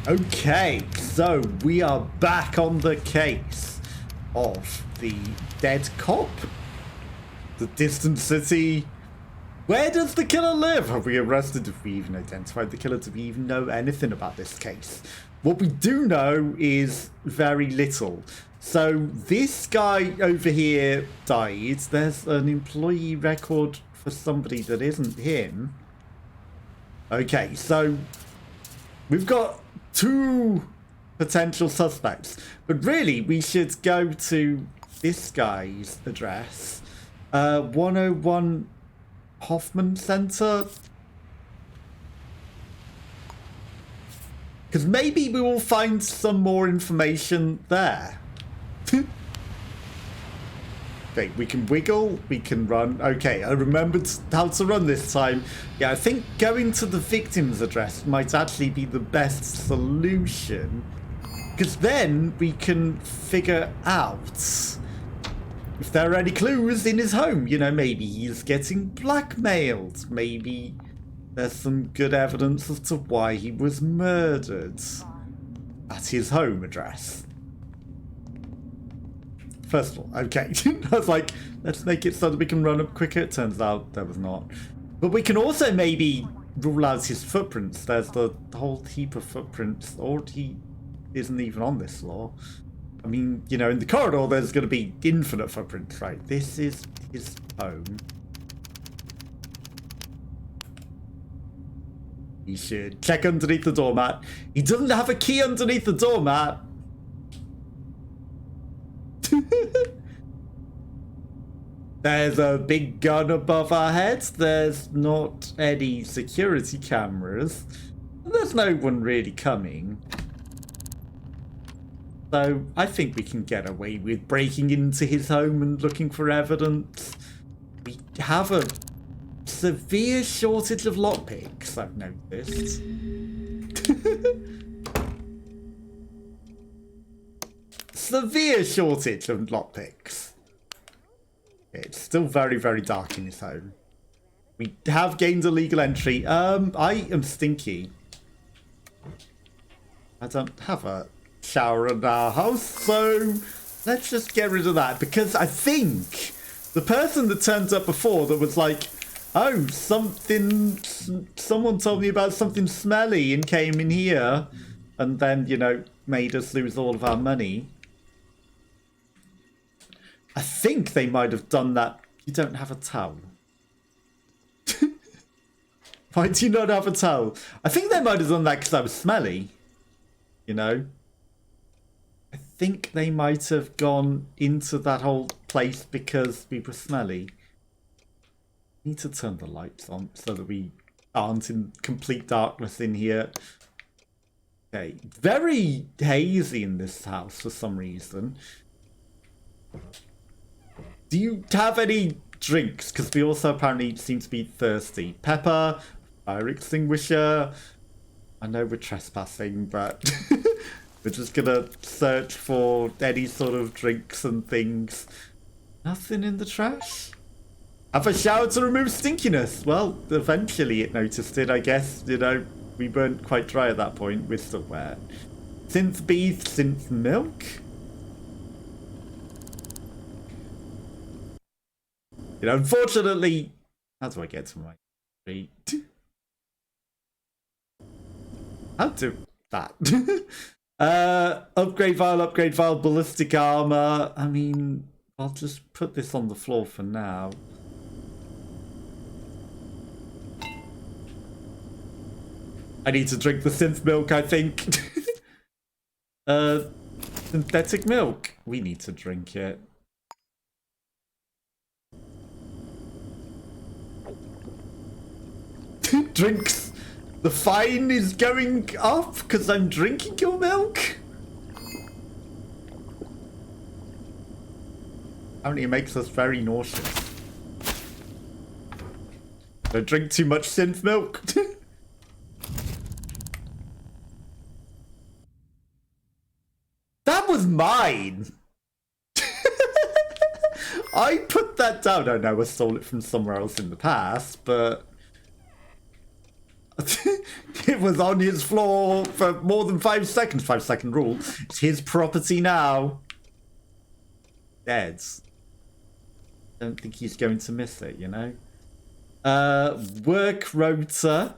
Okay, so we are back on the case of the dead cop. The distant city. Where does the killer live? Have we arrested? Have we even identified the killer? Do we even know anything about this case? What we do know is very little. So this guy over here died. There's an employee record for somebody that isn't him. Okay, so we've got 2 potential suspects, but really we should go to this guy's address, 101 Hoffman Center, because maybe we will find some more information there. Okay, we can wiggle, we can run. Okay, I remembered how to run this time. Yeah, I think going to the victim's address might actually be the best solution, because then we can figure out if there are any clues in his home. You know, maybe he's getting blackmailed. Maybe there's some good evidence as to why he was murdered at his home address. First of all, okay, I was like, let's make it so that we can run up quicker. It turns out there was not. But we can also maybe rule out his footprints. There's the whole heap of footprints, or he isn't even on this floor. I mean, you know, in the corridor, there's going to be infinite footprints, right? This is his home. He should check underneath the doormat. He doesn't have a key underneath the doormat. There's a big gun above our heads. There's not any security cameras. There's no one really coming. So I think we can get away with breaking into his home and looking for evidence. We have a severe shortage of lockpicks, I've noticed. Severe shortage of lockpicks. It's still very, very dark in his home. We have gained a legal entry. I am stinky. I don't have a shower in our house, so let's just get rid of that, because I think the person that turned up before that was like, oh, someone told me about something smelly and came in here and then, you know, made us lose all of our money. I think they might have done that. You don't have a towel. Why do you not have a towel? I think they might have done that because I was smelly. You know? I think they might have gone into that whole place because we were smelly. Need to turn the lights on so that we aren't in complete darkness in here. Okay. Very hazy in this house for some reason. Do you have any drinks? Because we also apparently seem to be thirsty. Pepper, fire extinguisher. I know we're trespassing, but we're just gonna search for any sort of drinks and things. Nothing in the trash? Have a shower to remove stinkiness. Well, eventually it noticed it, I guess. You know, we weren't quite dry at that point. We're still wet. Synth beef, synth milk? You know, unfortunately, how do I get to my feet? How do that? Upgrade vial, ballistic armor. I mean, I'll just put this on the floor for now. I need to drink the synth milk, I think. Synthetic milk. We need to drink it. Drinks. The fine is going up because I'm drinking your milk? Apparently it makes us very nauseous. Don't drink too much synth milk. That was mine! I put that down. I know I stole it from somewhere else in the past, but... it was on his floor for more than 5 seconds. 5-second rule. It's his property now. Dead. Don't think he's going to miss it, you know? Work rota.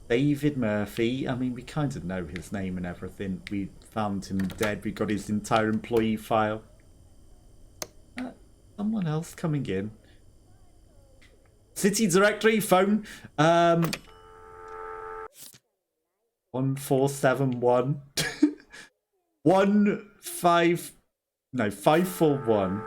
David Murphy. I mean, we kind of know his name and everything. We found him dead. We got his entire employee file. Someone else coming in. City directory, phone. 1471. 541.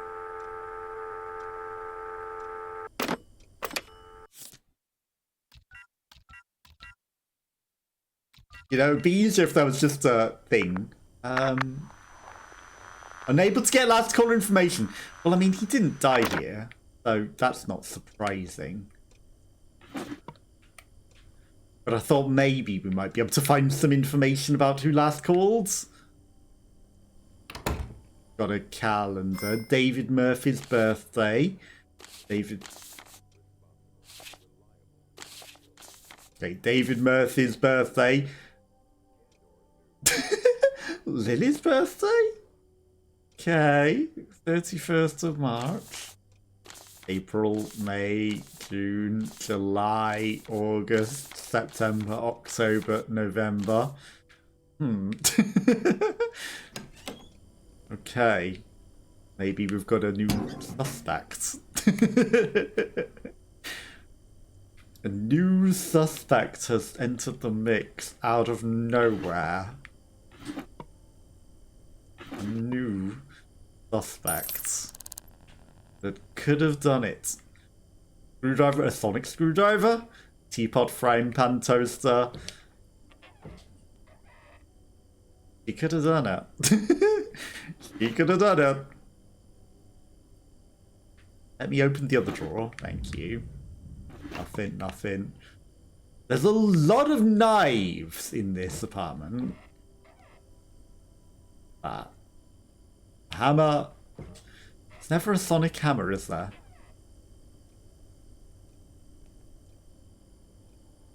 You know, it'd be easier if that was just a thing. Unable to get last caller information. Well, I mean, he didn't die here, so that's not surprising. But I thought maybe we might be able to find some information about who last called. Got a calendar. David Murphy's birthday. Okay, David Murphy's birthday. Lily's birthday? Okay, 31st of March. April, May, June, July, August, September, October, November. Okay. Maybe we've got a new suspect. A new suspect has entered the mix out of nowhere. A new suspect that could have done it. Screwdriver, a sonic screwdriver, teapot, frying pan, toaster. He could have done it. He could have done it. Let me open the other drawer. Thank you. Nothing, nothing. There's a lot of knives in this apartment. Hammer. There's never a sonic hammer, is there?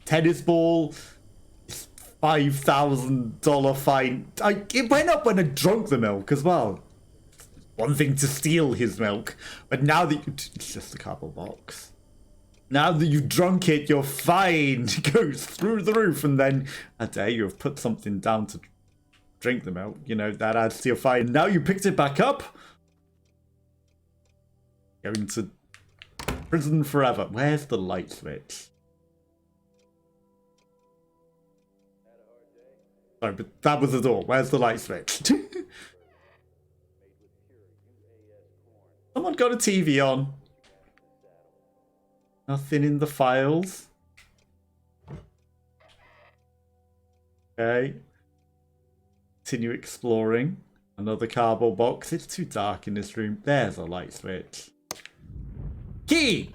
Tennis ball. $5,000 fine. It went up when I drunk the milk as well. One thing to steal his milk, but now that it's just a cardboard box. Now that you've drunk it, your fine goes through the roof, and then I dare you have put something down to drink the milk. You know, that adds to your fine. Now you picked it back up. Going to prison forever. Where's the light switch? Sorry, but that was the door. Where's the light switch? Someone got a TV on. Nothing in the files. Okay. Continue exploring. Another cardboard box. It's too dark in this room. There's a light switch. Key!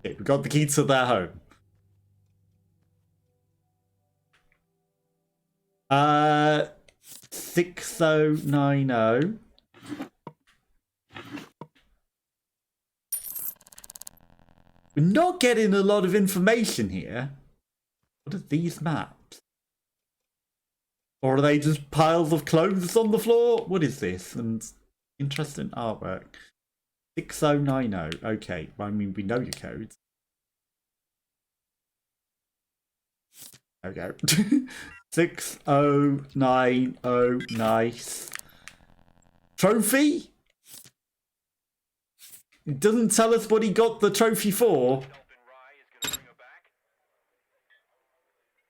Okay, we got the key to their home. 6090. We're not getting a lot of information here. What are these maps? Or are they just piles of clothes on the floor? What is this? And interesting artwork. 6090. Okay, well, I mean, we know your codes. There we go. 6090. Nice. Trophy? It doesn't tell us what he got the trophy for.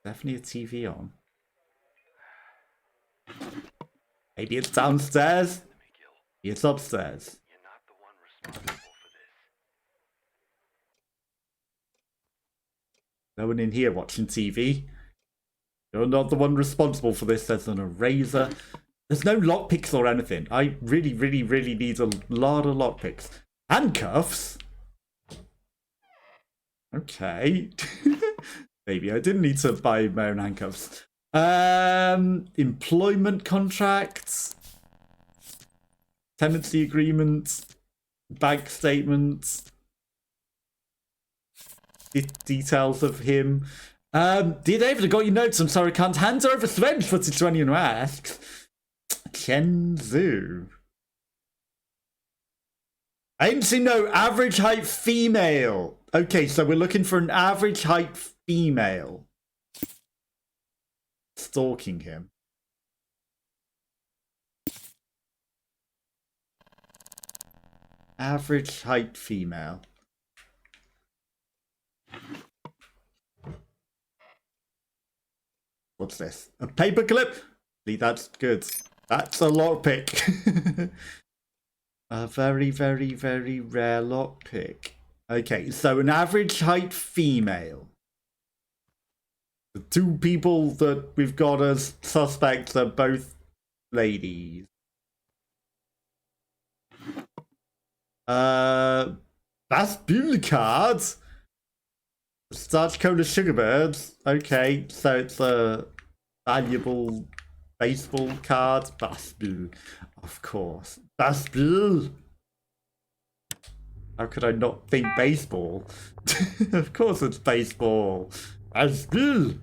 Definitely a TV on. Maybe it's downstairs. Maybe it's upstairs. No one in here watching TV. You're not the one responsible for this. There's an eraser. There's no lockpicks or anything. I really, really, really need a lot of lockpicks. Handcuffs? Okay. Maybe I didn't need to buy my own handcuffs. Employment contracts. Tenancy agreement. Bank statements. Details of him. Dear David, I got your notes. I'm sorry, I can't hand over revenge footage to anyone who asks. Chen Zhu. I didn't see no average height female. Okay, so we're looking for an average height female. Stalking him. Average height female. What's this? A paperclip? That's good. That's a lockpick. A very, very, very rare lockpick. Okay, so an average height female. The two people that we've got as suspects are both ladies. Basbule cards. Starch Cola Sugarbirds. Okay, so it's a valuable baseball card. Basbule, of course. Basbule. How could I not think baseball? Of course it's baseball. Basbule.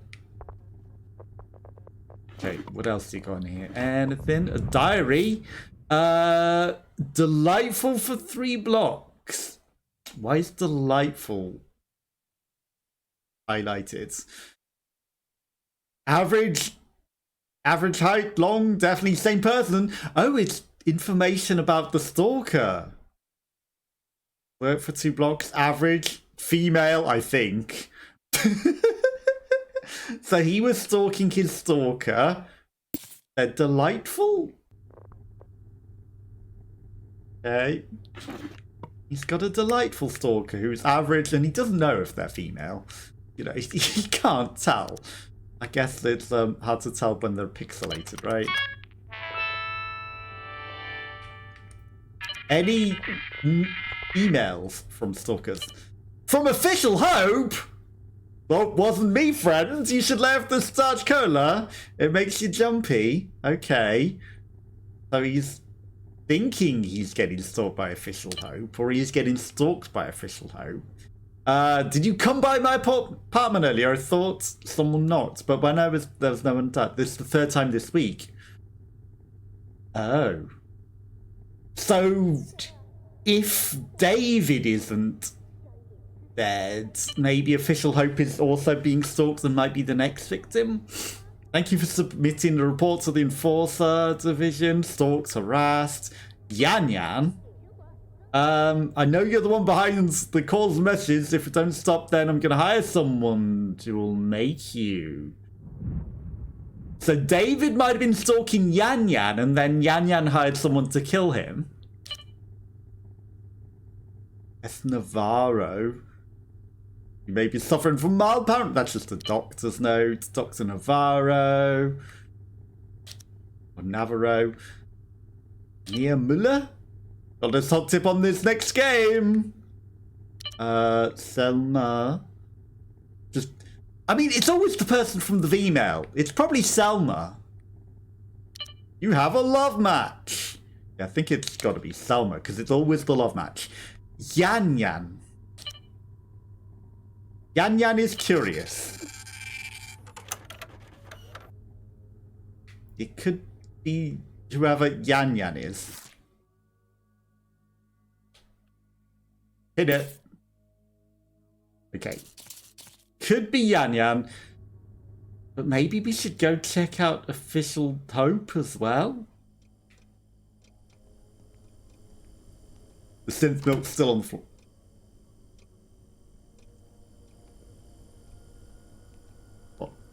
Okay, what else do you got in here? Anything? A diary. Delightful for 3 blocks. Why is delightful highlighted? Average height, long, definitely same person. Oh, it's information about the stalker. Work for 2 blocks, average, female, I think. So he was stalking his stalker. They're delightful. Okay. He's got a delightful stalker who's average and he doesn't know if they're female. You know, he can't tell. I guess it's hard to tell when they're pixelated, right? Any emails from stalkers? From Official Hope? Well, wasn't me, friends. You should lay off the starch cola. It makes you jumpy. Okay. So he's thinking he's getting stalked by Official Hope, or he's getting stalked by Official Hope. Did you come by my apartment earlier? I thought someone knocked, but when there was no one dead. This is the 3rd time this week. Oh. So, if David isn't dead, maybe Official Hope is also being stalked and might be the next victim? Thank you for submitting the report to the Enforcer Division. Stalked, harassed. Yan Yan. I know you're the one behind the calls and messages. If you don't stop, then I'm going to hire someone who will make you. So David might have been stalking Yan Yan, and then Yan Yan hired someone to kill him. S. Navarro. You may be suffering from mild parent. That's just a doctor's note. Dr. Navarro. Or Navarro. Nia Muller? Got a hot tip on this next game. Selma. I mean, it's always the person from the email. It's probably Selma. You have a love match. Yeah, I think it's got to be Selma, because it's always the love match. Yan Yan. Yan Yan is curious. It could be whoever Yan Yan is. Hit it. Okay. Could be Yan Yan. But maybe we should go check out Official Hope as well. The synth milk's still on the floor.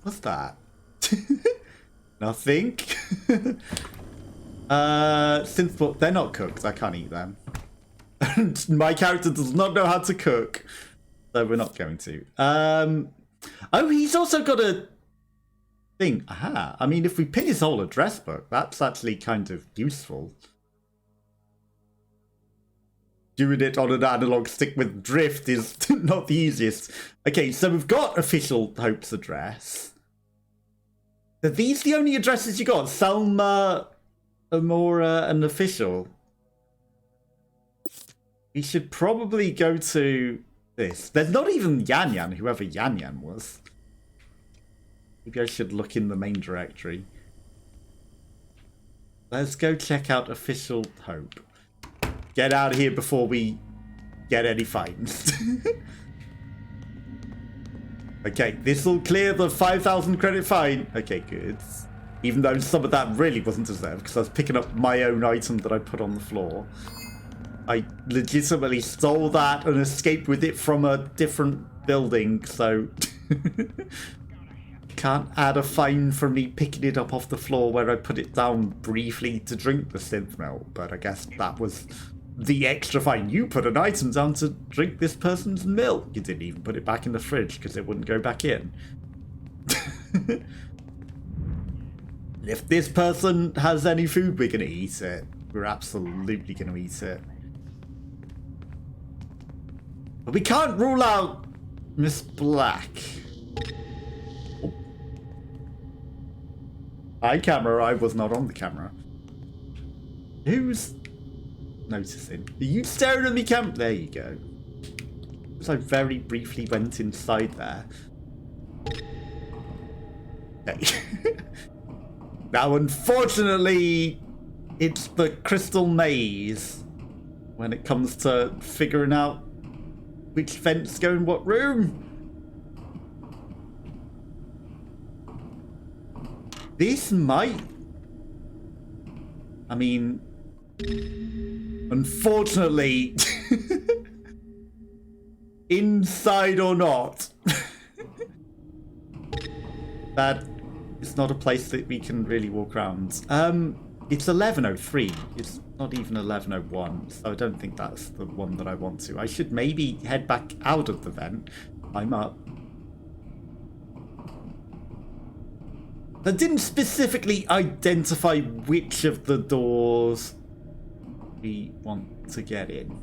What's that? Nothing. Synth milk, they're not cooked. I can't eat them. My character does not know how to cook. So we're not going to. Oh, he's also got a thing. Aha. I mean, if we pin his whole address book, that's actually kind of useful. Doing it on an analog stick with drift is not the easiest. Okay, so we've got Official Hope's address. Are these the only addresses you got? Selma, Amora, and Official? We should probably go to this. There's not even Yan Yan, whoever Yan Yan was. Maybe I should look in the main directory. Let's go check out Official Hope. Get out of here before we get any fines. Okay, this will clear the 5,000 credit fine. Okay, good. Even though some of that really wasn't deserved, because I was picking up my own item that I put on the floor. I legitimately stole that and escaped with it from a different building, so... Can't add a fine for me picking it up off the floor where I put it down briefly to drink the synth milk, but I guess that was the extra fine. You put an item down to drink this person's milk. You didn't even put it back in the fridge because it wouldn't go back in. If this person has any food, we're going to eat it. We're absolutely going to eat it. But we can't rule out Miss Black. Oh. Hi, camera. I was not on the camera. Who's noticing? Are you staring at me, Cam? There you go. So I very briefly went inside there. Okay. Now, unfortunately, it's the crystal maze when it comes to figuring out which vents go in what room. This might... I mean... Unfortunately... inside or not... that is not a place that we can really walk around. It's 11:03. It's not even 11:01, so I don't think that's the one that I want to. I should maybe head back out of the vent. I'm up. That didn't specifically identify which of the doors we want to get in.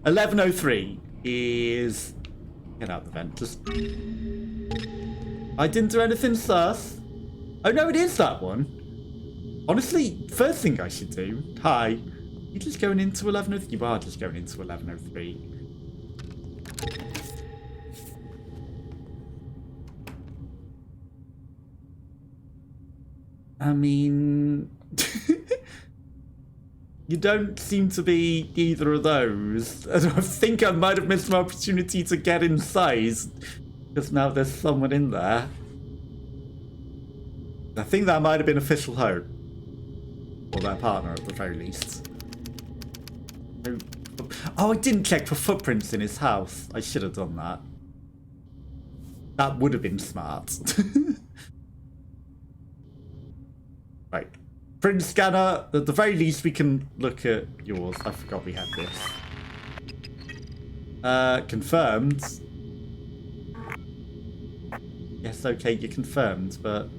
11:03 is... Get out the vent. Just... I didn't do anything sus. Oh no, it is that one. Honestly, first thing I should do... Hi. You just going into 11:03? You are just going into 11:03. I mean... You don't seem to be either of those. I think I might have missed my opportunity to get inside. Because now there's someone in there. I think that might have been Official Hope. Or their partner at the very least. Oh, I didn't check for footprints in his house. I should have done that. That would have been smart. Right. Print scanner, at the very least we can look at yours. I forgot we had this. Confirmed. Yes, okay, you're confirmed, but...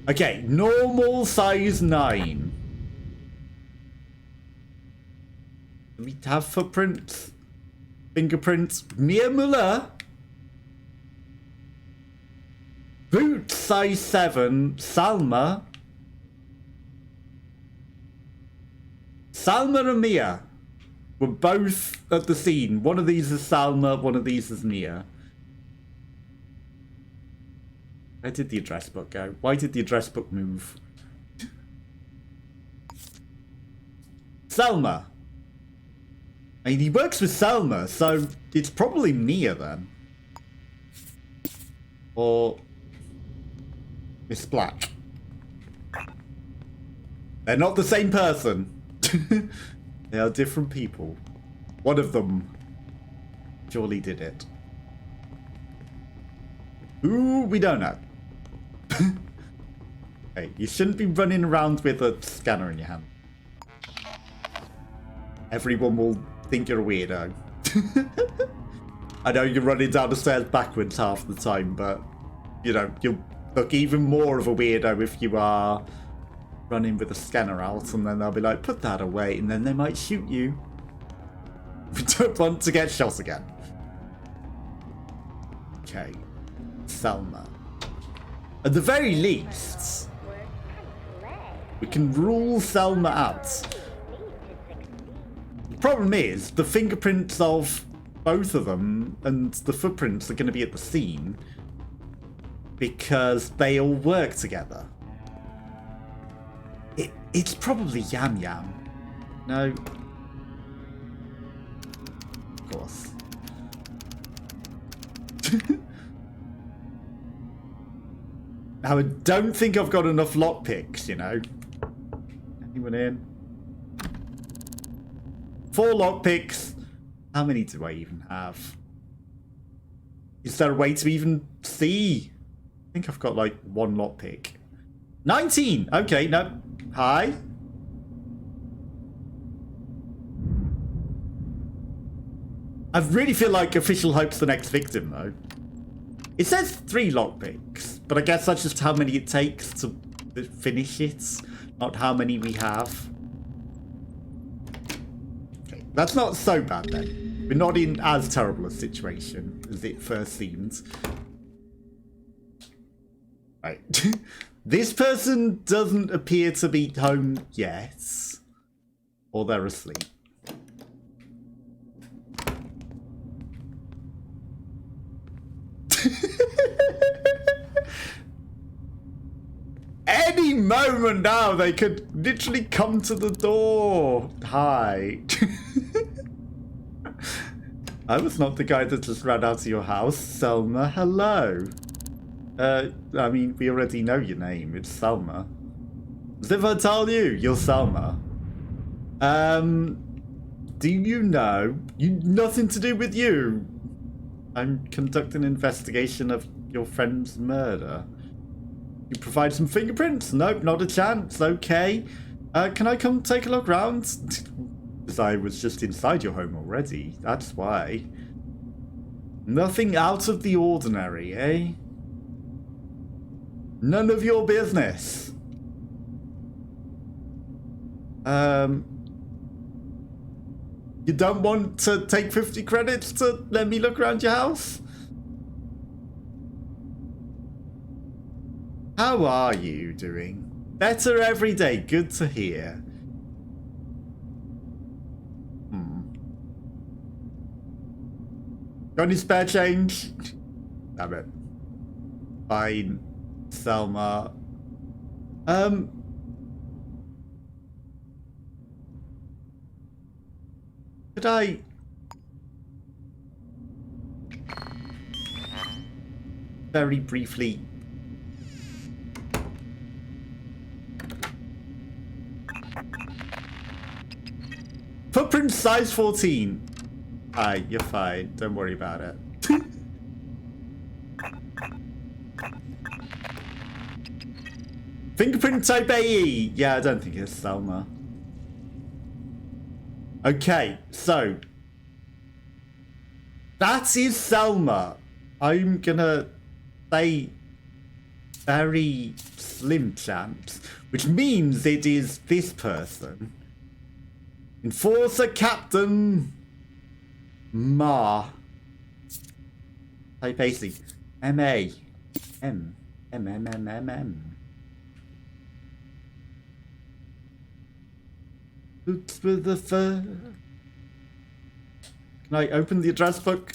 Okay, normal size 9. Do we have footprints? Fingerprints? Mia Muller? Boot size 7, Salma. Salma and Mia were both at the scene. One of these is Salma, one of these is Mia. Where did the address book go? Why did the address book move? Salma. I mean, he works with Salma, so it's probably Mia then. Or... Miss Black. They're not the same person. They are different people. One of them surely did it. Who? We don't know. Hey, you shouldn't be running around with a scanner in your hand. Everyone will think you're a weirdo. I know you're running down the stairs backwards half the time, but, you know, you'll look even more of a weirdo if you are running with a scanner out, and then they'll be like, put that away, and then they might shoot you. We don't want to get shot again. Okay. Selma. At the very least, we can rule Selma out. Problem is, the fingerprints of both of them and the footprints are going to be at the scene because they all work together. It's probably Yam Yam. No. Of course. Now, I don't think I've got enough lockpicks, you know. Anyone in? 4 lockpicks. How many do I even have? Is there a way to even see? I think I've got like 1 lockpick. 19! Okay, no. Hi. I really feel like Official Hope's the next victim, though. It says 3 lockpicks, but I guess that's just how many it takes to finish it, not how many we have. Okay, that's not so bad then. We're not in as terrible a situation as it first seemed. Right. This person doesn't appear to be home yet. Or they're asleep. Any moment now, they could literally come to the door. Hi. I was not the guy that just ran out of your house. Selma, hello. I mean, we already know your name. It's Selma. As if I tell you, you're Selma. Do you know? Nothing to do with you. I'm conducting an investigation of your friend's murder. You provide some fingerprints? Nope, not a chance. Okay. Can I come take a look round? Because I was just inside your home already. That's why. Nothing out of the ordinary, eh? None of your business. You don't want to take 50 credits to let me look around your house? How are you doing? Better every day. Good to hear. Got any spare change? Damn it. Fine. Selma. Could I... very briefly... Footprint size 14. Aye, you're fine. Don't worry about it. Fingerprint type AE. Yeah, I don't think it's Selma. Okay, so that is Selma. I'm gonna say very slim chance, which means it is this person. Enforcer Captain Ma. Type AC. M-A. M. M. Boots with the fur. Can I open the address book?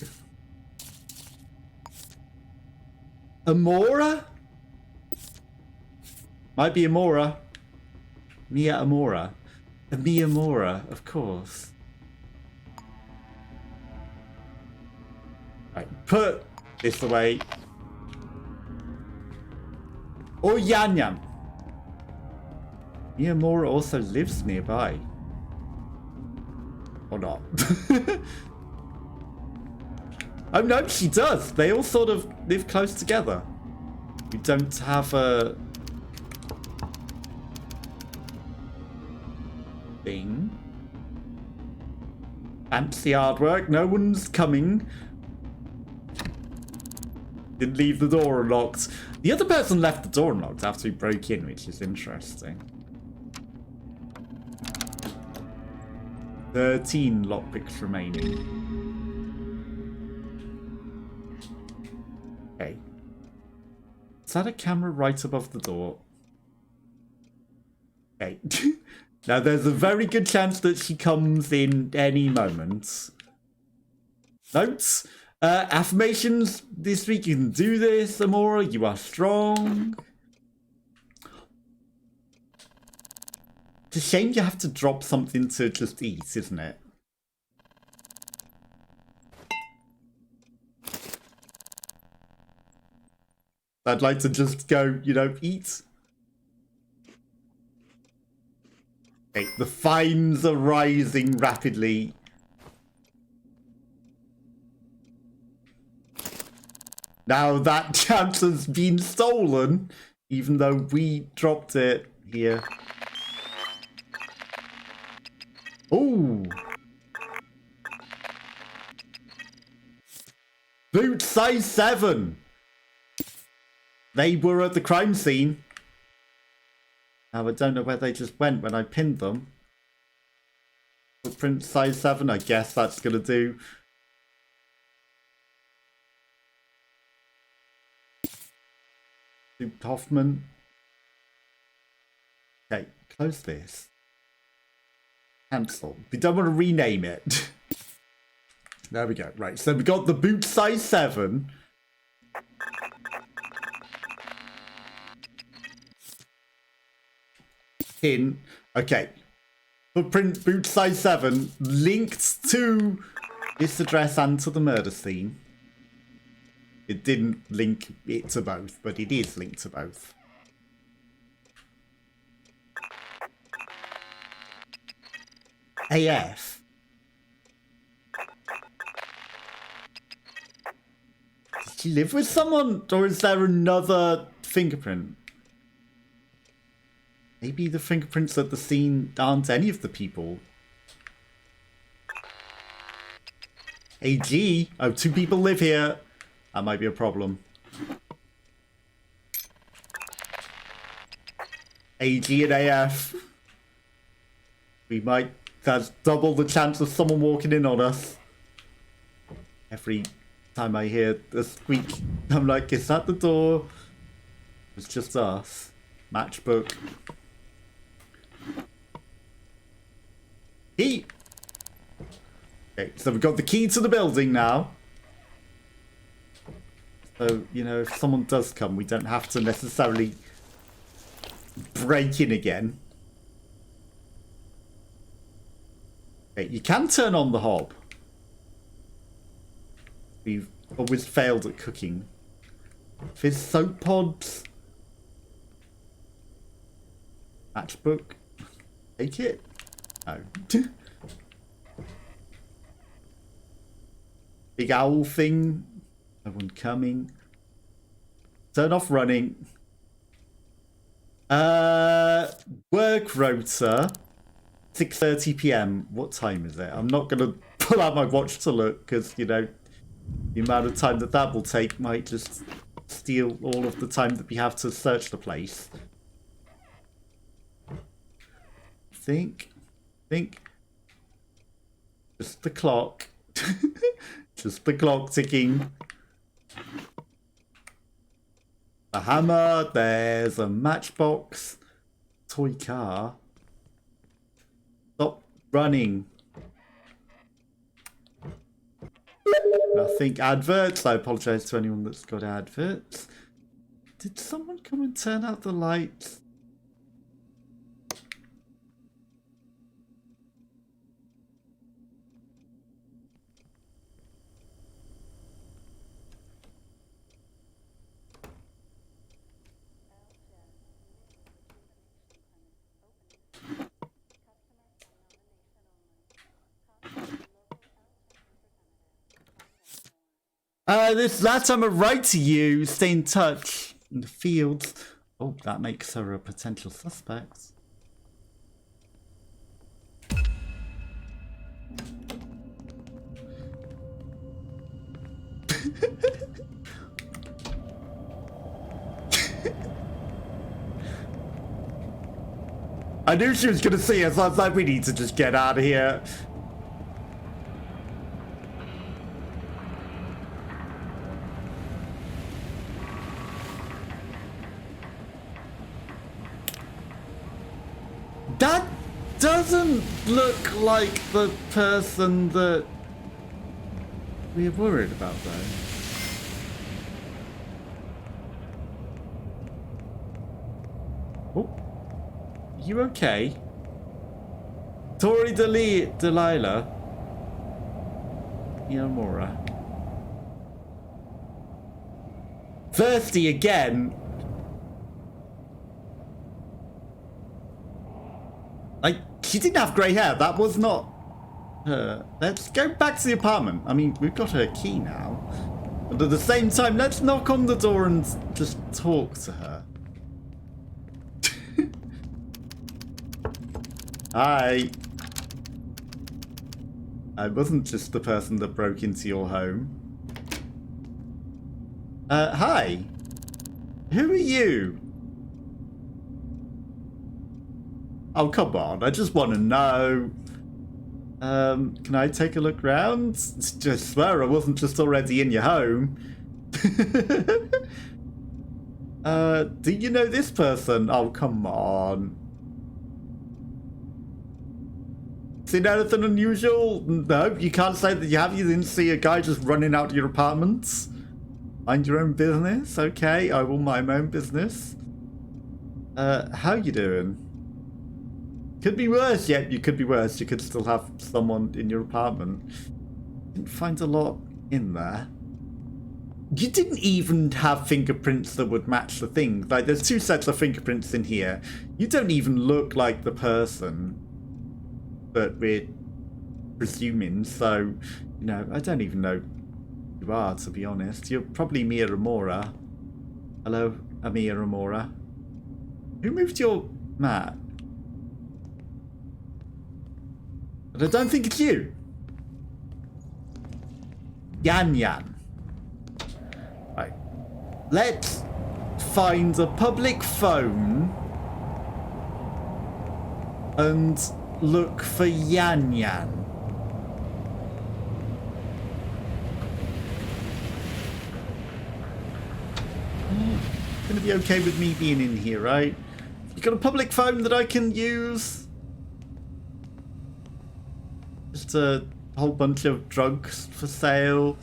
Amora? Might be Amora. Mia Amora. Mia Mora, of course. Right, put this away. Or Yan Yan. Mia Mora also lives nearby. Or not. Oh no, she does. They all sort of live close together. We don't have a... thing. Fancy artwork. No one's coming. Didn't leave the door unlocked. The other person left the door unlocked after he broke in, which is interesting. 13 lockpicks remaining. Okay. Is that a camera right above the door? Okay. Now, there's a very good chance that she comes in any moment. Notes. Affirmations this week. You can do this, Amora. You are strong. It's a shame you have to drop something to just eat, isn't it? I'd like to just go, you know, eat. Okay, the fines are rising rapidly. Now that chance has been stolen, even though we dropped it here. Ooh. Boot size 7. They were at the crime scene. Now I don't know where they just went when I pinned them. Footprint size 7, I guess that's gonna do. Hoffman. Okay, close this. Cancel. We don't want to rename it. There we go. Right, so we got the boot size 7. Pin. Okay. Footprint boot size 7 linked to this address and to the murder scene. It didn't link it to both, but it is linked to both. AF. Did she live with someone? Or is there another fingerprint? Maybe the fingerprints at the scene aren't any of the people. AG. Oh, 2 people live here. That might be a problem. AG and AF. We might have double the chance of someone walking in on us. Every time I hear a squeak, I'm like, is that the door? It's just us. Matchbook. Key! Okay, so we've got the key to the building now. So, you know, if someone does come, we don't have to necessarily break in again. Okay, you can turn on the hob. We've always failed at cooking. Fizz soap pods. Matchbook. Take it. No. Big owl thing. No one coming. Turn off running. Work rota. 6:30 PM. What time is it? I'm not going to pull out my watch to look because, you know, the amount of time that will take might just steal all of the time that we have to search the place. Think. Just the clock. Just the clock ticking. A hammer. There's a matchbox. Toy car. Stop running. I think adverts. I apologize to anyone that's got adverts. Did someone come and turn out the lights? This last time I write to you, stay in touch in the fields. Oh, that makes her a potential suspect. I knew she was gonna see us. I was like, we need to just get out of here. That doesn't look like the person that we're worried about, though. Oh, you okay? Tori Delilah. Yamura. Thirsty again. She didn't have grey hair. That was not her. Let's go back to the apartment. I mean, we've got her key now. But at the same time, let's knock on the door and just talk to her. Hi. I wasn't just the person that broke into your home. Hi. Who are you? Oh, come on. I just want to know. Can I take a look round? Just swear I wasn't just already in your home. Do you know this person? Oh, come on. Seen anything unusual? No, you can't say that you have. You didn't see a guy just running out of your apartment. Mind your own business. Okay, I will mind my own business. How you doing? Could be worse. Yet you could be worse. You could still have someone in your apartment. Didn't find a lot in there. You didn't even have fingerprints that would match the thing. Like, there's 2 sets of fingerprints in here. You don't even look like the person that we're presuming. So, you know, I don't even know who you are, to be honest. You're probably Mia Amora. Hello, Mia Amora. Who moved your mat? But I don't think it's you. Yan Yan. Right. Let's find a public phone and look for Yan Yan. It's gonna be okay with me being in here, right? You got a public phone that I can use? Just a whole bunch of drugs for sale.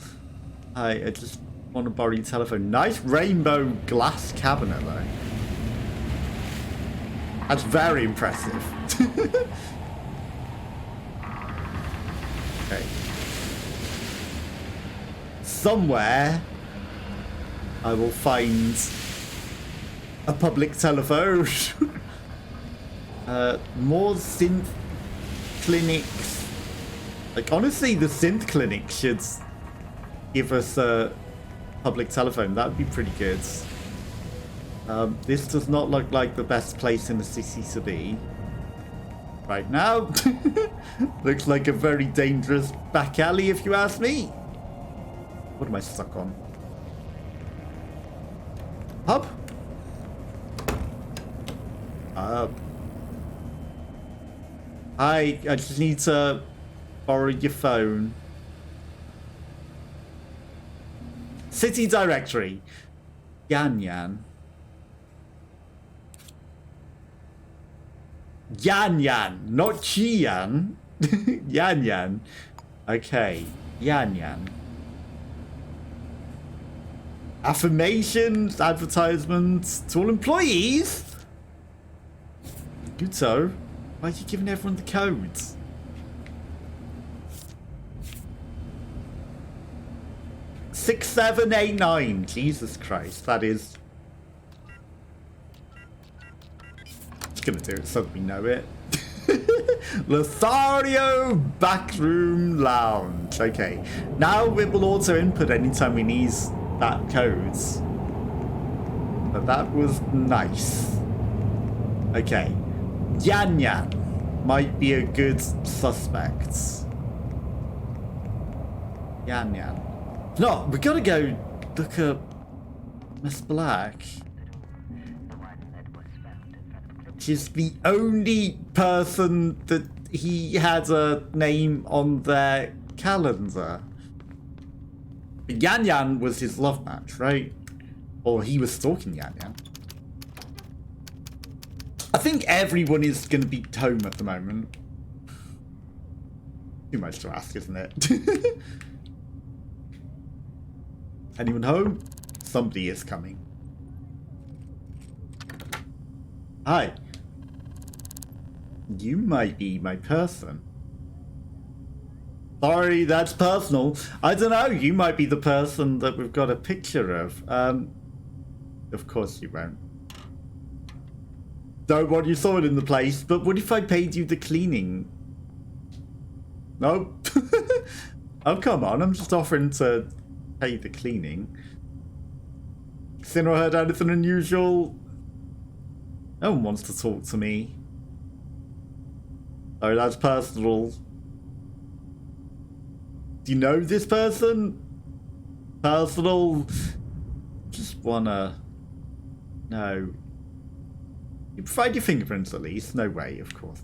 I just want to borrow your telephone. Nice rainbow glass cabinet, though. That's very impressive. Okay. Somewhere I will find a public telephone. More synth clinics. Like, honestly, the synth clinic should give us a public telephone. That would be pretty good. This does not look like the best place in the city to be right now. Looks like a very dangerous back alley, if you ask me. What am I stuck on? Hub? I just need to borrow your phone. City directory. Yan Yan. Yan Yan, not Qian. Yan Yan. Okay, Yan Yan. Affirmations, advertisements to all employees. Good so. Why are you giving everyone the codes? Six, 7, 8, 9. Jesus Christ, that is. Just gonna do it so we know it. Lothario Backroom Lounge. Okay, now we will auto input anytime we need that codes. But that was nice. Okay, Yan Yan might be a good suspect. Yan Yan. No, we gotta go look up Miss Black. She's the only person that he had a name on their calendar. Yan Yan was his love match, right? Or he was stalking Yan Yan. I think everyone is going to be home at the moment. Too much to ask, isn't it? Anyone home? Somebody is coming. Hi. You might be my person. Sorry, that's personal. I don't know, you might be the person that we've got a picture of. Of course you won't. Don't want you saw it in the place, but what if I paid you the cleaning? No? Oh, come on, I'm just offering to pay the cleaning. Seen or heard anything unusual? No one wants to talk to me. Oh, that's personal. Do you know this person? Personal? Just wanna... No. You provide your fingerprints at least. No way, of course.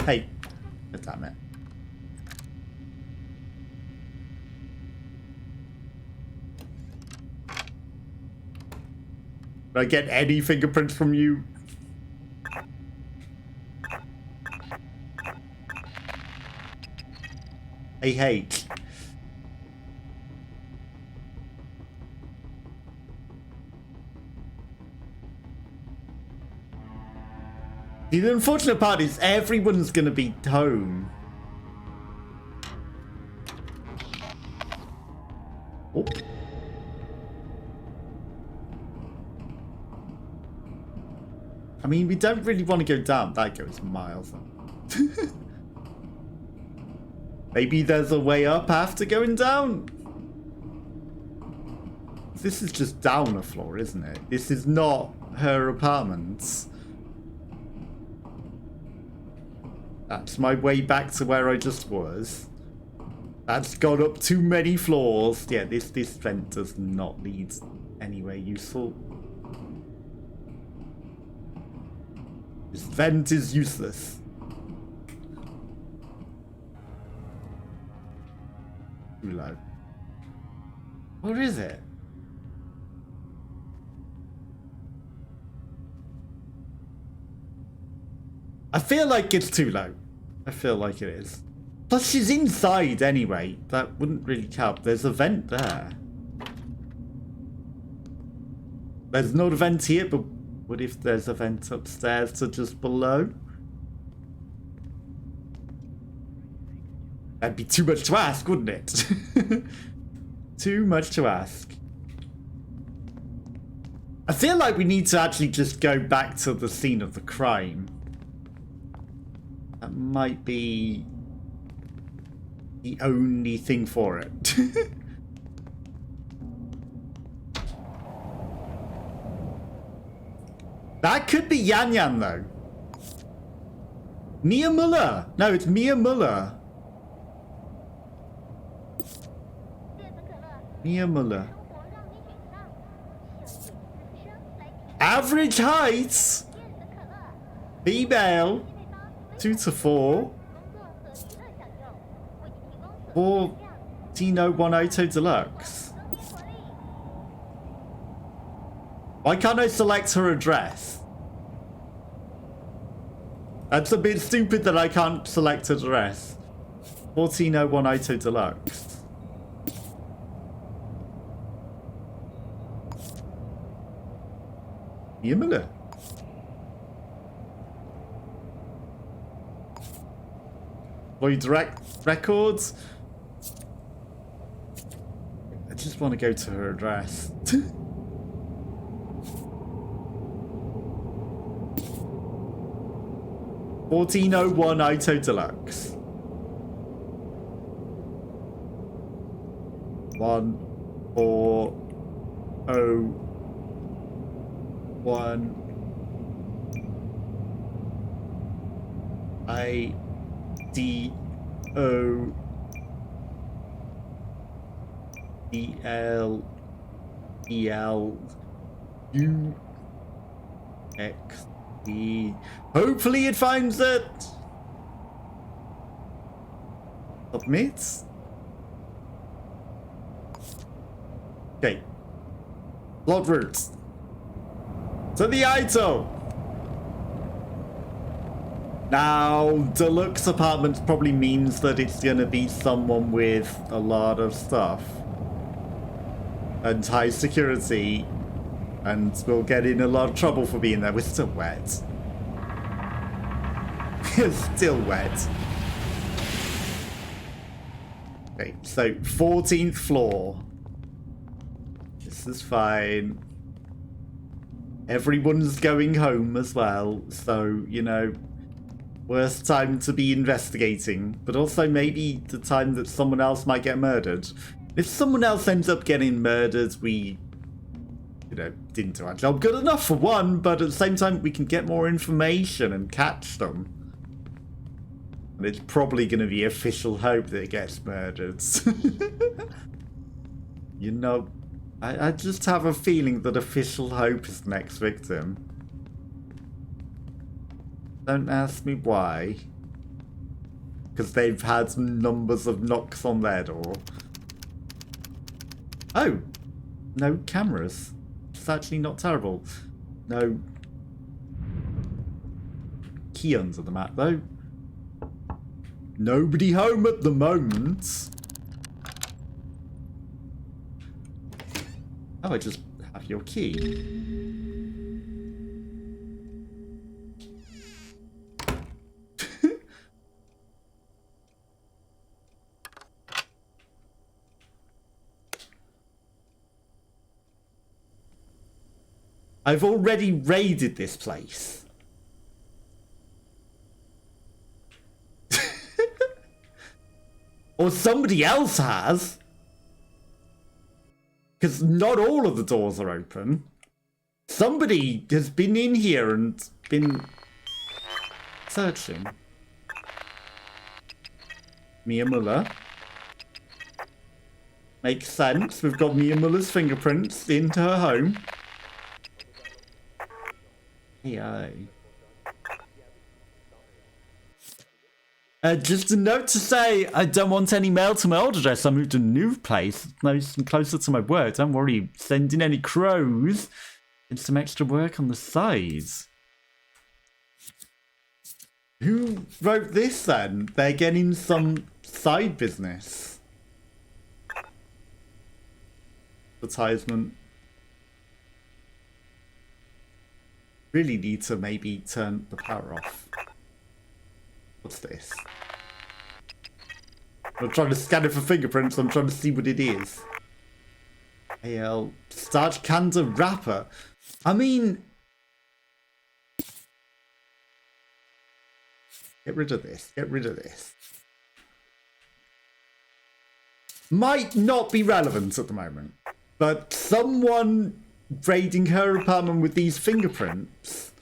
Hey. God damn it. Did I get any fingerprints from you? I hate. The unfortunate part is everyone's gonna be home. Oh. I mean, we don't really want to go down. That goes miles up. Maybe there's a way up after going down? This is just down a floor, isn't it? This is not her apartment. That's my way back to where I just was. That's gone up too many floors. Yeah, this vent does not lead anywhere useful. This vent is useless. Too low. What is it? I feel like it's too low. I feel like it is. Plus she's inside anyway. That wouldn't really help. There's a vent there. There's not a vent here, but what if there's a vent upstairs to just below? That'd be too much to ask, wouldn't it? Too much to ask. I feel like we need to actually just go back to the scene of the crime. That might be the only thing for it. That could be Yan Yan though. Mia Muller. No, it's Mia Muller. Mia Muller. Average height. Female. 2 to 4. 1401 Auto Deluxe. Why can't I select her address? That's a bit stupid that I can't select her address. 1401 Auto Deluxe. Yimala. Lloyd Direct Records. I just want to go to her address. 1401 Auto Deluxe. 1401 IDOELELUXE. Hopefully it finds it. Submit. Okay. Plot routes. To the item. Now, deluxe apartments probably means that it's gonna be someone with a lot of stuff. And high security. And we'll get in a lot of trouble for being there. We're still wet. We're still wet. Okay, so 14th floor. This is fine. Everyone's going home as well, so, you know, worst time to be investigating, but also maybe the time that someone else might get murdered. If someone else ends up getting murdered, we, you know, didn't do our job good enough for one, but at the same time, we can get more information and catch them. And it's probably going to be official hope that it gets murdered. You know, I just have a feeling that official hope is the next victim. Don't ask me why. Because they've had numbers of knocks on their door. Oh! No cameras. It's actually not terrible. No key under the mat, though. Nobody home at the moment. Oh, I just have your key. I've already raided this place. Or somebody else has. Because not all of the doors are open. Somebody has been in here and been searching. Mia Muller. Makes sense. We've got Mia Muller's fingerprints into her home. Hey, just a note to say, I don't want any mail to my old address. I moved to a new place, nice and closer to my work. Don't worry, sending any crows. It's some extra work on the side. Who wrote this then? They're getting some side business. Advertisement. Really need to maybe turn the power off. What's this? I'm trying to scan it for fingerprints. I'm trying to see what it is. AL starch candy wrapper. I mean, get rid of this. Get rid of this. Might not be relevant at the moment, but someone raiding her apartment with these fingerprints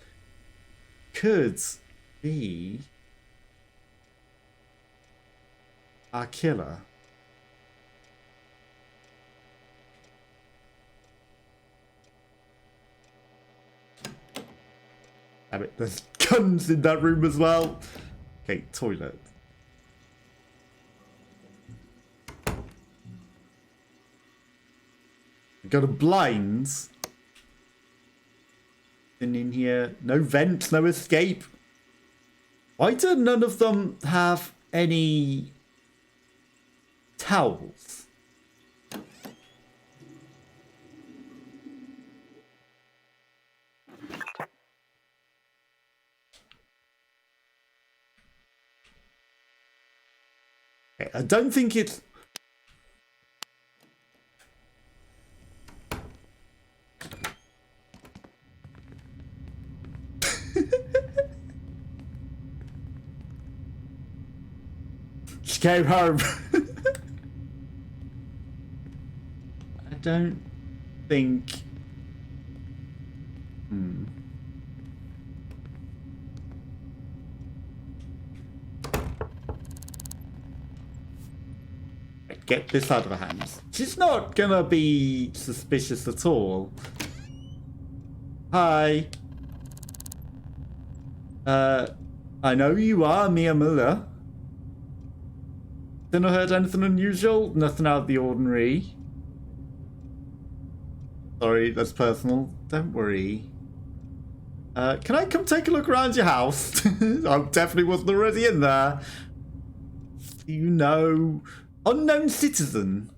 could be our killer. Damn it, there's guns in that room as well. Okay, toilet. We've got a blind. And in here, no vent, no escape. Why do none of them have any towels? Okay, I don't think it's... She came home. I don't think... Get this out of her hands. She's not gonna be suspicious at all. Hi. I know you are Mia Muller. Didn't heard anything unusual? Nothing out of the ordinary. Sorry, that's personal. Don't worry. Can I come take a look around your house? I definitely wasn't already in there. You know, unknown citizen.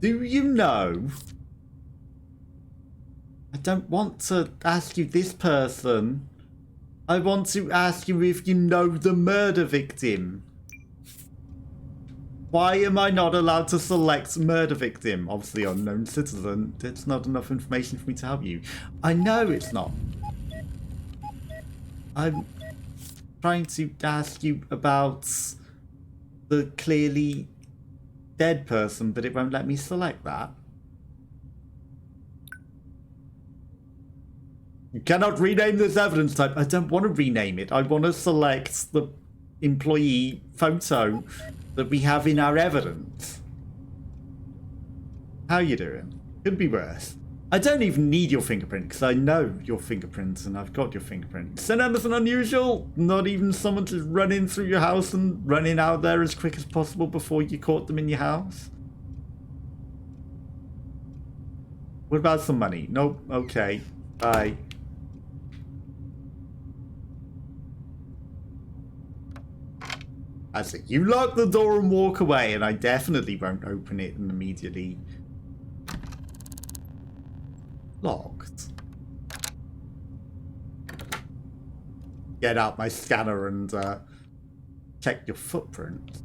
Do you know? I don't want to ask you this person. I want to ask you if you know the murder victim. Why am I not allowed to select murder victim? Obviously unknown citizen. It's not enough information for me to help you. I know it's not. I'm trying to ask you about the clearly dead person, but it won't let me select that. You cannot rename this evidence type. I don't want to rename it. I want to select the employee photo that we have in our evidence. How you doing? Could be worse. I don't even need your fingerprint because I know your fingerprints and I've got your fingerprint. Is there anything unusual? Not even someone just running through your house and running out there as quick as possible before you caught them in your house? What about some money? Nope. Okay. Bye. I see. You lock the door and walk away, and I definitely won't open it and immediately. Locked. Get out my scanner and check your footprint.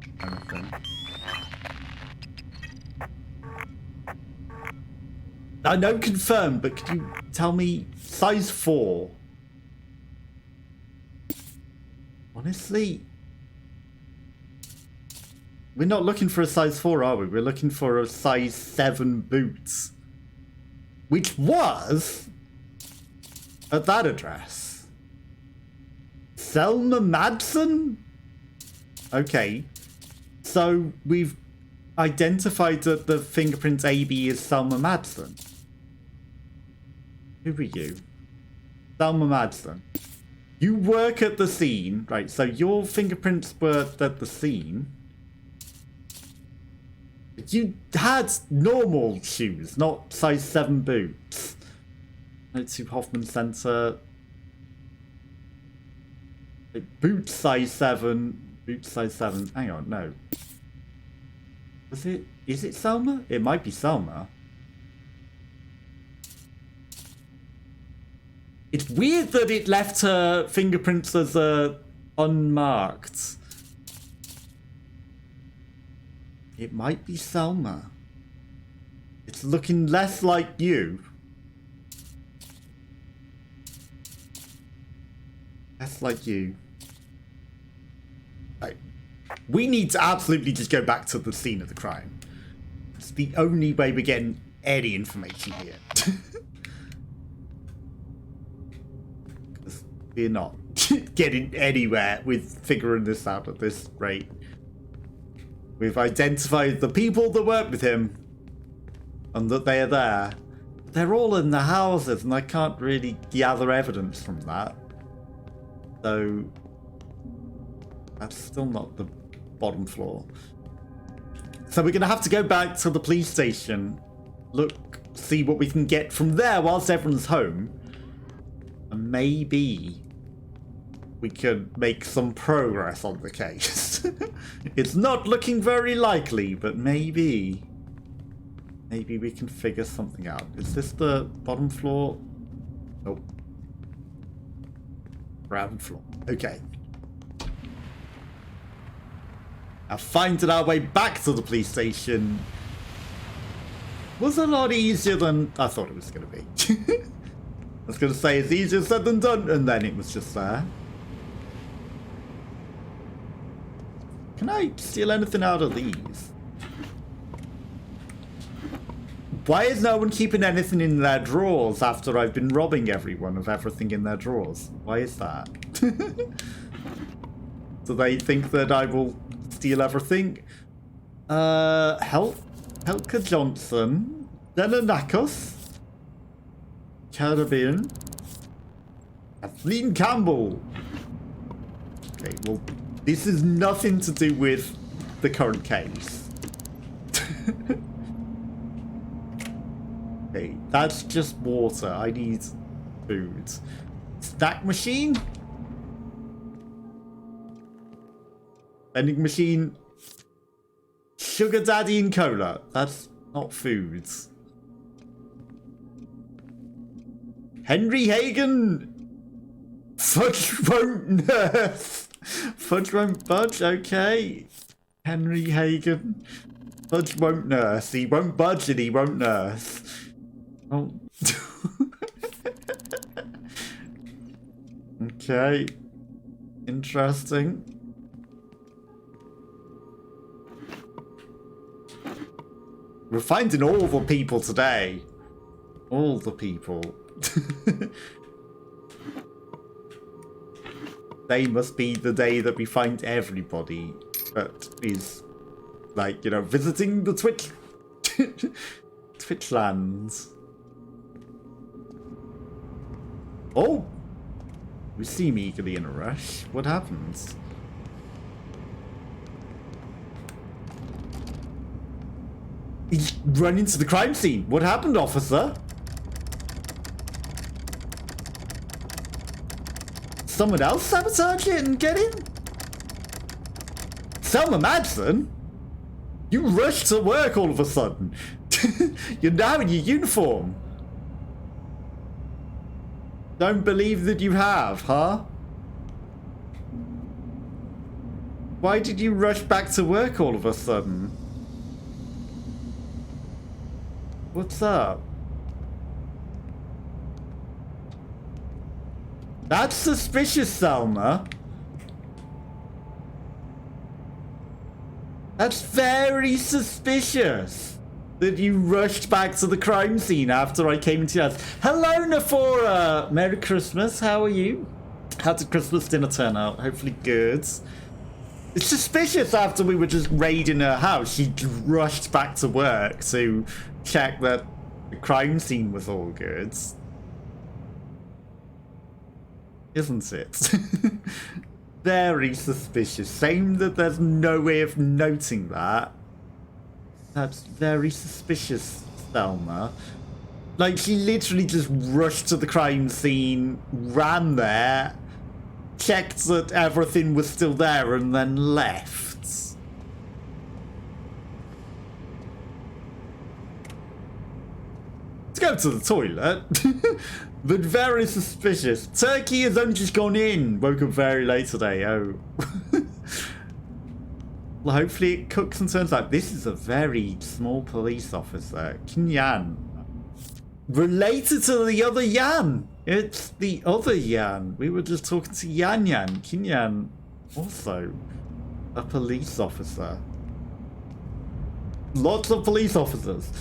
I know confirmed, but could you tell me size 4? Honestly. We're not looking for a size 4, are we? We're looking for a size 7 boots. Which was at that address. Selma Madsen? Okay. So we've identified that the fingerprint AB is Selma Madsen. Who are you? Selma Madsen. You work at the scene, right? So your fingerprints were at the scene. You had normal shoes, not size 7 boots. Note to Hoffman Center. Boots size 7. Boots size 7. Hang on, no. Is it Selma? It might be Selma. It's weird that it left her fingerprints as unmarked. It might be Selma. It's looking less like you. Less like you. Right. We need to absolutely just go back to the scene of the crime. It's the only way we're getting any information here. Because we're not getting anywhere with figuring this out at this rate. We've identified the people that work with him and that they are there. They're all in the houses and I can't really gather evidence from that. So that's still not the bottom floor. So we're going to have to go back to the police station, look, see what we can get from there whilst everyone's home. And maybe we could make some progress on the case. It's not looking very likely, but maybe we can figure something out. Is this the bottom floor? Nope. Ground floor. Okay. Now finding our way back to the police station was a lot easier than I thought it was going to be. I was going to say it's easier said than done, and then it was just there. Can I steal anything out of these? Why is no one keeping anything in their drawers after I've been robbing everyone of everything in their drawers? Why is that? Do they think that I will steal everything? Helka Johnson, Denanakos, Caribbean, Kathleen Campbell. Okay, well, this is nothing to do with the current case. Hey, that's just water. I need food. Snack machine? Vending machine. Sugar daddy and cola. That's not foods. Henry Hagen. Fudge won't nurse. Fudge won't budge. Okay. Henry Hagen. Fudge won't nurse. He won't budge and he won't nurse. Oh. Okay. Interesting. We're finding all the people today. All the people. They must be the day that we find everybody that is, like, you know, visiting the Twitch... Twitch lands. Oh! We seem eagerly in a rush. What happens? He's run into the crime scene. What happened, officer? Someone else sabotage it and get in? Selma Madsen? You rushed to work all of a sudden. You're now in your uniform. Don't believe that you have, huh? Why did you rush back to work all of a sudden? What's up? That's suspicious, Selma. That's very suspicious that you rushed back to the crime scene after I came into your house. Hello, Nafora! Merry Christmas, how are you? How did Christmas dinner turn out? Hopefully good. It's suspicious after we were just raiding her house. She rushed back to work to check that the crime scene was all good. Isn't it? Very suspicious. Shame that there's no way of noting that. That's very suspicious, Selma. Like, she literally just rushed to the crime scene, ran there, checked that everything was still there, and then left. Let's go to the toilet. But very suspicious. Turkey has only just gone in. Woke up very late today. Oh. Well, hopefully it cooks and turns out. This is a very small police officer. Kinyan. Related to the other Yan. It's the other Yan. We were just talking to Yan Yan. Kinyan. Also a police officer. Lots of police officers.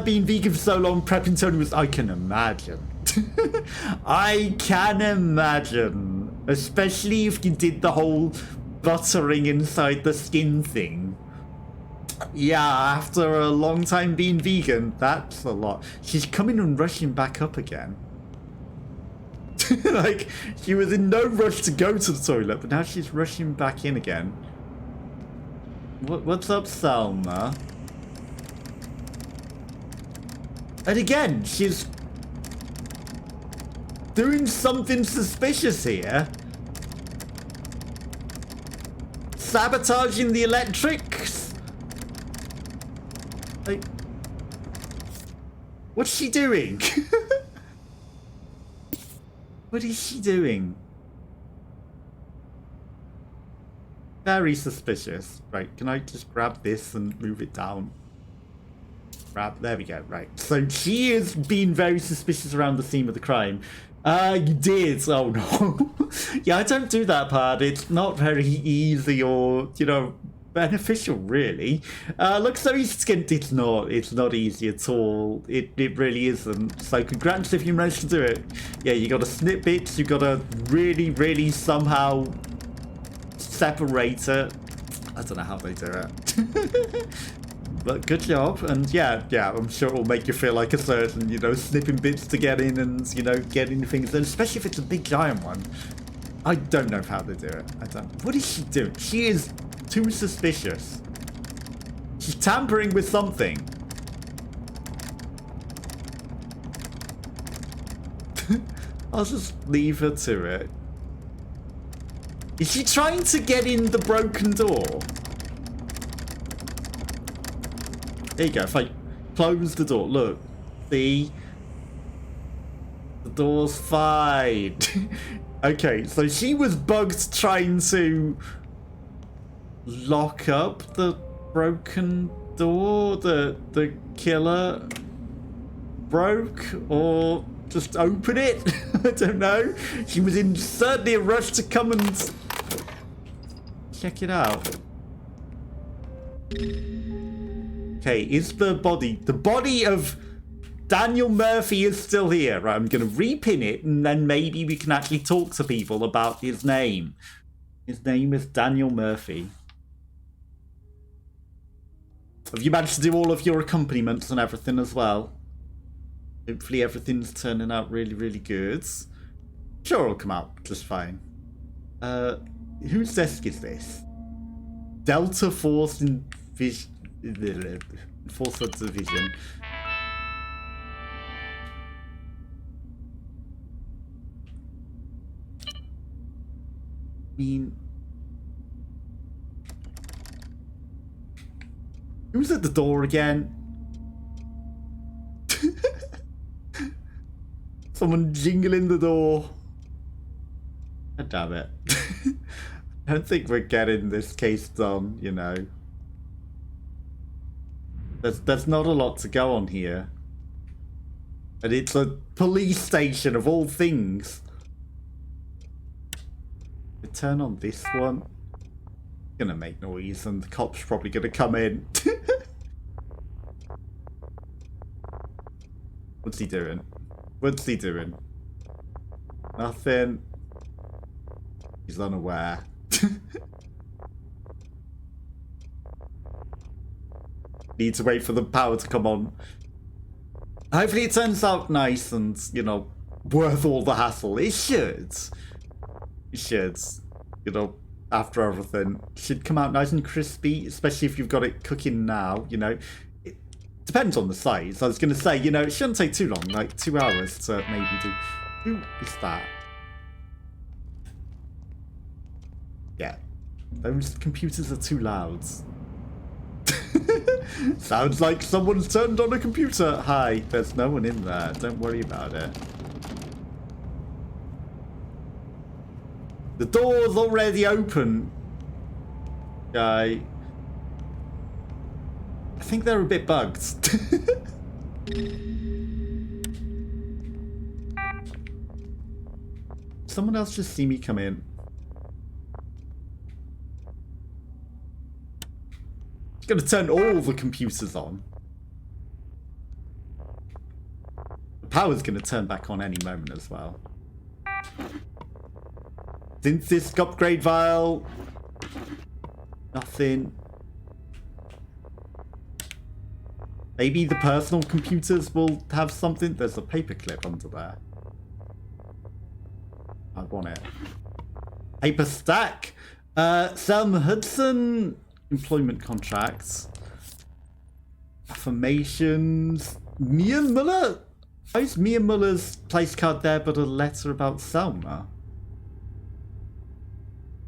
Being vegan for so long, prepping Tony was... I can imagine. I can imagine. Especially if you did the whole buttering inside the skin thing. Yeah, after a long time being vegan, that's a lot. She's coming and rushing back up again. Like, she was in no rush to go to the toilet, but now she's rushing back in again. What's up, Selma? And again, she's doing something suspicious here. Sabotaging the electrics. Like, what's she doing? What is she doing? Very suspicious. Right, can I just grab this and move it down? There we go, right. So she is being very suspicious around the scene of the crime. You did? Oh no. Yeah, I don't do that part. It's not very easy or, you know, beneficial really. Looks so easy to get. It's not easy at all. It really isn't. So congrats if you managed to do it. Yeah, you gotta snip bits, you gotta really somehow separate it. I don't know how they do it. But good job, and yeah, I'm sure it'll make you feel like a surgeon, you know, snipping bits to get in and, you know, getting things in, especially if it's a big giant one. I don't know how they do it. What is she doing? She is too suspicious. She's tampering with something. I'll just leave her to it. Is she trying to get in the broken door? There you go. If I close the door, look. See? The door's fine. Okay, so she was bugged trying to lock up the broken door. The killer broke, or just open it. I don't know. She was in certainly a rush to come and check it out. Okay, is the body of Daniel Murphy is still here? Right, I'm going to repin it, and then maybe we can actually talk to people about his name. His name is Daniel Murphy. Have you managed to do all of your accompaniments and everything as well? Hopefully everything's turning out really, really good. Sure, it'll come out just fine. Whose desk is this? Delta Force Division. I mean, who's at the door again? Someone jingling the door. God damn it. I don't think we're getting this case done, you know. There's not a lot to go on here. And it's a police station of all things. We turn on this one. It's gonna make noise and the cop's probably gonna come in. What's he doing? What's he doing? Nothing. He's unaware. Need to wait for the power to come on. Hopefully it turns out nice and, you know, worth all the hassle. It should. It should. You know, after everything. It should come out nice and crispy, especially if you've got it cooking now, you know. It depends on the size. I was going to say, you know, it shouldn't take too long, like 2 hours to maybe do. Who is that? Yeah. Those computers are too loud. Sounds like someone's turned on a computer. Hi, there's no one in there. Don't worry about it. The door's already open. Guy. I think they're a bit bugged. Someone else just see me come in. Gonna turn all the computers on. The power's gonna turn back on any moment as well. Synthesis upgrade vial. Nothing. Maybe the personal computers will have something. There's a paperclip under there. I want it. Paper stack. Sam Hudson. Employment contracts. Affirmations. Mia Muller? Why is Mia Muller's place card there but a letter about Selma?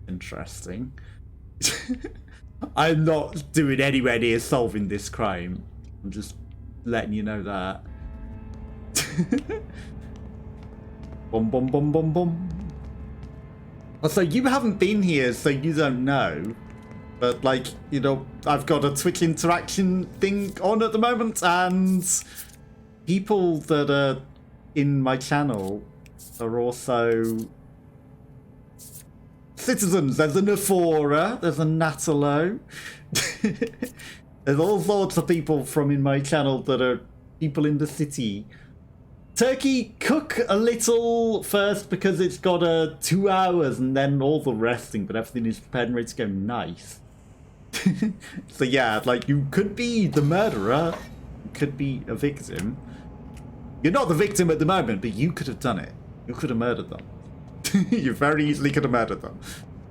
Interesting. I'm not doing anywhere near solving this crime. I'm just letting you know that. Bum bum bum bum bum. So you haven't been here, so you don't know. But, like, you know, I've got a Twitch interaction thing on at the moment, and people that are in my channel are also citizens. There's a Nafora, there's a Natalo. There's all sorts of people from in my channel that are people in the city. Turkey, cook a little first because it's got 2 hours and then all the resting, but everything is prepared and ready to go. Nice. So yeah, like, you could be the murderer, you could be a victim. You're not the victim at the moment, but you could have done it. You could have murdered them. You very easily could have murdered them.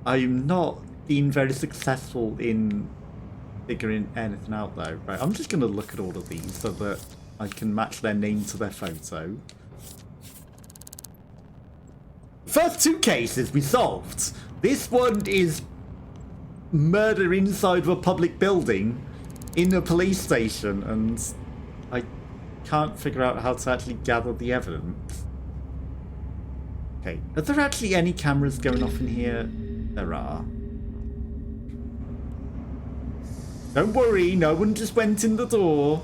I'm not being very successful in figuring anything out though. Right, I'm just gonna look at all of these so that I can match their name to their photo. first two cases we solved. This one is murder inside of a public building in a police station, and I can't figure out how to actually gather the evidence. Okay, are there actually any cameras going off in here? There are. Don't worry, no one just went in the door.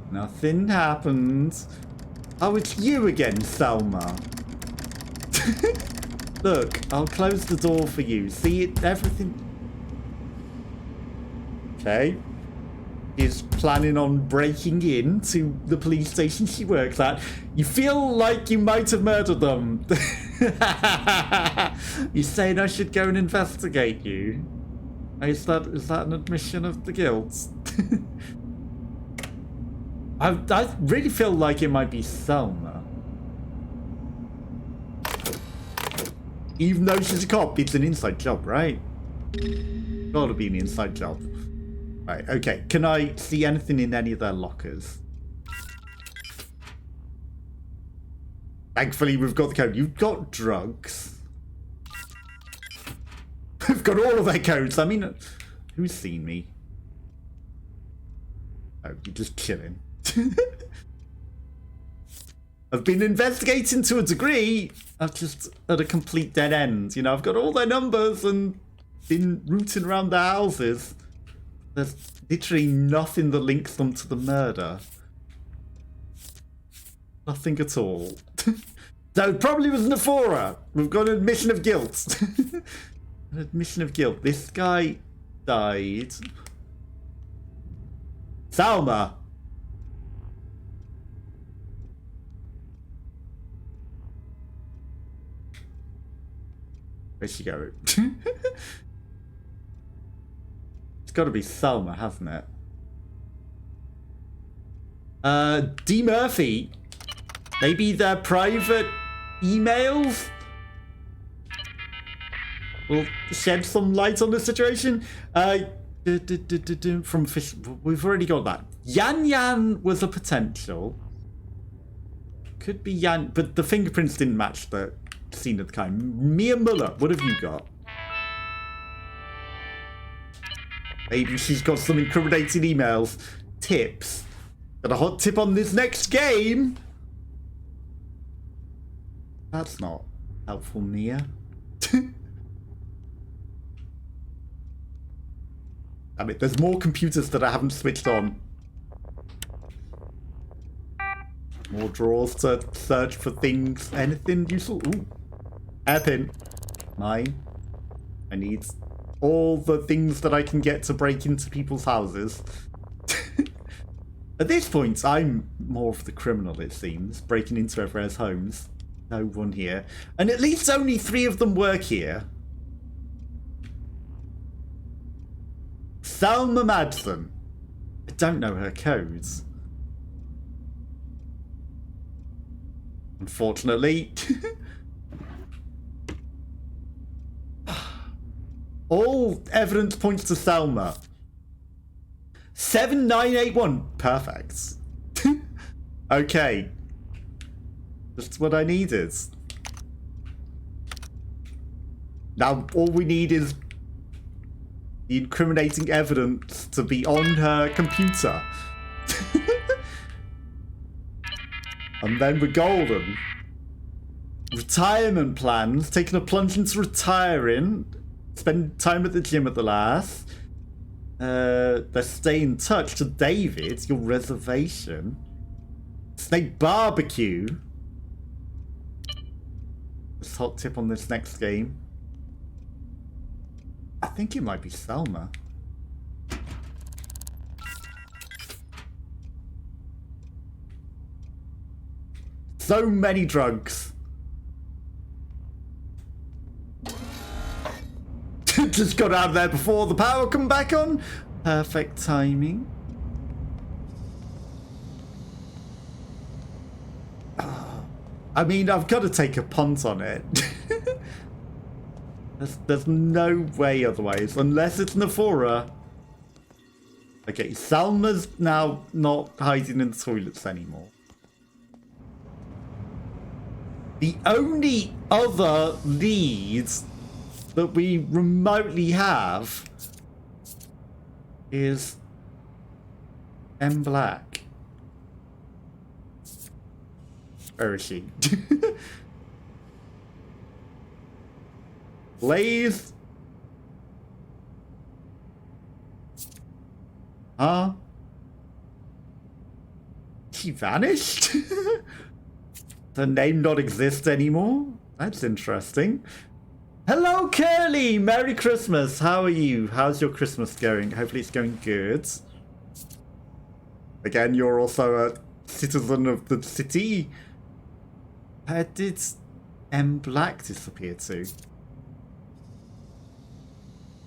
Nothing happened. Oh, it's you again, Selma. Look, I'll close the door for you. See it, everything. Okay. Is planning on breaking into the police station she works at. You feel like you might have murdered them. You're saying I should go and investigate you? Is that an admission of the guilt? I really feel like it might be Selma. Even though she's a cop, it's an inside job, right? Gotta be an inside job. Right, okay. Can I see anything in any of their lockers? Thankfully, we've got the code. You've got drugs. We've got all of their codes. I mean, who's seen me? Oh, you're just chilling. I've been investigating to a degree. I'm just at a complete dead end. You know, I've got all their numbers and been rooting around their houses. There's literally nothing that links them to the murder. Nothing at all. So it probably was Nephora. We've got an admission of guilt. An admission of guilt. This guy died. Salma. Where'd she go? It's got to be Salma, hasn't it? D. Murphy. Maybe their private emails will shed some light on the situation. From Fish, we've already got that. Yan Yan was a potential. Could be Yan, but the fingerprints didn't match the scene at the time. Mia Muller, what have you got? Maybe she's got some incriminating emails. Tips. Got a hot tip on this next game. That's not helpful, Mia. I mean, there's more computers that I haven't switched on. More drawers to search for things. Anything useful? Ooh. Hairpin. Mine. I need all the things that I can get to break into people's houses. At this point, I'm more of the criminal, it seems. Breaking into everyone's homes. No one here. And at least only 3 of them work here. Salma Madsen. I don't know her codes. Unfortunately. All evidence points to Salma. 7981. Perfect. Okay. Just what I needed. Now all we need is the incriminating evidence to be on her computer. And then we're golden. Retirement plans. Taking a plunge into retiring. Spend time at the gym at the last. They stay in touch to David. Your reservation. Snake barbecue. Just hot tip on this next game. I think it might be Selma. So many drugs. Just got out of there before the power come back on. Perfect timing. I mean, I've got to take a punt on it. There's no way otherwise, unless it's Nephora. Okay, Salma's now not hiding in the toilets anymore. The only other leads that we remotely have is M Black. Where is she? Blaze? Huh? She vanished? Her name not exist anymore? That's interesting. Hello, Curly! Merry Christmas! How are you? How's your Christmas going? Hopefully it's going good. Again, you're also a citizen of the city. Where did M Black disappear to?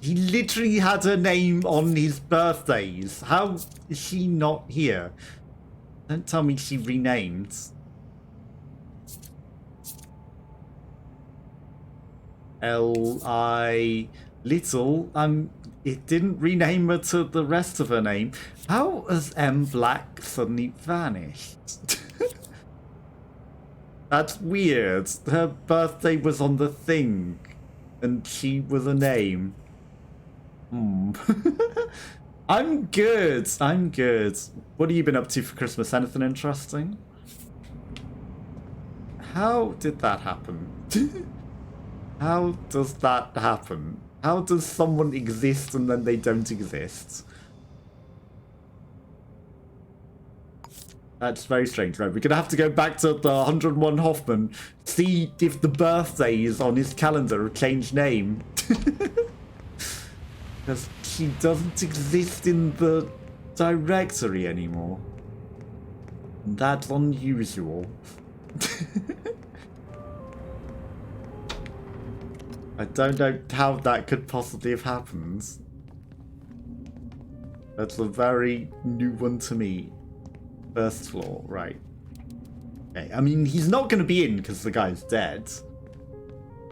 He literally had her name on his birthdays. How is she not here? Don't tell me she renamed. L-I... Little. It didn't rename her to the rest of her name. How has M Black suddenly vanished? That's weird. Her birthday was on the thing. And she was a name. I'm good. I'm good. What have you been up to for Christmas? Anything interesting? How did that happen? How does that happen? How does someone exist and then they don't exist? That's very strange. Right, we're going to have to go back to the 101 Hoffman, see if the birthdays on his calendar have changed name. Because she doesn't exist in the directory anymore. That's unusual. I don't know how that could possibly have happened. That's a very new one to me. First floor, right. Okay, I mean, he's not going to be in because the guy's dead.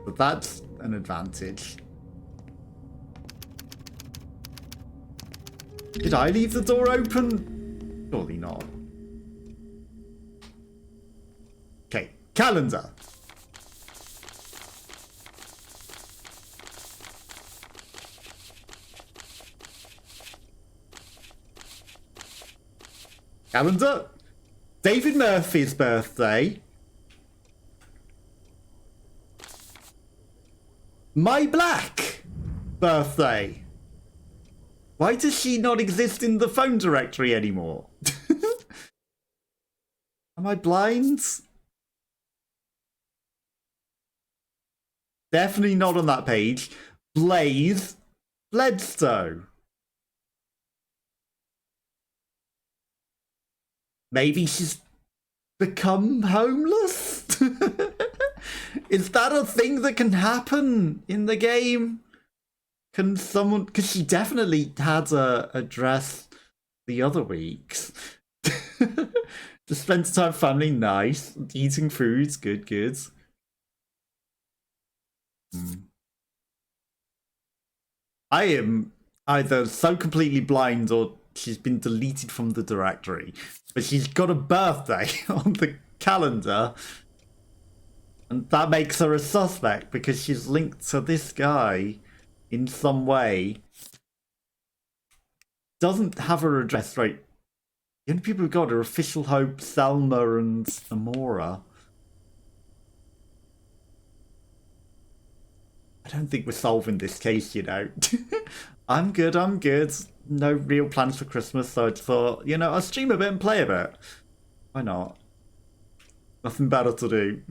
But that's an advantage. Did I leave the door open? Surely not. Okay, calendar. Calendar. David Murphy's birthday. My Black birthday. Why does she not exist in the phone directory anymore? Am I blind? Definitely not on that page. Blaze Bledsoe. Maybe she's become homeless? Is that a thing that can happen in the game? Can someone... Because she definitely had a address the other weeks. Just spend time with family, nice. Eating foods, good, good. I am either so completely blind or she's been deleted from the directory. But she's got a birthday on the calendar. And that makes her a suspect because she's linked to this guy in some way. Doesn't have her address right. The only people who got are Official Hope, Selma, and Amora. I don't think we're solving this case, you know. I'm good, I'm good. No real plans for Christmas, so I thought, you know, I'll stream a bit and play a bit. Why not? Nothing better to do.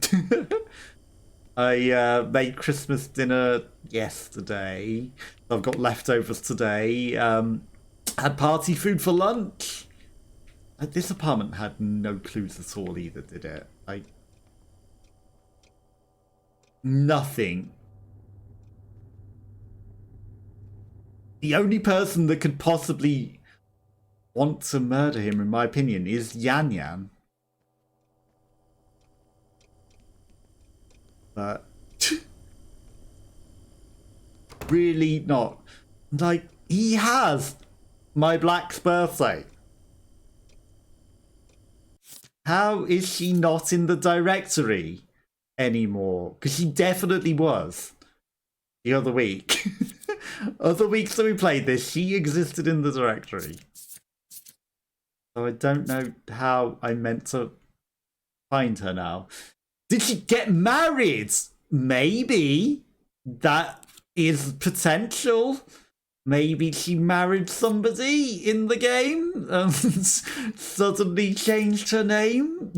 I made Christmas dinner yesterday. I've got leftovers today. Had party food for lunch. This apartment had no clues at all either, did it? Like, nothing. The only person that could possibly want to murder him, in my opinion, is Yan Yan. But really not. Like, he has my Black's birthday. How is she not in the directory anymore. Because she definitely was the other week. Other weeks that we played this, she existed in the directory. So I don't know how I meant to find her now. Did she get married? Maybe. That is potential. Maybe she married somebody in the game and suddenly changed her name.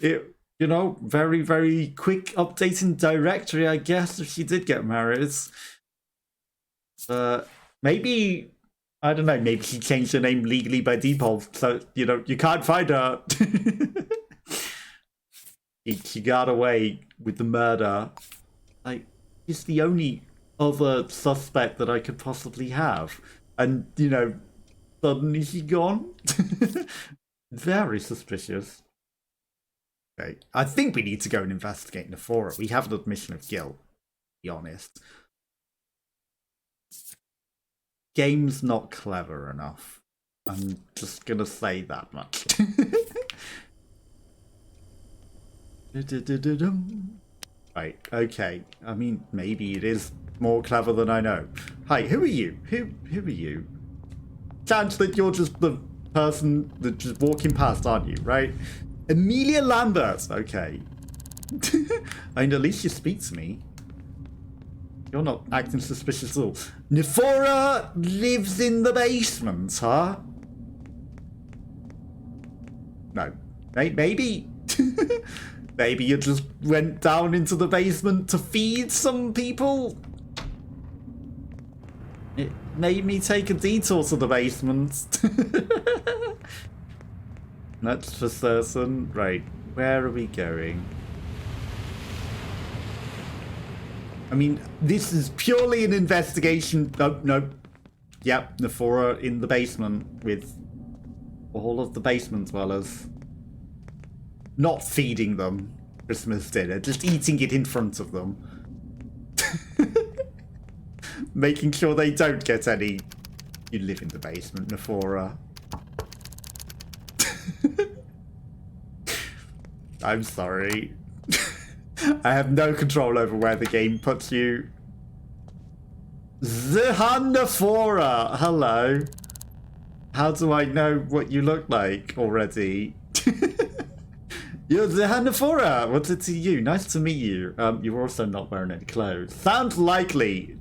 It, you know, very, very quick update in directory, I guess, if she did get married. Maybe, I don't know, maybe she changed her name legally by default, so, you know, you can't find her. She got away with the murder. Like, she's the only other suspect that I could possibly have. And, you know, suddenly she's gone. Very suspicious. Okay, I think we need to go and investigate Nephora. We have an admission of guilt, to be honest. Game's not clever enough. I'm just gonna say that much. Right, okay. I mean, maybe it is more clever than I know. Hi, who are you? Who are you? Chance that you're just the person that's just walking past, aren't you, right? Amelia Lambert, okay. I mean, at least you speak to me. You're not acting suspicious at all. Nephora lives in the basement, huh? No. Maybe... Maybe you just went down into the basement to feed some people? It made me take a detour to the basement. That's for certain. Right, where are we going? I mean, this is purely an investigation. Nope. Yep, Nephora in the basement with all of the basement dwellers. Not feeding them Christmas dinner, just eating it in front of them. Making sure they don't get any. You live in the basement, Nephora. I'm sorry. I have no control over where the game puts you. Zihan Nephora! Hello. How do I know what you look like already? You're Zihan Nephora! What's it to you? Nice to meet you. You're also not wearing any clothes. Sounds likely.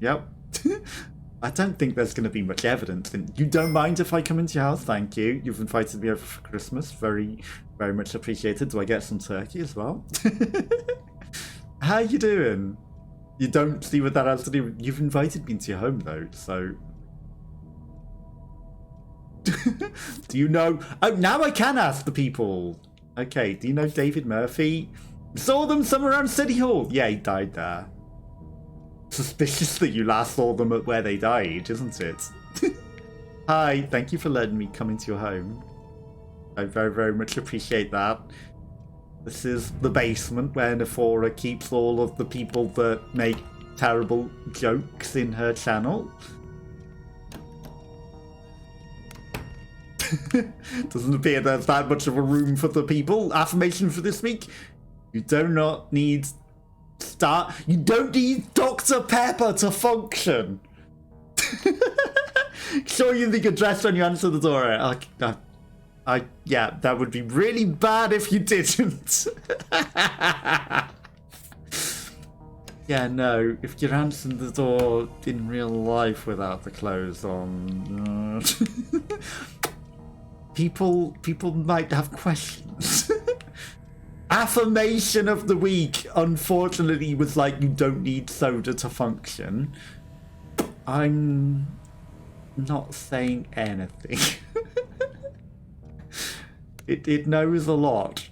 Yep. I don't think there's going to be much evidence. You don't mind if I come into your house? Thank you. You've invited me over for Christmas. Very, very much appreciated. Do I get some turkey as well? How you doing? You don't see what that has to do with... You've invited me into your home, though, so... Do you know... Oh, now I can ask the people. Okay, do you know David Murphy? Saw them somewhere around City Hall. Yeah, he died there. Suspicious that you last saw them at where they died, isn't it? Hi, thank you for letting me come into your home. I very, very much appreciate that. This is the basement where Nephora keeps all of the people that make terrible jokes in her channel. Doesn't appear there's that much of a room for the people. Affirmation for this week. You do not need... You don't need Dr. Pepper to function. Show you the address when you answer the door. Yeah, that would be really bad if you didn't. Yeah, no, if you're answering the door in real life without the clothes on, people might have questions. Affirmation of the week, unfortunately, was like, you don't need soda to function. I'm not saying anything. It knows a lot.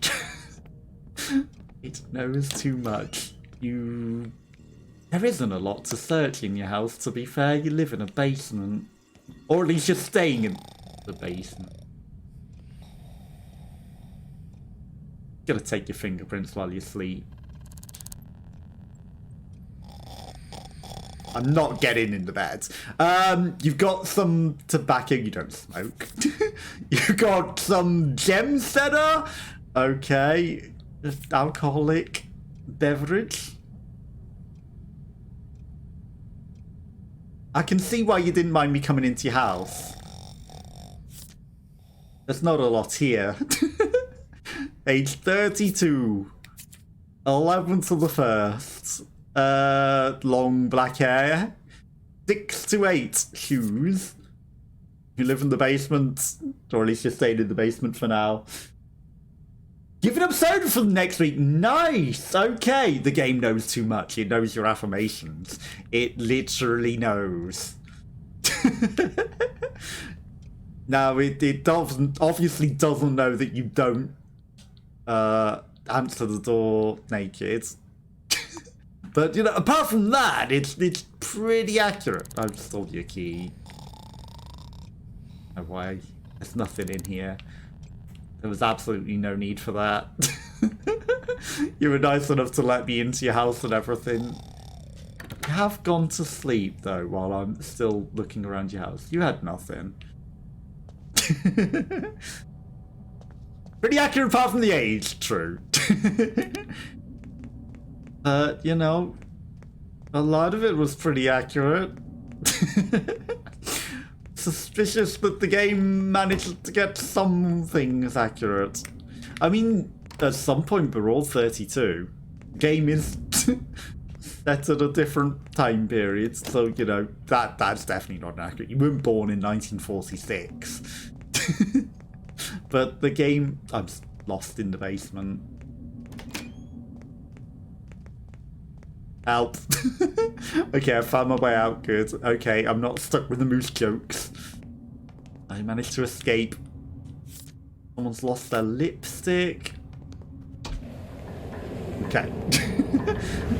It knows too much. There isn't a lot to search in your house, to be fair. You live in a basement. Or at least you're staying in the basement. Gotta take your fingerprints while you sleep. I'm not getting in the bed. You've got some tobacco. You don't smoke. You've got some gem setter. Okay. alcoholic beverage. I can see why you didn't mind me coming into your house. There's not a lot here. Age 32. 11th of the 1st. Long black hair. 6 to 8 shoes. You live in the basement, or at least you're staying in the basement for now. Give an episode for next week. Nice. Okay, the game knows too much. It knows your affirmations. It literally knows. Now it doesn't, obviously doesn't know that you don't answer the door naked. But you know, apart from that, it's pretty accurate. I've stole your key. No way. There's nothing in here. There was absolutely no need for that. You were nice enough to let me into your house and everything. You have gone to sleep though while I'm still looking around your house. You had nothing. Pretty accurate apart from the age, true. You know, a lot of it was pretty accurate. Suspicious that the game managed to get some things accurate. I mean, at some point we're all 32. The game is set at a different time period, so you know that's definitely not accurate. You weren't born in 1946. But the game, I'm lost in the basement. Help. Okay, I found my way out, good. Okay, I'm not stuck with the moose jokes. I managed to escape. Someone's lost their lipstick. Okay.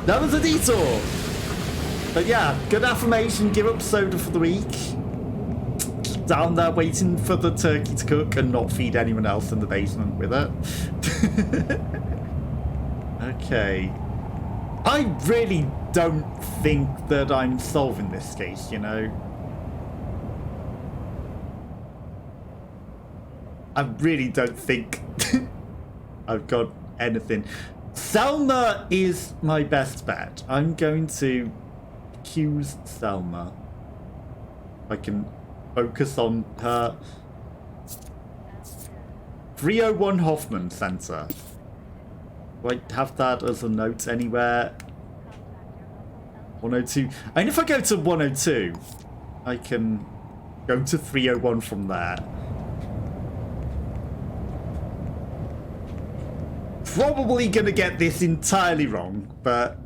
That was a detour. But yeah, good affirmation, give up soda for the week. Down there waiting for the turkey to cook and not feed anyone else in the basement with it. Okay. I really don't think that I'm solving this case, you know. I really don't think I've got anything. Selma is my best bet. I'm going to accuse Selma. I can focus on her. 301 Hoffman Center. Do I have that as a note anywhere? 102. I mean, if I go to 102, I can go to 301 from there. Probably gonna get this entirely wrong, but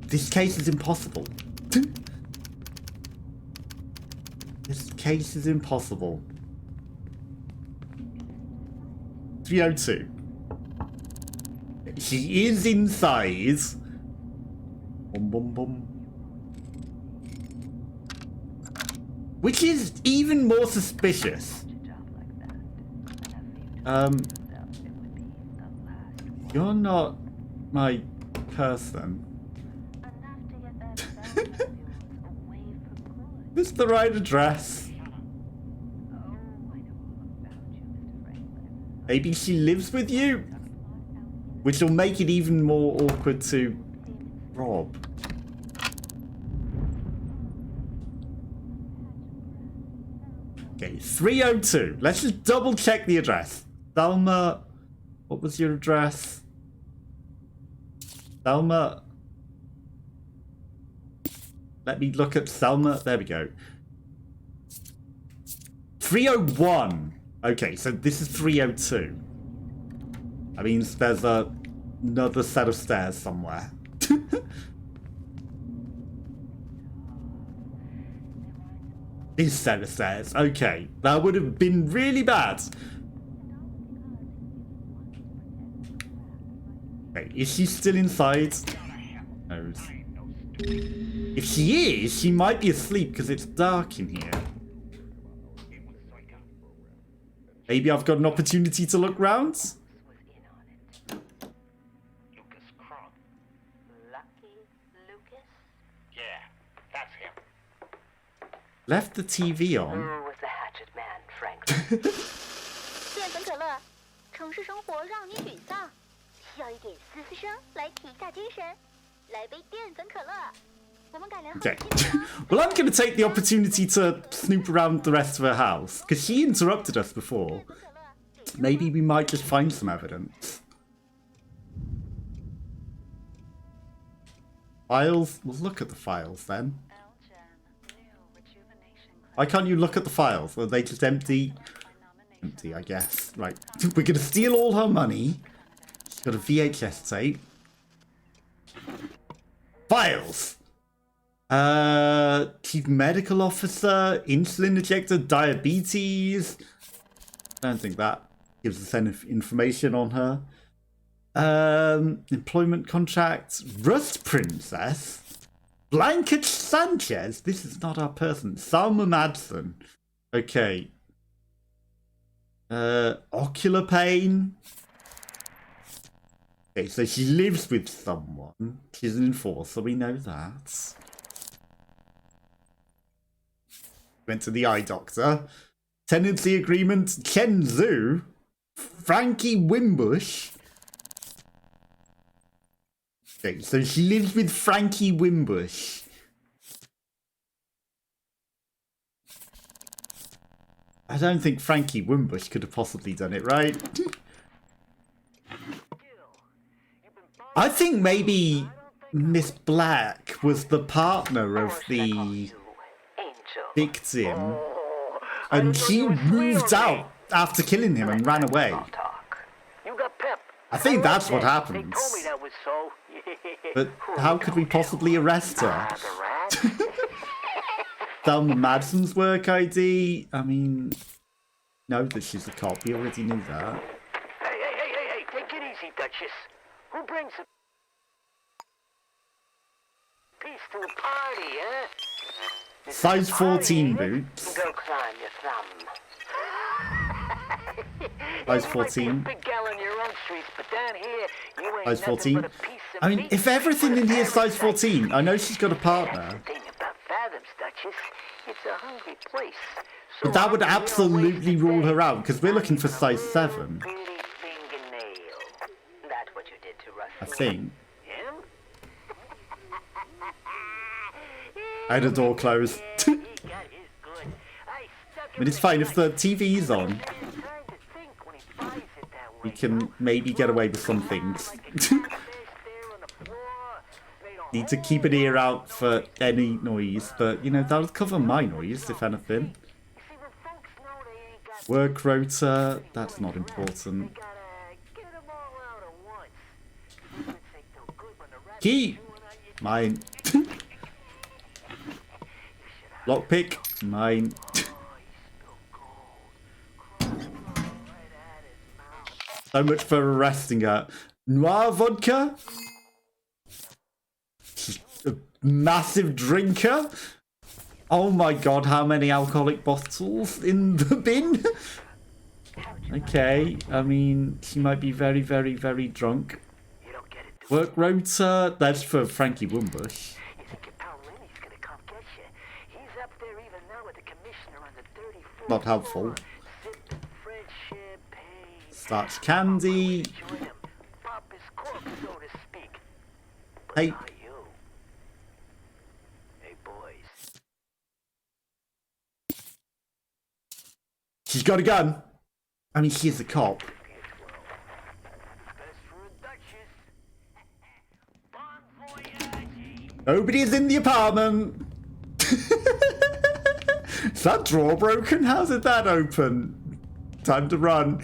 this case is impossible. This case is impossible. 302. She is inside. Bum, bum, bum. Which is even more suspicious. You're not my person. Is this the right address? Maybe she lives with you? Which will make it even more awkward to rob. Okay, 302. Let's just double check the address. Selma, what was your address? Selma. Let me look at Selma. There we go. 301. Okay, so this is 302. That means there's another set of stairs somewhere. This set of stairs. Okay, that would have been really bad. Okay, is she still inside? No. If she is, she might be asleep because it's dark in here. Maybe I've got an opportunity to look round? Left the TV on. Was the hatchet man, Frank? 城市生活让你沮丧，需要一点嘶嘶声来提一下精神。来杯淀粉可乐。我们改良后的 Okay. Well, I'm going to take the opportunity to snoop around the rest of her house, because she interrupted us before. Maybe we might just find some evidence. Files? We'll look at the files then. Why can't you look at the files? Are they just empty? Empty, I guess. Right. We're going to steal all her money. She's got a VHS tape. Files! Chief medical officer, insulin injector, diabetes. I don't think that gives us any information on her. Employment contracts, Rust Princess, Blanket Sanchez. This is not our person. Salma Madsen. Okay. Ocular pain. Okay, so she lives with someone. She's an enforcer, we know that. Went to the eye doctor. Tenancy agreement, Chen Zhu. Frankie Wimbush. Okay, so she lives with Frankie Wimbush. I don't think Frankie Wimbush could have possibly done it, right? I think maybe Miss Black was the partner of the victim, and she moved out after killing him and ran away. I think that's what happens. But how could we possibly arrest her? Thelma Madsen's work ID? I mean, know that she's a cop. We already knew that. Hey, take it easy, Duchess. Who brings a peace to a party, huh? Size 14 boots. Go climb your thumb. Size 14. Big gal in your own streets, but down here, you ain't Size nothing 14. but a piece of I mean, meat. if everything in here is size 14, I know she's got a partner. Thing about Fathoms, Duchess, it's a hungry place. But that would absolutely rule her out, because we're looking for size 7. Pretty fingernail. That's what you did to Russ. I think. Him? I had a door closed. He got his good. I stuck him But it's fine, if the TV's on, we can maybe get away with some things. Need to keep an ear out for any noise, but, you know, that'll cover my noise, if anything. Work rota, that's not important. Key! Mine. Lockpick, mine. So much for arresting her. Noir vodka? A massive drinker? Oh my god, how many alcoholic bottles in the bin? Okay, I mean, she might be very, very, very drunk. Work rota, that's for Frankie Wimbush. Not helpful. Starch candy. Hey. She's got a gun. I mean, she's a cop. Nobody's in the apartment. Is that drawer broken? How did that open? Time to run.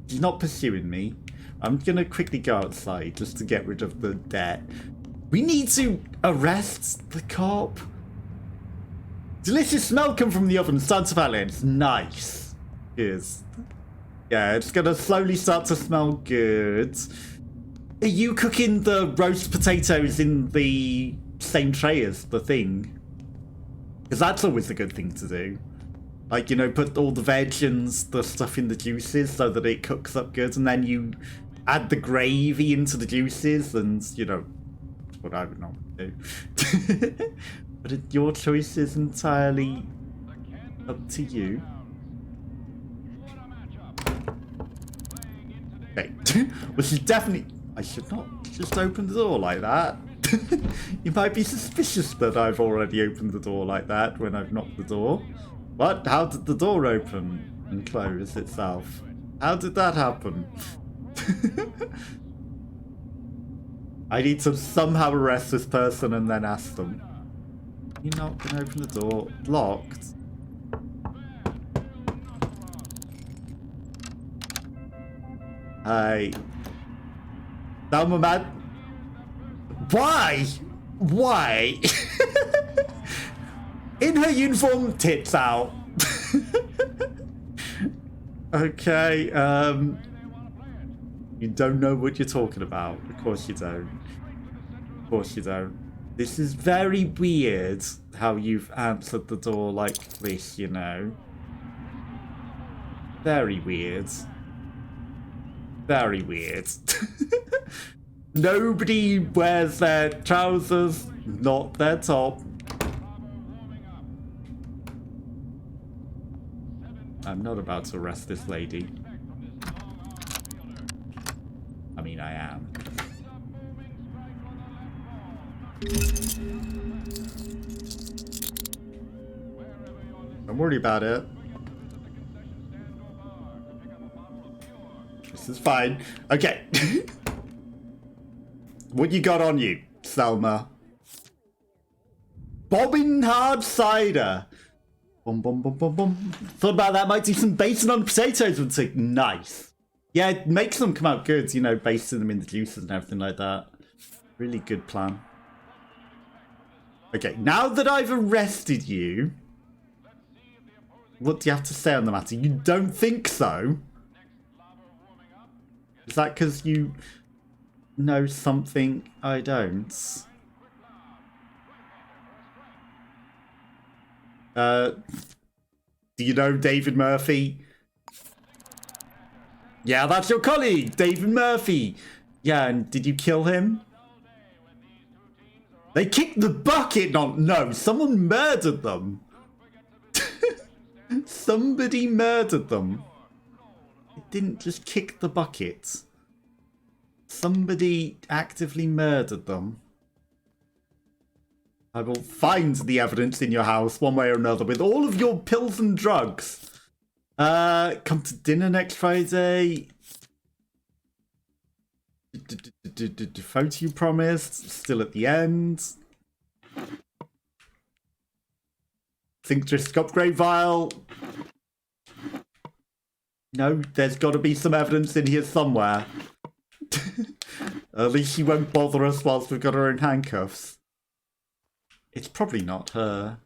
She's not pursuing me. I'm gonna quickly go outside just to get rid of the debt. We need to arrest the cop. Delicious smell come from the oven. Starts to value. It's nice. Yes. Yeah, it's gonna slowly start to smell good. Are you cooking the roast potatoes in the same tray as the thing? Because that's always a good thing to do. Like, you know, put all the veg and the stuff in the juices so that it cooks up good, and then you add the gravy into the juices, and, you know, what I would not do. But your choice is entirely up to you. Okay. Well, she's definitely... I should not just open the door like that. You might be suspicious that I've already opened the door like that when I've knocked the door. What? How did the door open and close itself? How did that happen? I need to somehow arrest this person and then ask them. You're not going to open the door. Locked. Hey. Thelma, man. Why? Why? In her uniform, tits out. Okay, you don't know what you're talking about. Of course you don't. Of course you don't. This is very weird how you've answered the door like this, you know. Very weird. Very weird. Nobody wears their trousers, not their top. I'm not about to arrest this lady. I mean, I am. Don't worry about it. This is fine. Okay. What you got on you, Selma? Bobbin hard cider. Bum bum bum bum bum. Thought about that. Might do some basting on potatoes would take nice. Yeah, it makes them come out good. You know, basting them in the juices and everything like that. Really good plan. Okay, now that I've arrested you, what do you have to say on the matter? You don't think so? Is that because you know something I don't? Do you know David Murphy? Yeah, that's your colleague, David Murphy. Yeah, and did you kill him? They kicked the bucket. No, someone murdered them. Somebody murdered them. It didn't just kick the bucket. Somebody actively murdered them. I will find the evidence in your house one way or another with all of your pills and drugs. Come to dinner next Friday. Photo you promised. Still at the end. Think just upgrade vial. No, there's got to be some evidence in here somewhere. At least she won't bother us whilst we've got her in handcuffs. It's probably not her.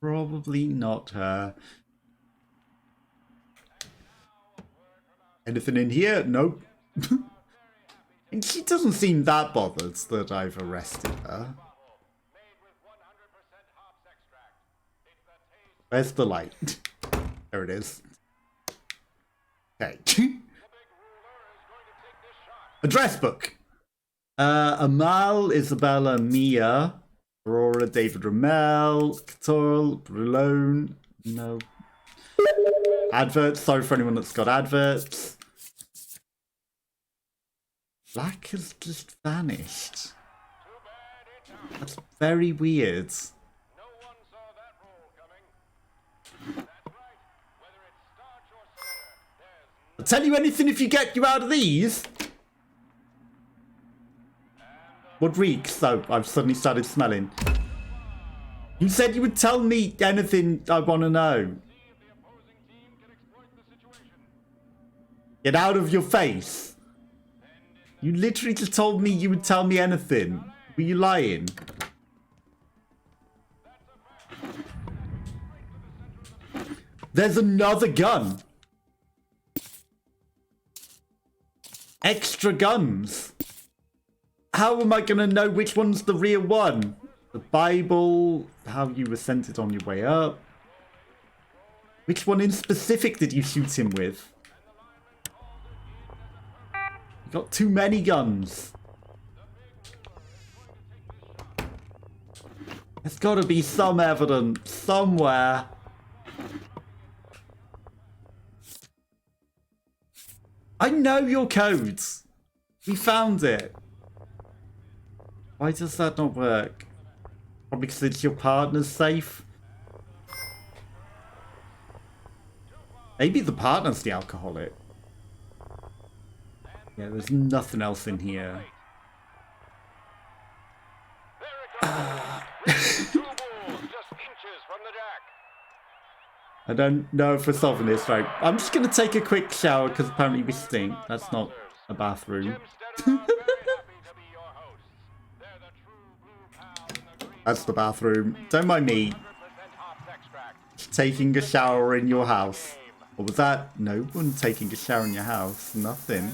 Probably not her. Anything in here? Nope. And she doesn't seem that bothered that I've arrested her. Where's the light? There it is. Okay. Address book. Amal, Isabella, Mia, Aurora, David Ramel, Catorl, Brulone. No. Adverts. Sorry for anyone that's got adverts. Black has just vanished. That's very weird. I'll tell you anything if you get you out of these. What reeks? Oh, I've suddenly started smelling. You said you would tell me anything I want to know. Get out of your face. You literally just told me you would tell me anything. Were you lying? There's another gun. Extra guns. How am I going to know which one's the real one? The Bible, how you were sent it on your way up. Which one in specific did you shoot him with? You got too many guns. There's got to be some evidence somewhere. I know your code. We found it. Why does that not work? Probably because it's your partner's safe. Maybe the partner's the alcoholic. Yeah, there's nothing else in here. I don't know if we're solving this right. I'm just going to take a quick shower because apparently we stink. That's not a bathroom. That's the bathroom. Don't mind me. Just taking a shower in your house. What was that? No one taking a shower in your house. Nothing.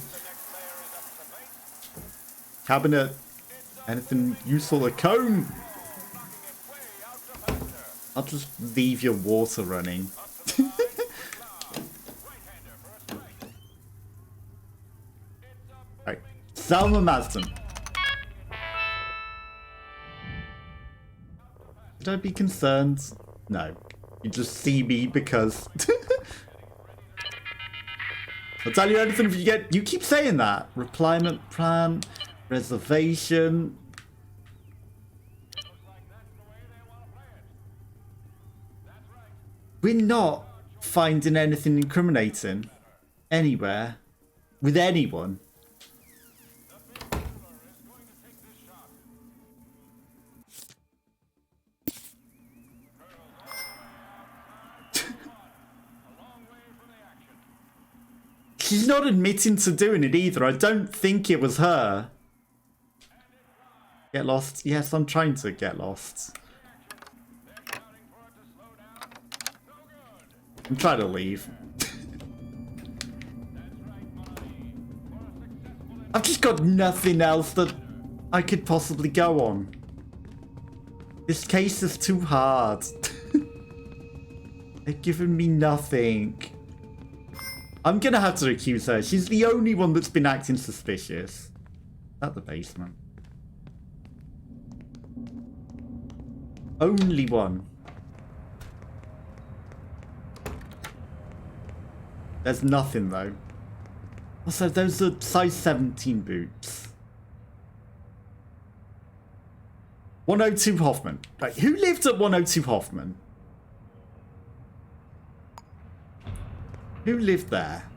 Cabinet. Anything useful? A comb. I'll just leave your water running. Right. Selma Marsden. Should I be concerned? No. You just see me because... I'll tell you anything if you get... You keep saying that. Replenishment plan. Reservation. We're not finding anything incriminating anywhere with anyone. She's not admitting to doing it either. I don't think it was her. Get lost. Yes, I'm trying to get lost. I'm trying to leave. I've just got nothing else that I could possibly go on. This case is too hard. They've given me nothing. I'm gonna have to accuse her. She's the only one that's been acting suspicious. At the basement. Only one. There's nothing though. Also, those are size 17 boots. 102 Hoffman. Right, who lived at 102 Hoffman? Who lived there?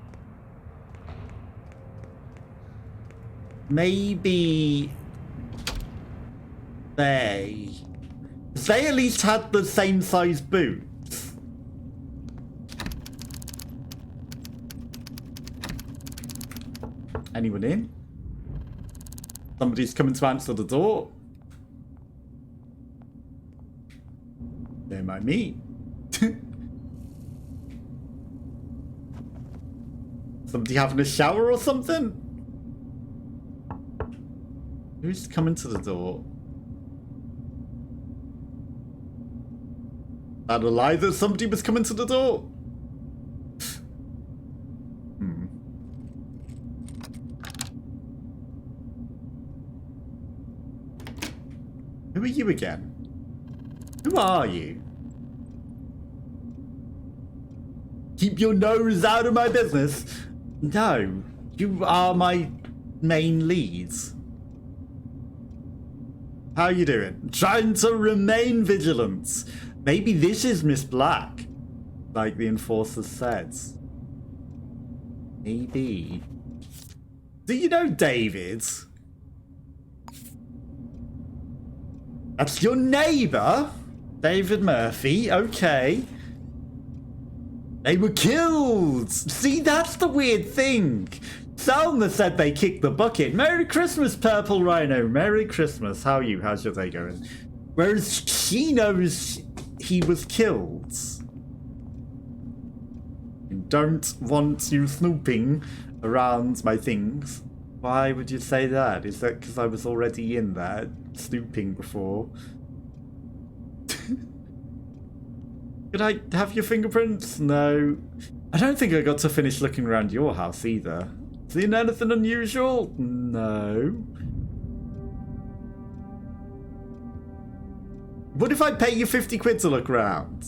Maybe they at least had the same size boots. Anyone in? Somebody's coming to answer the door. There might me. Somebody having a shower or something? Who's coming to the door? That a lie that somebody was coming to the door? Who are you again? Who are you? Keep your nose out of my business. No, you are my main leads. How you doing? Trying to remain vigilant. Maybe this is Miss Black, like the enforcer said. Maybe. Do you know David? That's your neighbor? David Murphy, okay. They were killed! See, that's the weird thing. Selma said they kicked the bucket. Merry Christmas, Purple Rhino. Merry Christmas. How are you? How's your day going? Whereas she knows he was killed. You don't want you snooping around my things. Why would you say that? Is that because I was already in there snooping before? Could I have your fingerprints? No. I don't think I got to finish looking around your house either. Seen anything unusual? No. What if I pay you 50 quid to look around?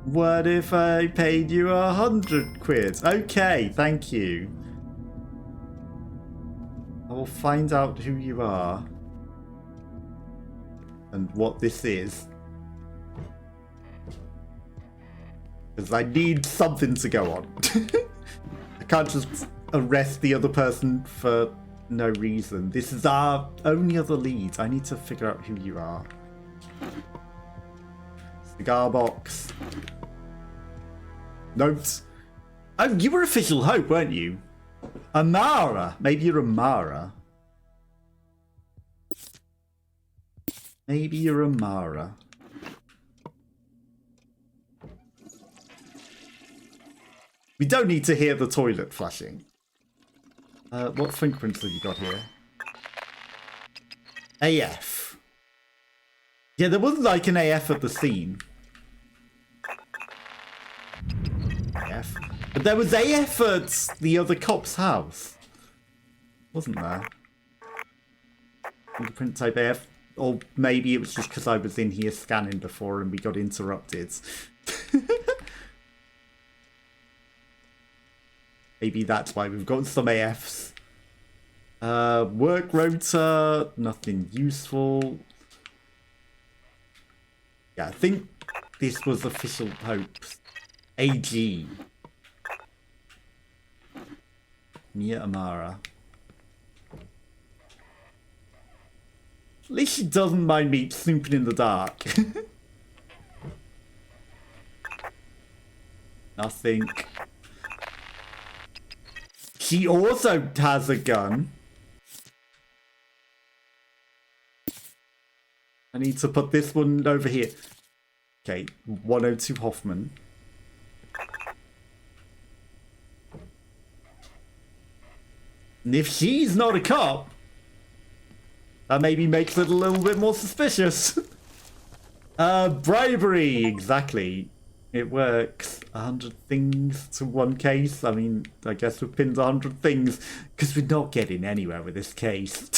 What if I paid you 100 quid? Okay, thank you. I will find out who you are and what this is. Because I need something to go on. I can't just arrest the other person for no reason. This is our only other lead. I need to figure out who you are. Cigar box. Notes. Oh, you were Official Hope, weren't you? Amara. Maybe you're Amara. Maybe you're Amara. We don't need to hear the toilet flushing. What fingerprints have you got here? AF. Yeah, there was like an AF at the scene. AF. But there was AF at the other cop's house. Wasn't there? Fingerprint type AF. Or maybe it was just because I was in here scanning before and we got interrupted. Maybe that's why we've got some AFs. Work rota, nothing useful. Yeah, I think this was Official Hope's AG. Mia Amara. At least she doesn't mind me snooping in the dark. Nothing. She also has a gun. I need to put this one over here. Okay, 102 Hoffman. And if she's not a cop, that maybe makes it a little bit more suspicious. Bribery, exactly. It works. 100 things to one case. I mean, I guess we've pinned 100 things because we're not getting anywhere with this case.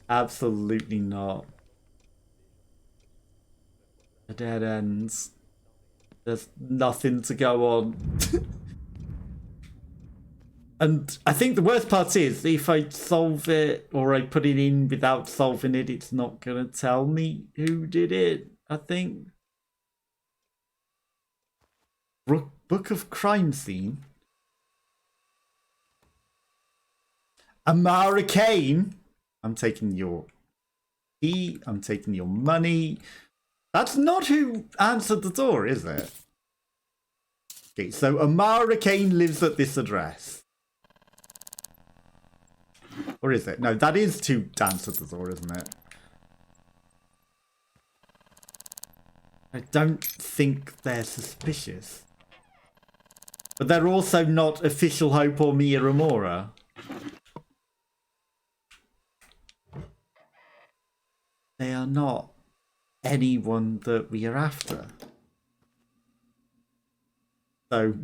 Absolutely not. A dead ends. There's nothing to go on. And I think the worst part is, if I solve it or I put it in without solving it, it's not going to tell me who did it, I think. Book of crime scene. Amara Kane. I'm taking your key. I'm taking your money. That's not who answered the door, is it? Okay, so Amara Kane lives at this address. Or is it? No, that is to answer the door, isn't it? I don't think they're suspicious. But they're also not Official Hope or Mia Amora. They are not anyone that we are after. So,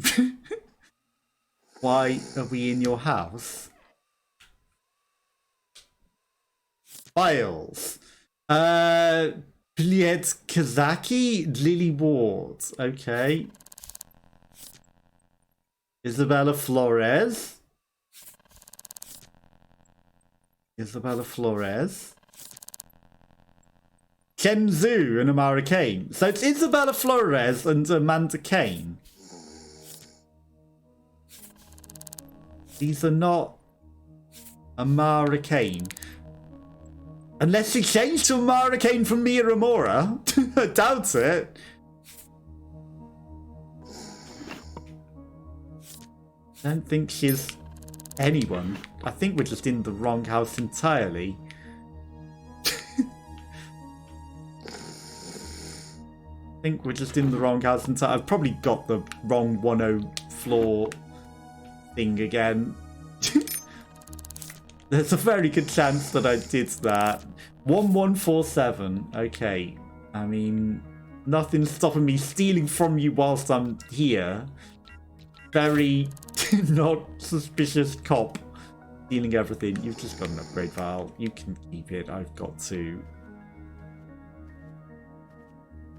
why are we in your house? Files. Pliet Kazaki, Lily Ward. Okay. Isabella Flores. Isabella Flores. Ken Zhu and Amara Kane. So it's Isabella Flores and Amanda Kane. These are not Amara Kane. Unless she changed to Amara Kane from Mia Amora. I doubt it. I don't think she's anyone. I think we're just in the wrong house entirely. I think we're just in the wrong house entirely. I've probably got the wrong 10 floor thing again. There's a very good chance that I did that. 1147. Okay. I mean, nothing's stopping me stealing from you whilst I'm here. Very not suspicious cop stealing everything. You've just got an upgrade file. You can keep it. I've got to.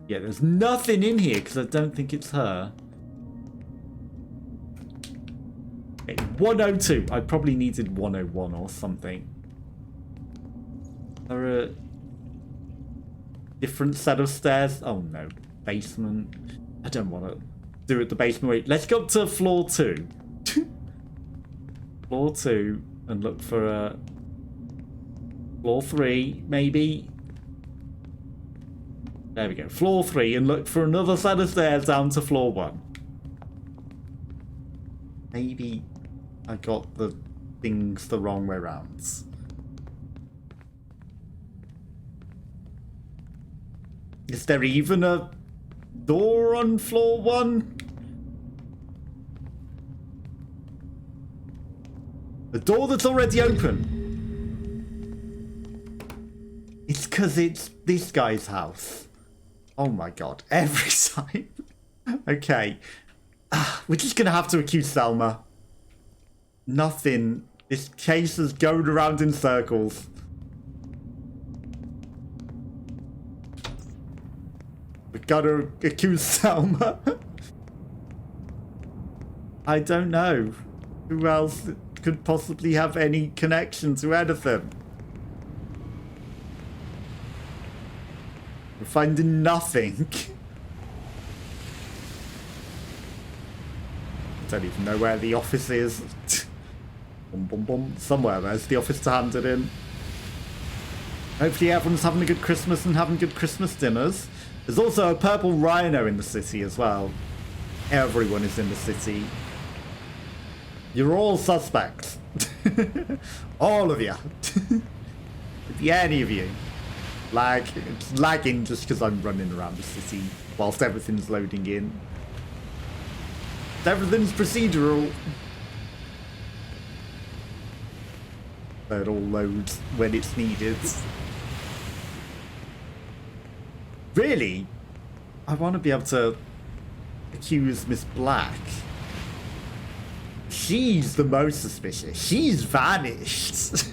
Yeah, there's nothing in here because I don't think it's her. Okay, 102. I probably needed 101 or something. Are a different set of stairs? Oh no, basement. I don't want to do it the basement way. Let's go up to floor 2. Floor 2 and look for a floor 3, maybe. There we go. Floor 3 and look for another set of stairs down to floor 1. Maybe I got the things the wrong way round. Is there even a door on floor 1? The door that's already open. It's because it's this guy's house. Oh my god, every time. Okay. We're just gonna have to accuse Selma. Nothing. This case is going around in circles. We gotta accuse Selma. I don't know. Who else could possibly have any connection to anything? We're finding nothing. I don't even know where the office is. Boom, boom, boom. Somewhere there's the office to hand it in. Hopefully everyone's having a good Christmas and having good Christmas dinners. There's also a purple rhino in the city as well. Everyone is in the city. You're all suspects. All of you. Could be any of you. It's lagging just because I'm running around the city whilst everything's loading in. Everything's procedural. So it all loads when it's needed. Really? I want to be able to accuse Miss Black. She's the most suspicious. She's vanished.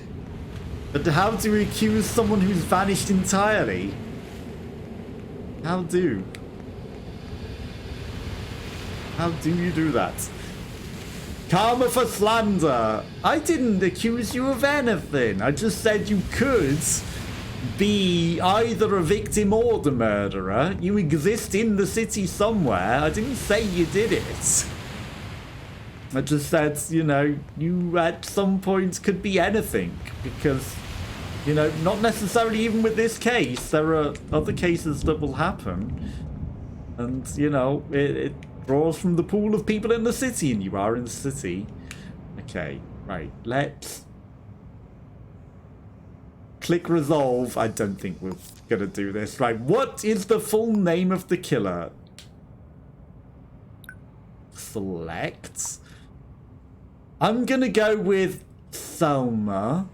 But how do we accuse someone who's vanished entirely? How do you do that? Karma for slander. I didn't accuse you of anything. I just said you could be either a victim or the murderer. You exist in the city somewhere. I didn't say you did it. I just said, you know, you at some point could be anything. Because, you know, not necessarily even with this case. There are other cases that will happen. And, you know, it draws from the pool of people in the city, and you are in the city. Okay, right, let's click resolve. I don't think we're gonna do this. Right, what is the full name of the killer? Select. I'm gonna go with Selma.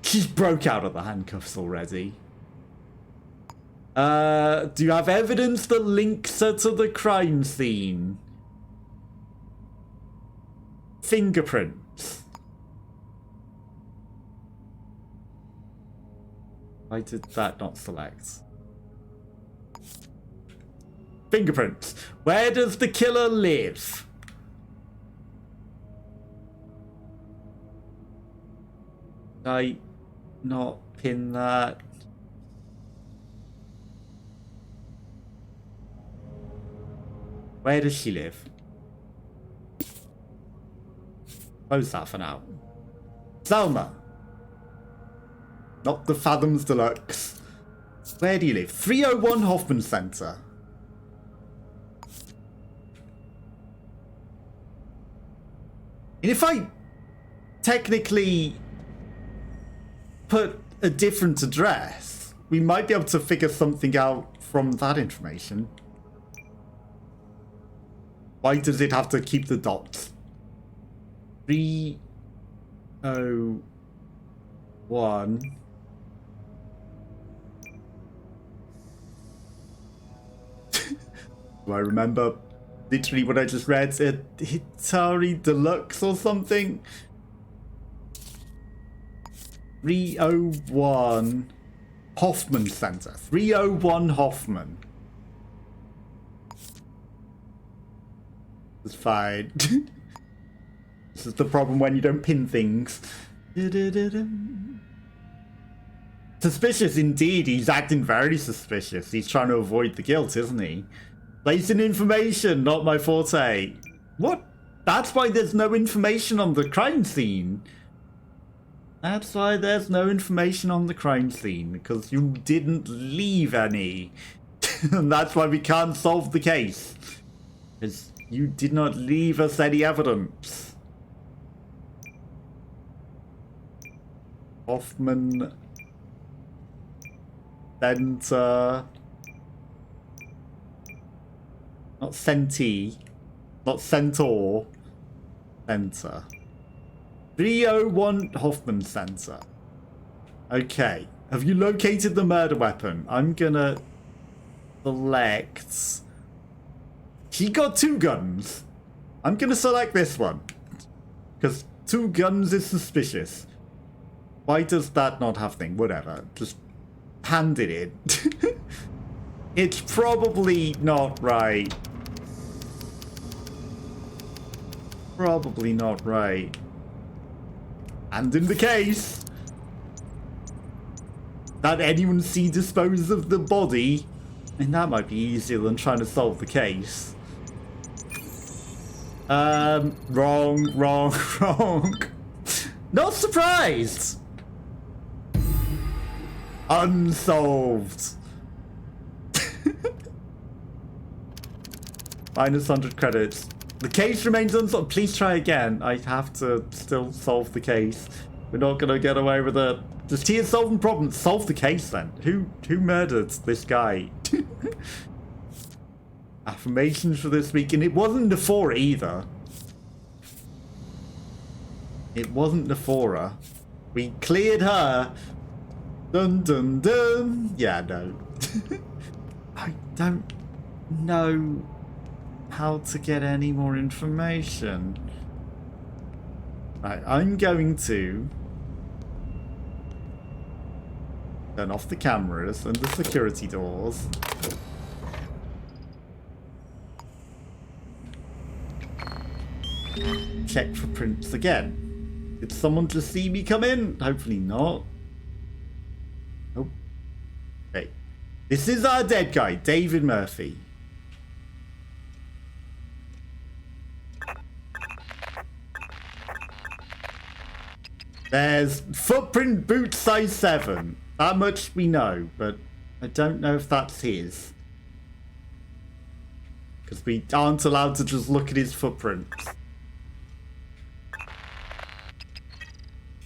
She's broke out of the handcuffs already. Do you have evidence that links her to the crime scene? Fingerprints. Why did that not select? Fingerprints. Where does the killer live? Did I not pin that? Where does she live? Close that for now. Selma. Not the Fathoms Deluxe. Where do you live? 301 Hoffman Center. And if I technically put a different address, we might be able to figure something out from that information. Why does it have to keep the dots? 301. Do I remember literally what I just read? Hitari Deluxe or something? 301 Hoffman Center. 301 Hoffman. It's fine. This is the problem when you don't pin things. Suspicious indeed. He's acting very suspicious. He's trying to avoid the guilt, isn't he? Placing information, not my forte. What? That's why there's no information on the crime scene. That's why there's no information on the crime scene, because you didn't leave any. And that's why we can't solve the case. Because you did not leave us any evidence. Hoffman Center. Not Senti. Not Centaur. Center. 301 Hoffman Center. Okay. Have you located the murder weapon? I'm gonna select. He got 2 guns. I'm gonna select this one. Because 2 guns is suspicious. Why does that not have thing? Whatever. Just hand it in. It's probably not right. Probably not right. And in the case that anyone see dispose of the body, and that might be easier than trying to solve the case. Wrong. Not surprised. Unsolved. Minus 100 credits. The case remains unsolved. Please try again. I have to still solve the case. We're not gonna get away with it. Just here solving problems. Solve the case then. Who murdered this guy? Affirmations for this week, and it wasn't Nefora either. It wasn't Nefora. We cleared her. Dun dun dun. Yeah, no. I don't know how to get any more information. Right, I'm going to turn off the cameras and the security doors. Check for prints again. Did someone just see me come in? Hopefully not. Oh. Okay. This is our dead guy, David Murphy. There's footprint boot size 7. That much we know, but I don't know if that's his. Because we aren't allowed to just look at his footprints.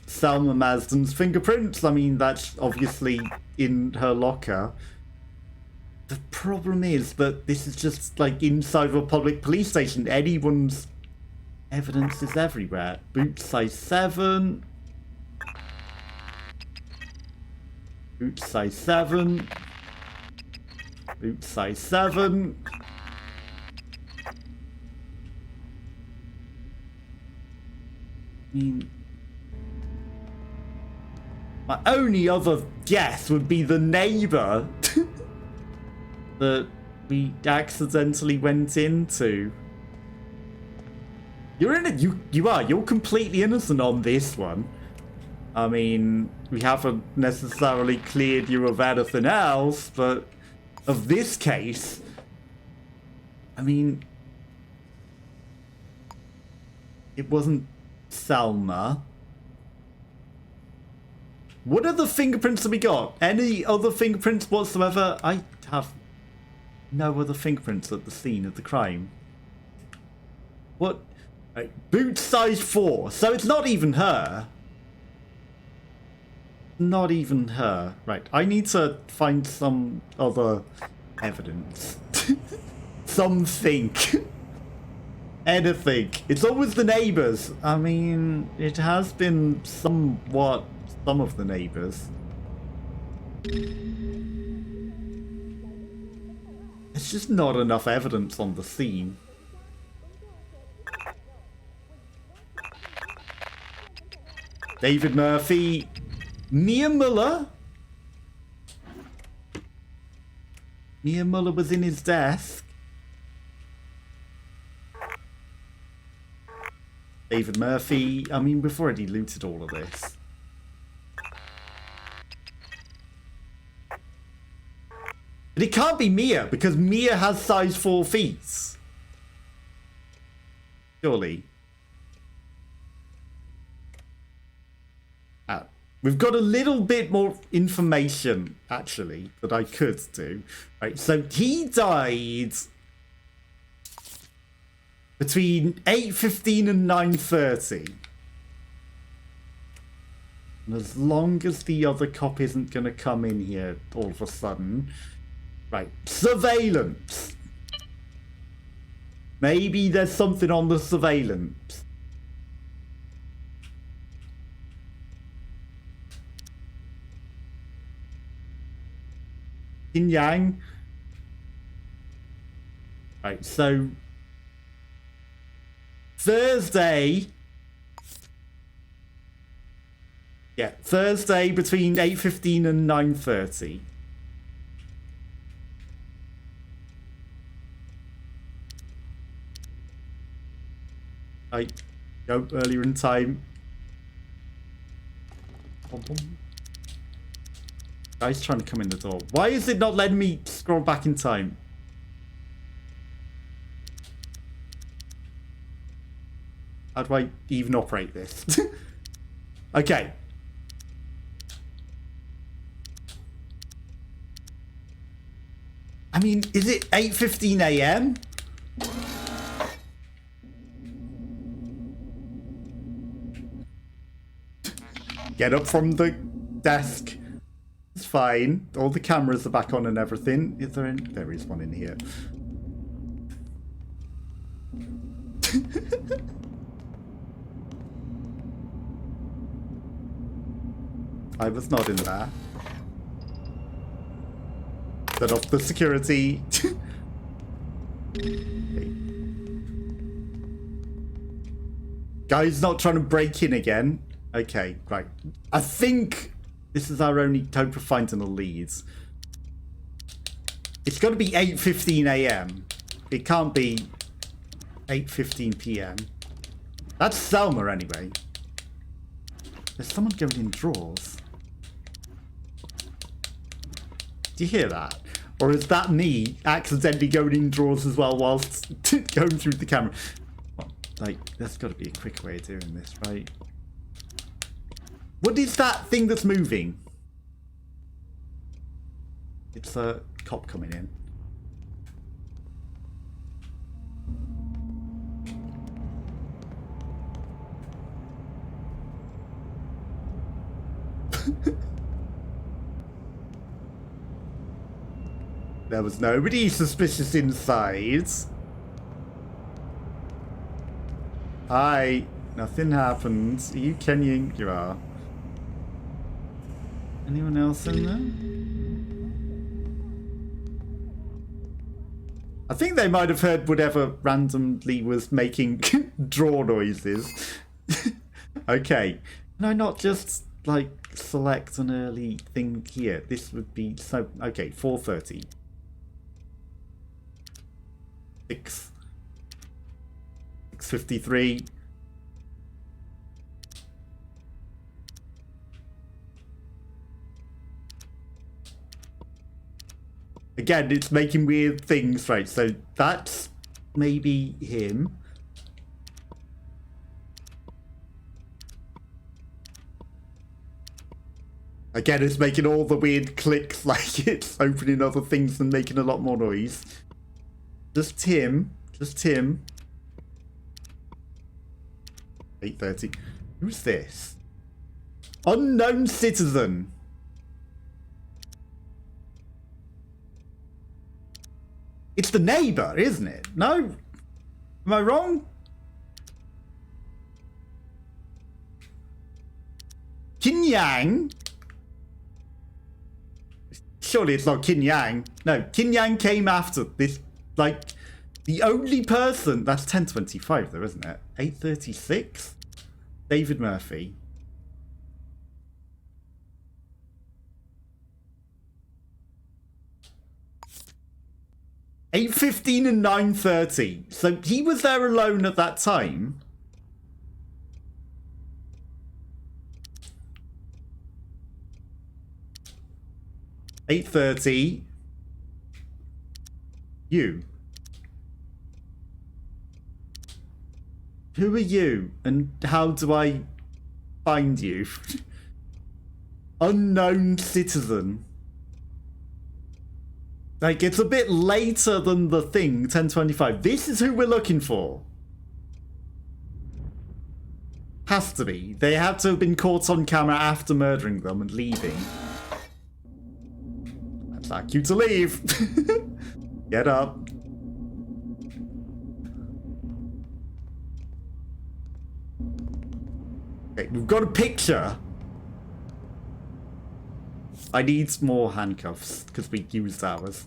Selma Marsden's fingerprints. I mean, that's obviously in her locker. The problem is that this is just like inside of a public police station. Anyone's evidence is everywhere. Boot size 7. Boot size 7. Boot size 7. I mean, my only other guess would be the neighbor that we accidentally went into. You're in it. You're completely innocent on this one. I mean, we haven't necessarily cleared you of anything else, but of this case, I mean, it wasn't Selma. What other fingerprints have we got? Any other fingerprints whatsoever? I have no other fingerprints at the scene of the crime. What? Right, boot size 4. So it's not even her. Not even her. Right, I need to find some other evidence. Something. Anything. It's always the neighbors. I mean, it has been somewhat some of the neighbors. There's just not enough evidence on the scene. David Murphy. Mia Muller? Mia Muller was in his desk. David Murphy. I mean, we've already looted all of this. But it can't be Mia, because Mia has size 4 feet. Surely. We've got a little bit more information, actually, that I could do. Right, so he died between 8:15 and 9:30. And as long as the other cop isn't going to come in here all of a sudden. Right, surveillance. Maybe there's something on the surveillance. Yin Yang. Right, so Thursday. Yeah, Thursday between 8:15 and 9:30. I go earlier in time. Guy's trying to come in the door. Why is it not letting me scroll back in time? How do I even operate this? Okay. I mean, is it 8:15 a.m.? Get up from the desk. It's fine. All the cameras are back on and everything. Is there any? There is one in here. I was not in there. Set off the security. Okay. Guy's not trying to break in again. Okay, right. I think this is our only hope of finding the leads. It's got to be 8:15 a.m. It can't be 8:15 p.m. That's Selma anyway. There's someone going in drawers. Do you hear that? Or is that me accidentally going in drawers as well whilst going through the camera? Like, there's got to be a quick way of doing this, right? What is that thing that's moving? It's a cop coming in. There was nobody suspicious inside. Hi. Nothing happened. Are you Kenyan? You are. Anyone else in there? I think they might have heard whatever randomly was making draw noises. Okay. Can I not just, like, select an early thing here? This would be so... Okay, 4:30. 6:53. Again, it's making weird things, right? So that's maybe him. Again, it's making all the weird clicks, like it's opening other things and making a lot more noise. Just him. Just him. 8:30. Who's this? Unknown citizen. It's the neighbor, isn't it? No? Am I wrong? Kin Yang? Surely it's not Kin Yang. No, Kin Yang came after this. Like, the only person... That's 10:25 though, isn't it? 8:36? David Murphy. 8:15 and 9:30. So he was there alone at that time. $8:30. You. Who are you? And how do I find you? Unknown citizen. Like, it's a bit later than the thing, 10:25. This is who we're looking for. Has to be. They had to have been caught on camera after murdering them and leaving. I'd like you to leave. Get up. Okay, we've got a picture. I need more handcuffs because we used ours.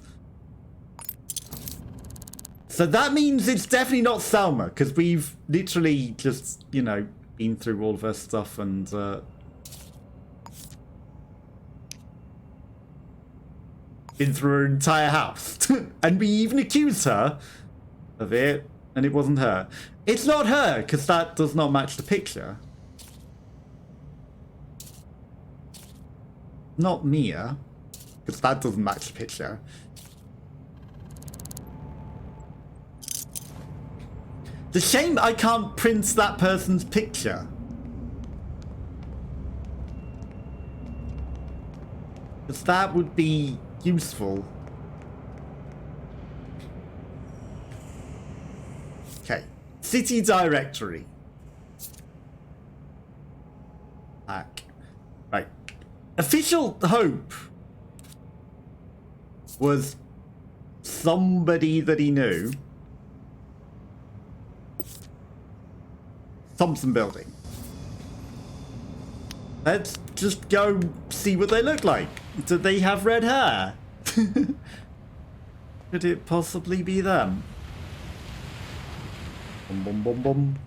So that means it's definitely not Selma because we've literally just, you know, been through all of her stuff and been through her entire house. And we even accused her of it, and it wasn't her. It's not her because that does not match the picture. Not Mia, because that doesn't match the picture. The shame I can't print that person's picture. Because that would be useful. Okay. City directory. Back. Right. Official Hope was somebody that he knew. Thompson Building. Let's just go see what they look like. Do they have red hair? Could it possibly be them? Bum, bum, bum, bum.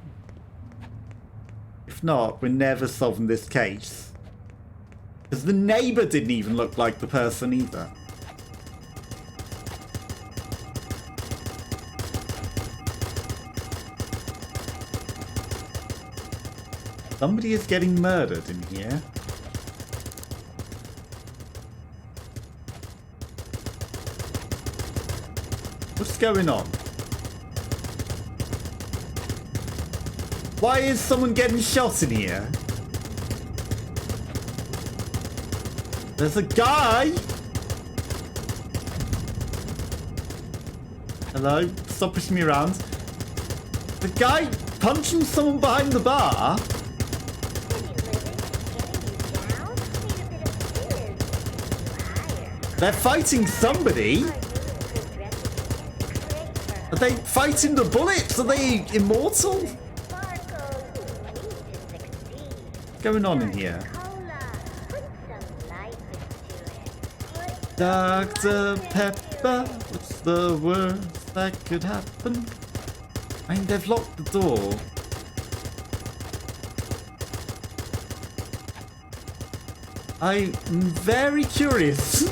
If not, we're never solving this case. Because the neighbor didn't even look like the person either. Somebody is getting murdered in here. What's going on? Why is someone getting shot in here? There's a guy! Hello? Stop pushing me around. The guy punching someone behind the bar? They're fighting somebody? Are they fighting the bullets? Are they immortal? What's going on in here? Dr. Pepper, what's the worst that could happen? I mean, they've locked the door. I'm very curious.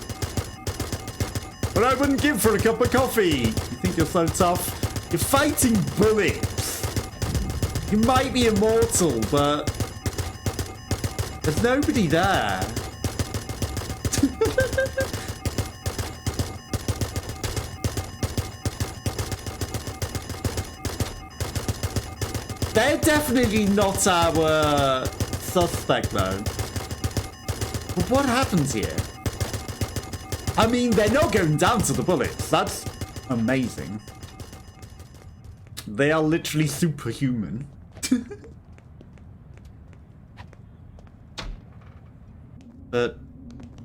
But I wouldn't give for a cup of coffee. You think you're so tough? You're fighting bullets. You might be immortal, but there's nobody there. They're definitely not our suspect, though. But what happens here? I mean, they're not going down to the bullets. That's amazing. They are literally superhuman. But,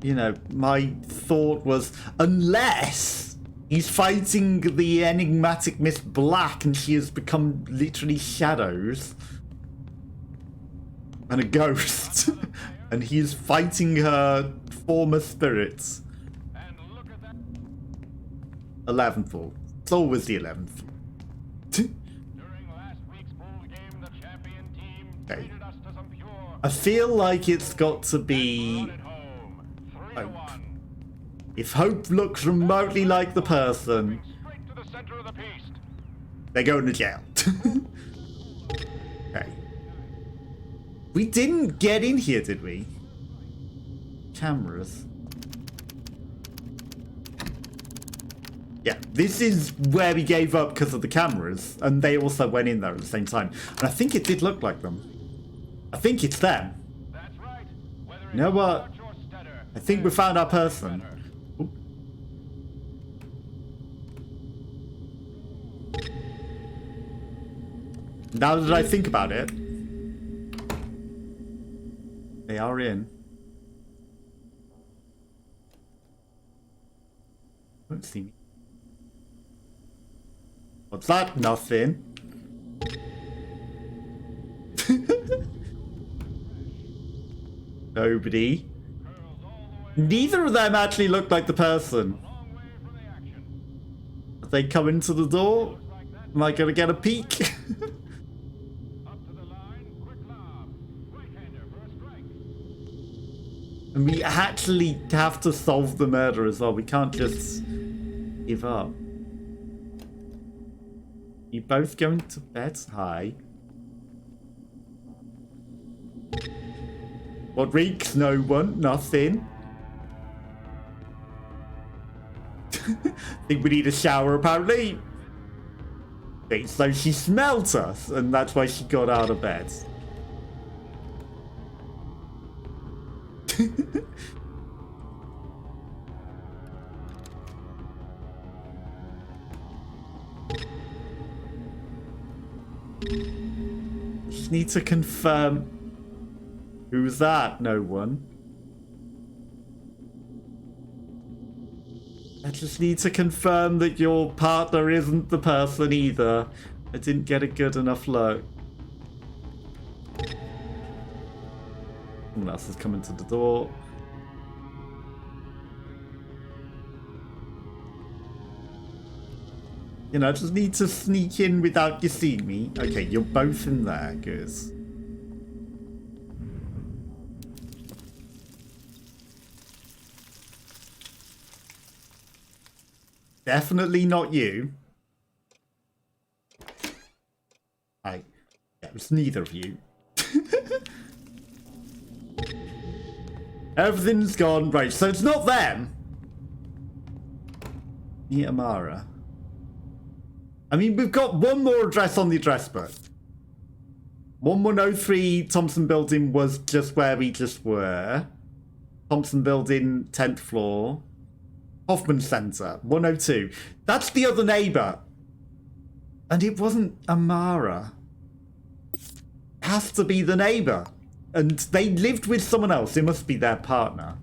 you know, my thought was, unless he's fighting the enigmatic Miss Black and she has become literally shadows and a ghost, and he is fighting her former spirits. 11th floor. It's always the 11th. Okay. I feel like it's got to be Hope. If Hope looks remotely like the person, They're going to jail. Okay. We didn't get in here, did we? Cameras. Yeah, this is where we gave up because of the cameras, and they also went in there at the same time. And I think it did look like them. I think it's them. That's right. You know what? I think we found our person. Oop. Now that I think about it, they are in. Don't see me. What's that? Nothing. Nobody. Neither of them actually look like the person. Are they coming to the door? Am I gonna get a peek? And we actually have to solve the murder as well. We can't just give up. You both going to bed? Hi. What reeks? No one. Nothing. Think we need a shower apparently. So she smelt us and that's why she got out of bed. Just need to confirm. Who's that? No one. I just need to confirm that your partner isn't the person either. I didn't get a good enough look. Someone else is coming to the door. You know, I just need to sneak in without you seeing me. Okay, you're both in there, good. Definitely not you. Yeah, it was neither of you. Everything's gone. Right, so it's not them. Yeah, Amara. I mean, we've got one more address on the address book. 1103 Thompson Building was just where we just were. Thompson Building, 10th floor. Hoffman Center, 102. That's the other neighbor. And it wasn't Amara. It has to be the neighbor. And they lived with someone else. It must be their partner.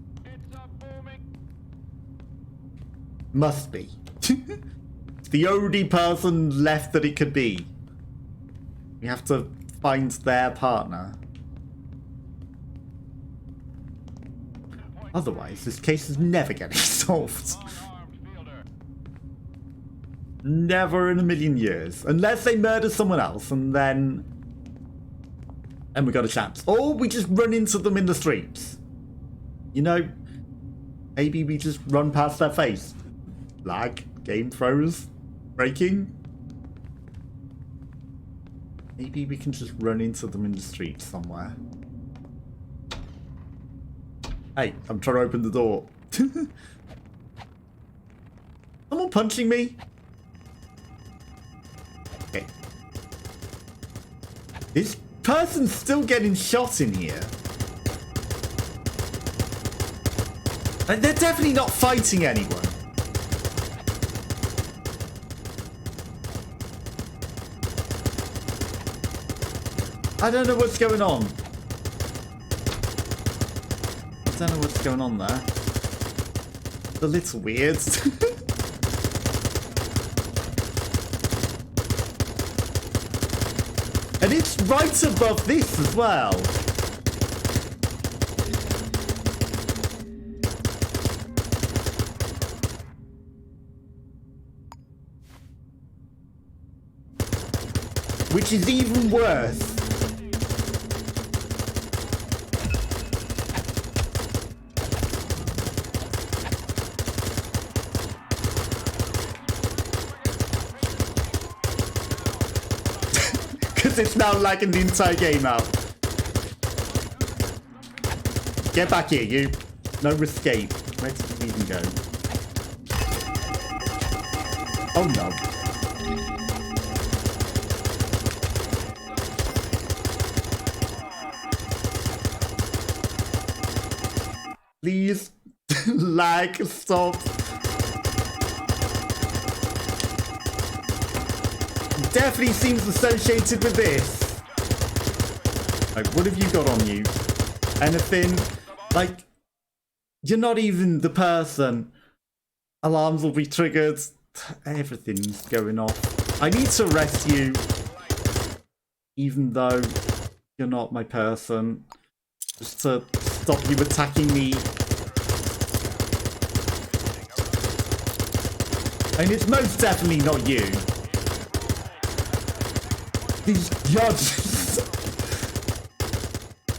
Must be. It's the only person left that it could be. We have to find their partner. Otherwise, this case is never getting solved. Never in a million years. Unless they murder someone else and then... And we got a chance. Or we just run into them in the streets. You know, maybe we just run past their face. Lag, game throws, breaking. Maybe we can just run into them in the streets somewhere. Hey, I'm trying to open the door. Someone punching me? Okay. This person's still getting shot in here. Like, they're definitely not fighting anyone. I don't know what's going on. I don't know what's going on there. It's a little weird. And it's right above this as well. Which is even worse. Because it's now lagging the entire game out. Get back here, you. No escape. Where did you even go? Oh no. Please. Lag, stop. Definitely seems associated with this. Like, what have you got on you? Anything? Like, you're not even the person. Alarms will be triggered. Everything's going off. I need to arrest you. Even though you're not my person. Just to stop you attacking me. And it's most definitely not you. These guns.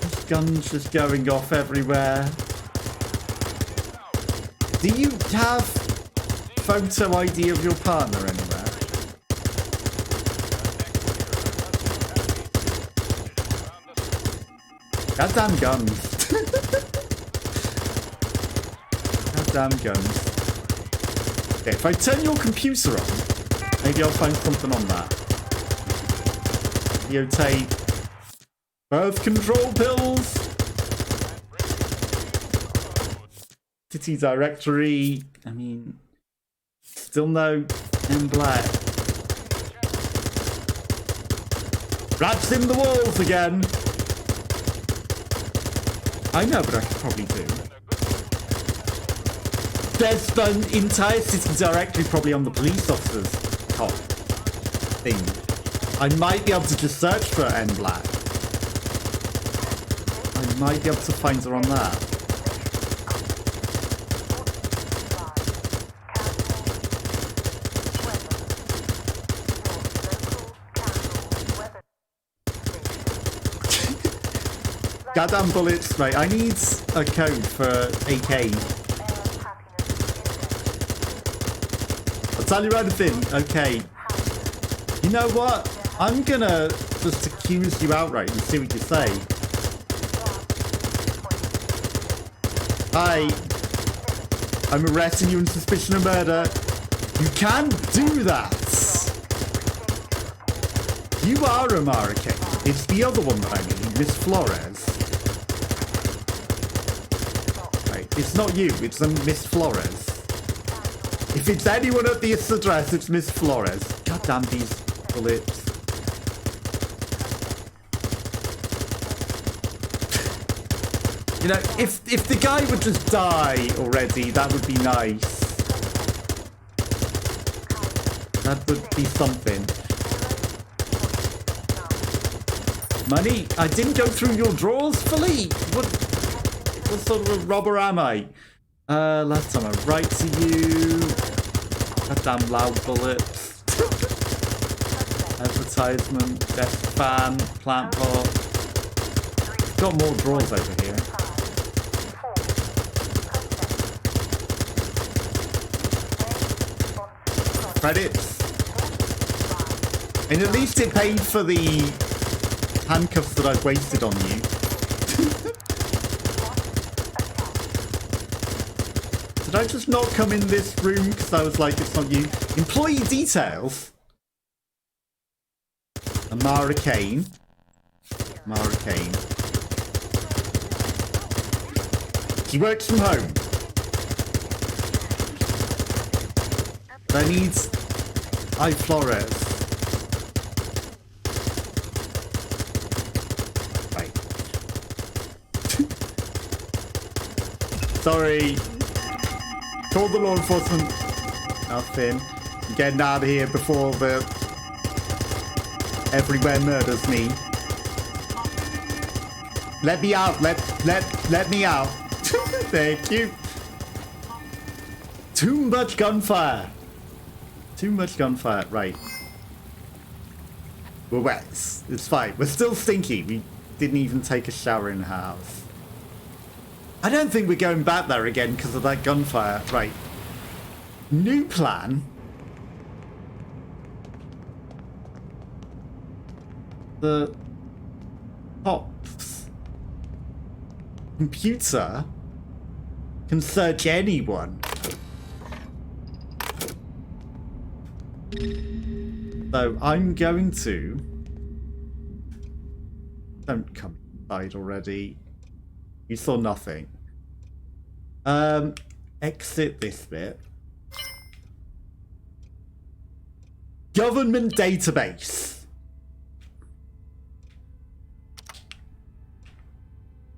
These guns just going off everywhere. Do you have photo ID of your partner anywhere? Goddamn guns. Goddamn guns. Okay, if I turn your computer on, maybe I'll find something on that. Videotape. Birth control pills. City directory. I mean, still no in black. Rats in the walls again. I know, but I could probably do. There's an entire city directory probably on the police officer's top thing. I might be able to just search for N Black. I might be able to find her on that. Goddamn bullets, mate. I need a code for AK. I'll tell you anything. Okay. You know what? I'm gonna just accuse you outright and see what you say. Hi. I'm arresting you on suspicion of murder. You can't do that. You are Amara Kane. It's the other one that I mean, Miss Flores. Right, it's not you, it's Miss Flores. If it's anyone at this address, it's Miss Flores. God damn these bullets. You know, if the guy would just die already, that would be nice. That would be something. Money? I didn't go through your drawers fully? What sort of a robber am I? Last time I write to you. Goddamn loud bullets. Advertisement, desk fan, plant pot. Got more drawers over here. Credits. And at least it paid for the handcuffs that I've wasted on you. Did I just not come in this room because I was like, it's not you? Employee details. Amara Kane. Amara Kane. She works from home. I need Flores. Right. Sorry. Call the law enforcement. Nothing. I'm getting out of here before the everywhere murders me. Let me out. Let me out. Thank you. Too much gunfire. Too much gunfire. Right. We're wet. It's fine. We're still stinky. We didn't even take a shower in the house. I don't think we're going back there again because of that gunfire. Right. New plan. The cops computer can search anyone. So I'm going to... Don't come inside already. You saw nothing. Exit this bit. Government database.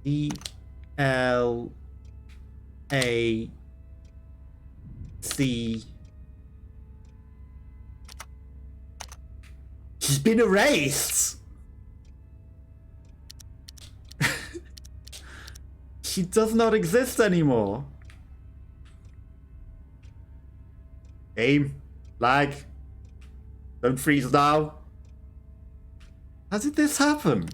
E-L-A-C. She's been erased. She does not exist anymore. Aim. Lag. Don't freeze now. How did this happen?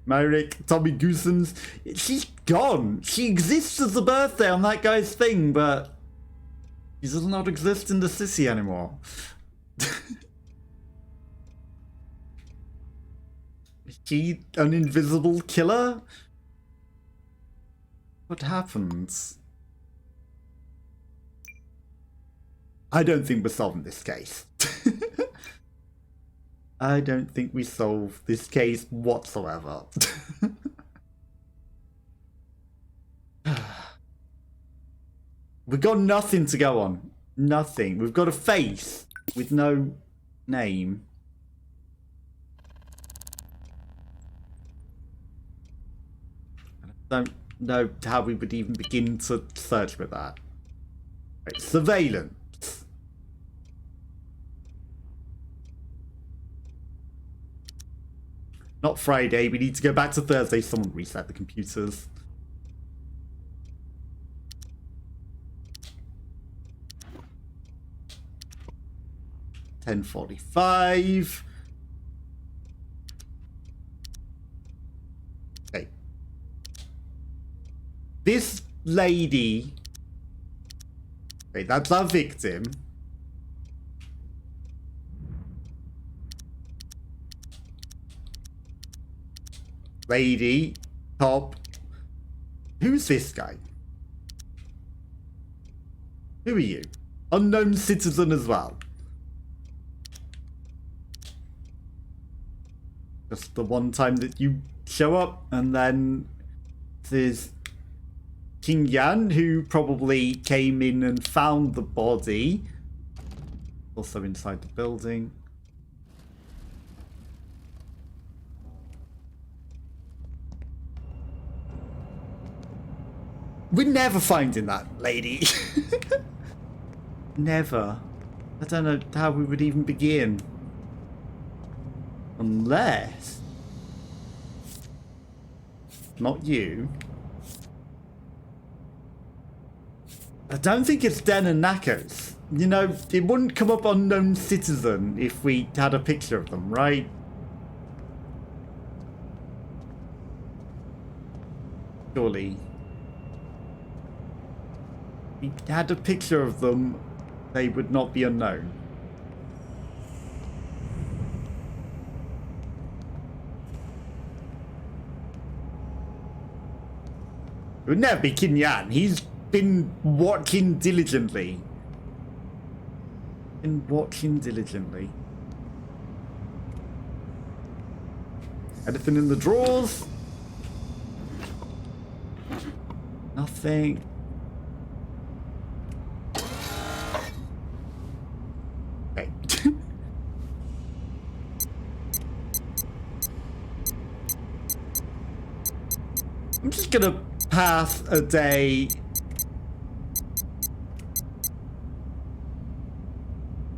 Myrick, Tommy Goosens. She's gone. She exists as a birthday on that guy's thing, but she does not exist in the city anymore. Is she an invisible killer? What happens? I don't think we're solving this case. I don't think we solve this case whatsoever. We've got nothing to go on. Nothing. We've got a face with no name. I don't know how we would even begin to search with that. Right, surveillance. Not Friday, we need to go back to Thursday. Someone reset the computers. $10:45. Okay. This lady... Okay, that's our victim. Lady, top. Who's this guy? Who are you? Unknown citizen as well. Just the one time that you show up, and then there's King Yan, who probably came in and found the body. Also inside the building. We're never finding that lady. Never. I don't know how we would even begin. Unless... Not you. I don't think it's Den and Knackers. You know, it wouldn't come up unknown citizen if we had a picture of them, right? Surely. If we had a picture of them, they would not be unknown. It would never be Kin Yan. He's been watching diligently. Anything in the drawers? Nothing. Okay. I'm just gonna pass a day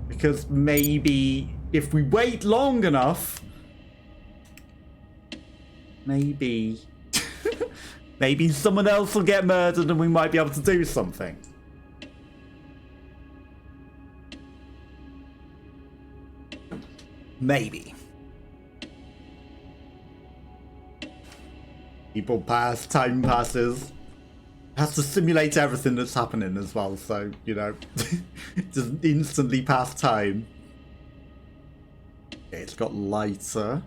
because maybe if we wait long enough, maybe maybe someone else will get murdered and we might be able to do something. Maybe. People pass, time passes. Has to simulate everything that's happening as well, so, you know, just instantly pass time. Okay, it's got lighter.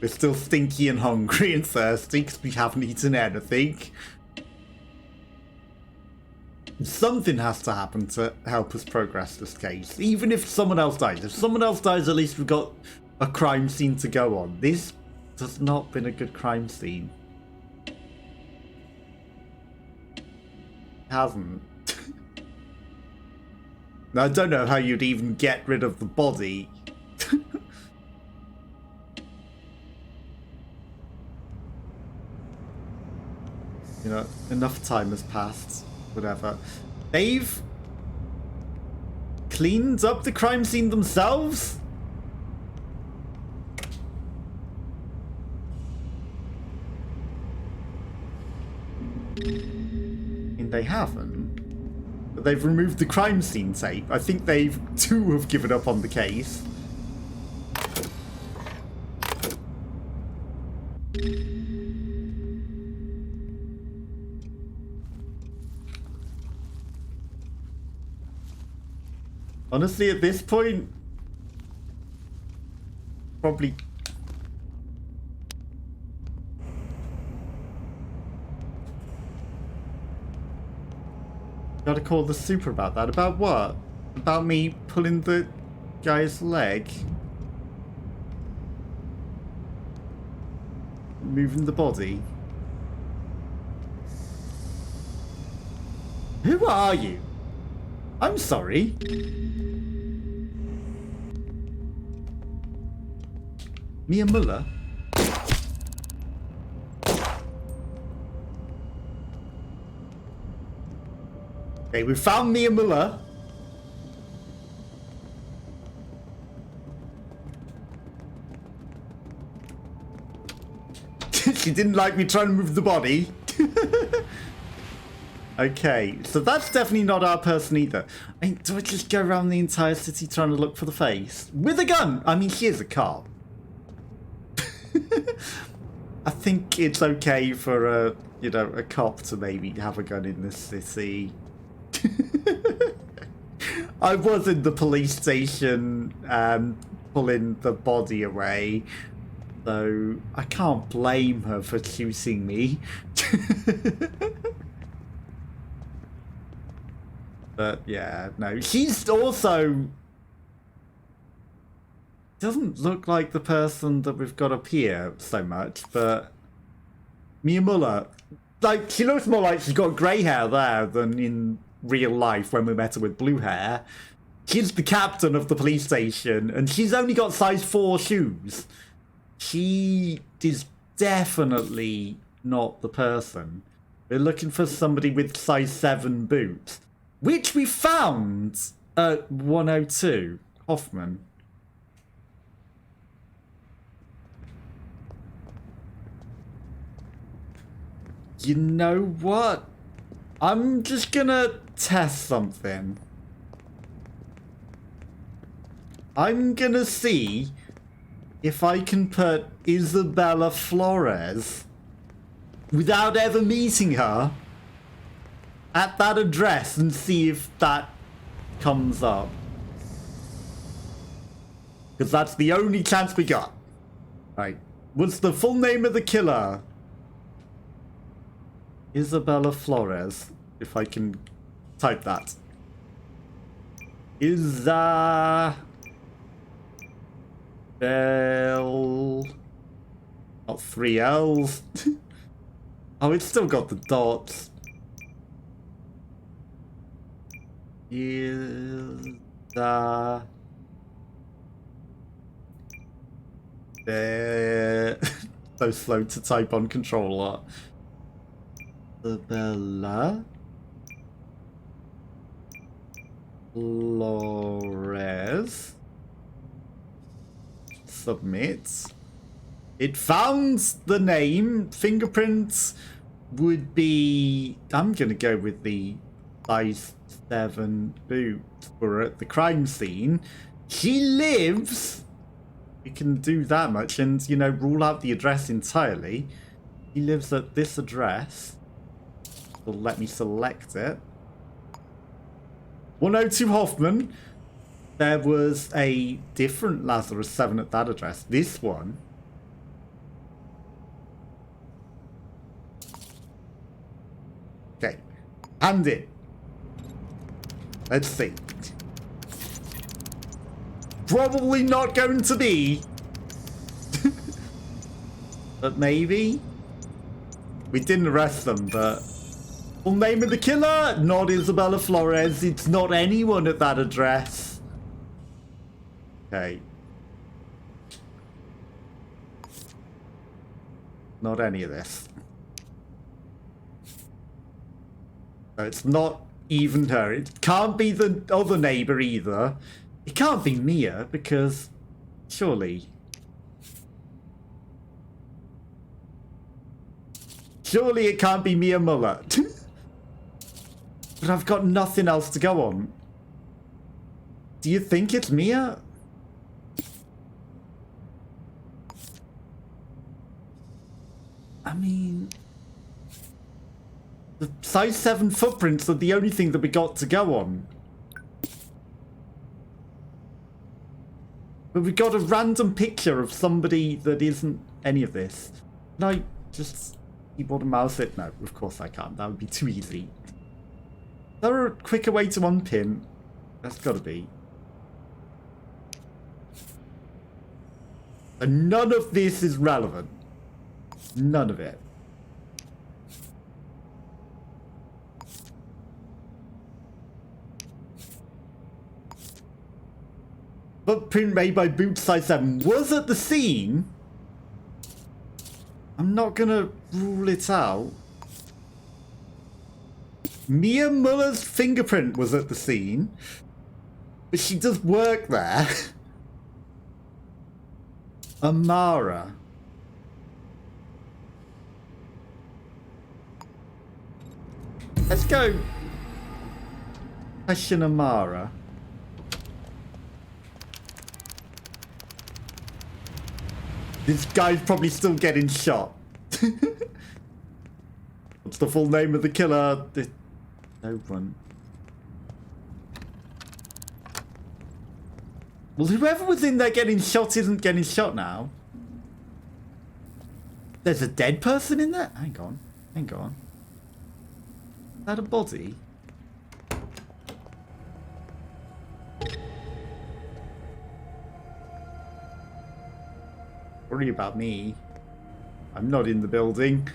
We're still stinky and hungry and thirsty because we haven't eaten anything. Something has to happen to help us progress this case, even if someone else dies. If someone else dies, at least we've got a crime scene to go on. This has not been a good crime scene. It hasn't. Now, I don't know how you'd even get rid of the body. You know, enough time has passed. Whatever. They've cleaned up the crime scene themselves? And they haven't. But they've removed the crime scene tape. I think they've too have given up on the case. Honestly, at this point, probably... Gotta call the super about that. About what? About me pulling the guy's leg? Moving the body? Who are you? I'm sorry. Mia Muller? Okay, we found Mia Muller. She didn't like me trying to move the body. Okay, so that's definitely not our person either. I mean, do I just go around the entire city trying to look for the face? With a gun! I mean, she is a cop. I think it's okay for a, you know, a cop to maybe have a gun in this city. I was in the police station pulling the body away, so I can't blame her for shooting me. But yeah, no, she's also doesn't look like the person that we've got up here so much, but Mia Muller, like, she looks more like she's got grey hair there than in real life when we met her with blue hair. She's the captain of the police station, and she's only got size 4 shoes. She is definitely not the person. We're looking for somebody with size 7 boots, which we found at 102 Hoffman. You know what? I'm just gonna test something. I'm gonna see if I can put Isabella Flores, without ever meeting her, at that address and see if that comes up. Because that's the only chance we got. Right. What's the full name of the killer? Isabella Flores. If I can type that. Isabel. Not 3 L's. Oh, it's still got the dots. So slow to type on controller. Isabella Flores. Submit. It found the name. Fingerprints would be... I'm gonna go with the size 7 boots. We're at the crime scene. She lives... We can do that much and, you know, rule out the address entirely. He lives at this address. Will let me select it. 102 Hoffman. There was a different Lazarus 7 at that address. This one. Okay. Hand it. Let's see. Probably not going to be. But maybe. We didn't arrest them, but... Full name of the killer? Not Isabella Flores. It's not anyone at that address. Okay. Not any of this. No, it's not even her. It can't be the other neighbor either. It can't be Mia, because... Surely... Surely it can't be Mia Muller. But I've got nothing else to go on. Do you think it's Mia? I mean... The size 7 footprints are the only thing that we got to go on. But we got a random picture of somebody that isn't any of this. Can I just keyboard and mouse it? No, of course I can't. That would be too easy. Is there a quicker way to unpin? That's gotta be. And none of this is relevant. None of it. Footprint made by boot size 7 was at the scene. I'm not gonna rule it out. Mia Muller's fingerprint was at the scene, but she does work there. Amara. Let's go. Question Amara. This guy's probably still getting shot. What's the full name of the killer? No one. Well, whoever was in there getting shot isn't getting shot now. There's a dead person in there? Hang on. Hang on. Is that a body? Worry about me. I'm not in the building.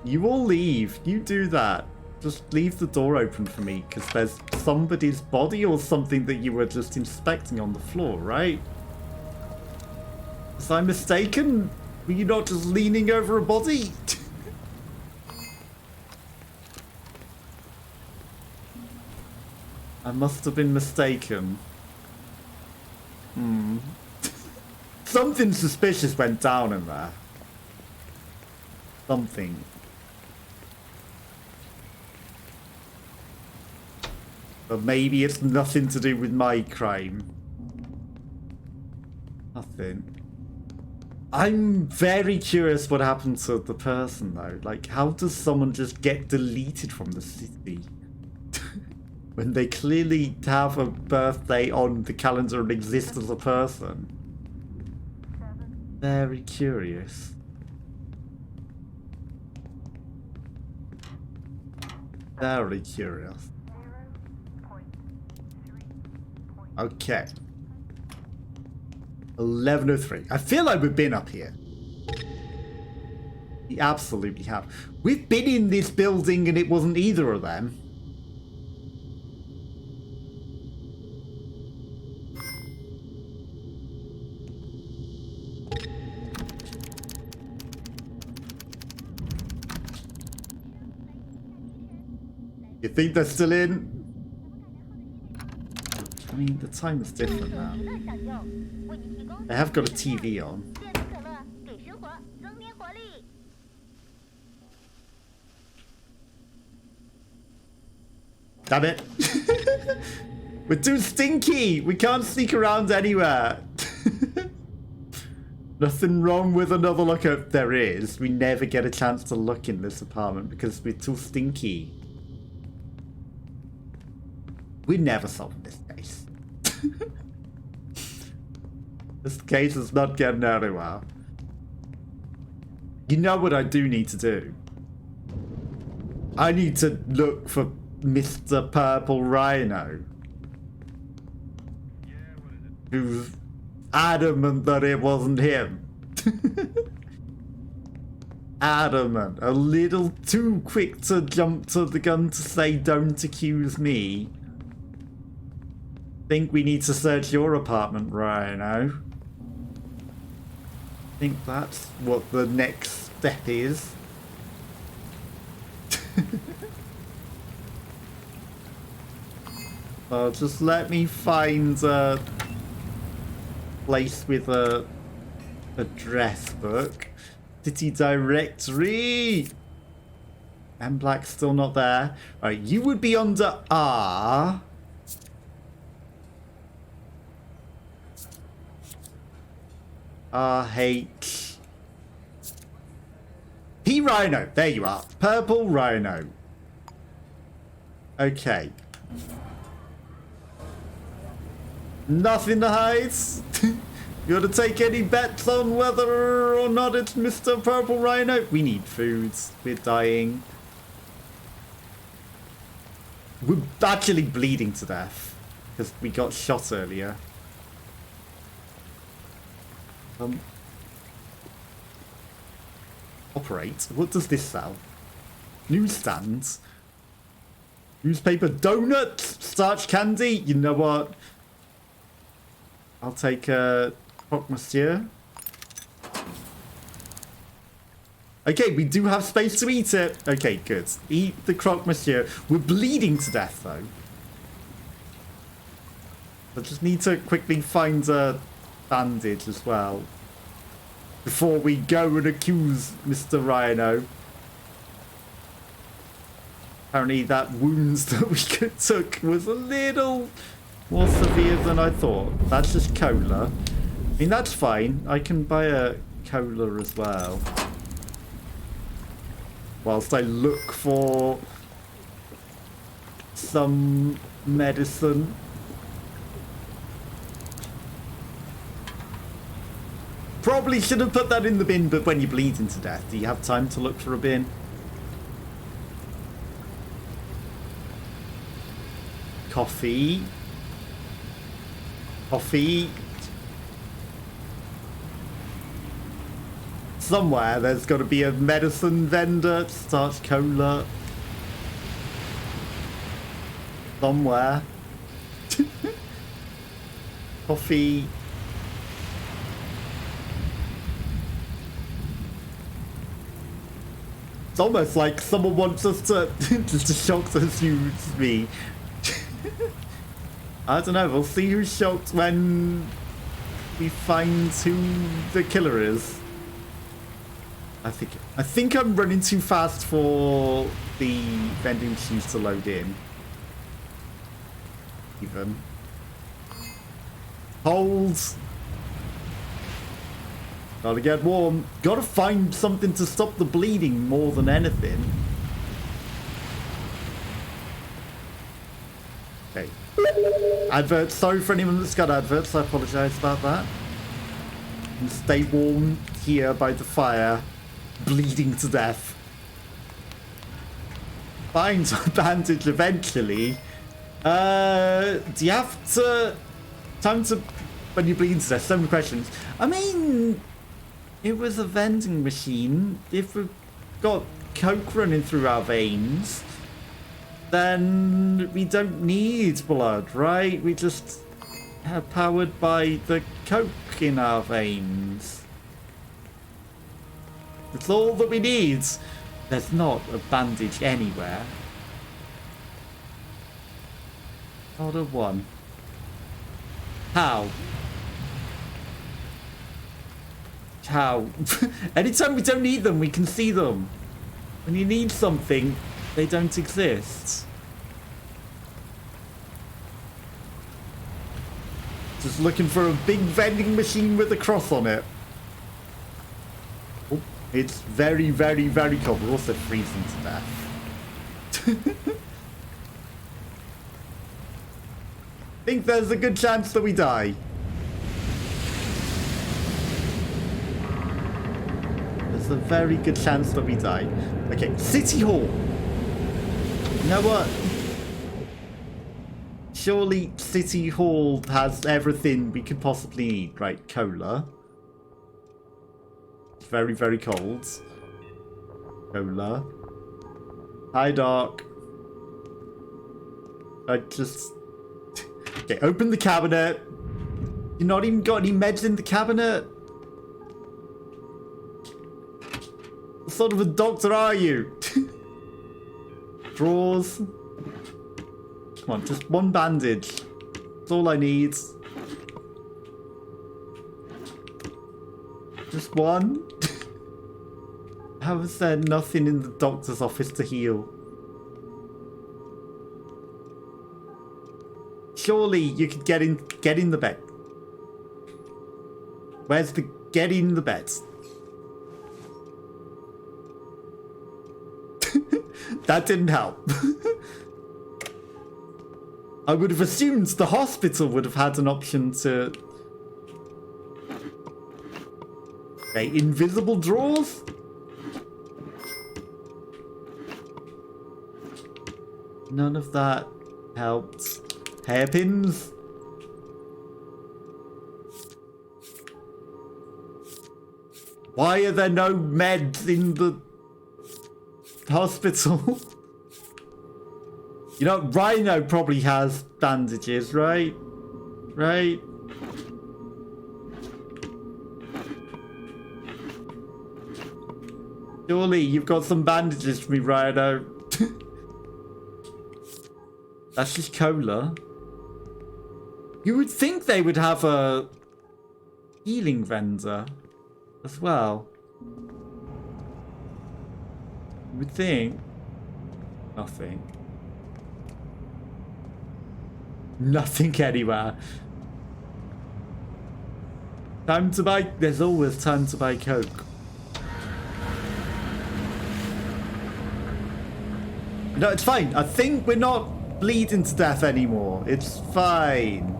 You all leave. You do that. Just leave the door open for me, because there's somebody's body or something that you were just inspecting on the floor, right? Was I mistaken? Were you not just leaning over a body? I must have been mistaken. Something suspicious went down in there. Something. But maybe it's nothing to do with my crime. Nothing. I'm very curious what happened to the person though. Like, how does someone just get deleted from the city? When they clearly have a birthday on the calendar and exist as a person. Very curious. Very curious. Okay. 11:03. I feel like we've been up here. We absolutely have. We've been in this building and it wasn't either of them. You think they're still in? I mean, the time is different now. They have got a TV on. Damn it. We're too stinky. We can't sneak around anywhere. Nothing wrong with another look at... There is. We never get a chance to look in this apartment because we're too stinky. We're never solving this case. This case is not getting anywhere. You know what I do need to do? I need to look for Mr. Purple Rhino. Who's adamant that it wasn't him. Adamant. A little too quick to jump to the gun to say don't accuse me. Think we need to search your apartment, Rhino. Think that's what the next step is. Just let me find a place with a address book. City directory. And Black's still not there. Alright, you would be under R. RH. P Rhino. There you are. Purple Rhino. Okay. Nothing to hide. You want to take any bets on whether or not it's Mr. Purple Rhino? We need foods. We're dying. We're actually bleeding to death because we got shot earlier. Operate? What does this sell? Newsstands? Newspaper, donuts, starch candy. You know what? I'll take a croque monsieur. Okay, we do have space to eat it. Okay, good. Eat the croque monsieur. We're bleeding to death, though. I just need to quickly find a bandage as well before we go and accuse Mr. Rhino. Apparently that wounds that we took was a little more severe than I thought. That's just cola. I mean, that's fine. I can buy a cola as well. Whilst I look for some medicine. Probably should have put that in the bin, but when you're bleeding to death, do you have time to look for a bin? Coffee. Coffee. Somewhere there's got to be a medicine vendor. Starch cola. Somewhere. Coffee. It's almost like someone wants us to just to shock us, use me. I don't know, we'll see who's shocked when we find who the killer is. I think I'm running too fast for the vending machines to load in. Even. Hold. Gotta get warm. Gotta find something to stop the bleeding more than anything. Okay. Adverts. Sorry for anyone that's got adverts. I apologise about that. And stay warm here by the fire. Bleeding to death. Find a bandage eventually. Do you have to... Time to... When you bleed to death, so many questions. I mean... It was a vending machine. If we've got coke running through our veins, then we don't need blood, right? We just are powered by the coke in our veins. That's all that we need. There's not a bandage anywhere. Not a one. How? How? Anytime we don't need them, we can see them. When you need something, they don't exist. Just looking for a big vending machine with a cross on it. Oh, it's very, very, very cold. We're also freezing to death. think there's a good chance that we die. There's a very good chance that we die. Okay, City Hall. You know what? Surely City Hall has everything we could possibly need, right? Cola. It's very, very cold. Cola. Hi, Doc. I just... Okay, open the cabinet. You not even got any meds in the cabinet? What sort of a doctor are you? Drawers. Come on, just one bandage. That's all I need. Just one? How is there nothing in the doctor's office to heal? Surely you could get in the bed. Where's the get in the bed? That didn't help. I would have assumed the hospital would have had an option to... Okay, invisible drawers? None of that helped. Hairpins? Why are there no meds in the hospital? You know, Rhino probably has bandages, right? Right? Surely you've got some bandages for me, Rhino. That's just cola. You would think they would have a healing vendor as well. You would think. Nothing. Nothing anywhere. Time to buy... There's always time to buy Coke. No, it's fine. I think we're not bleeding to death anymore. It's fine.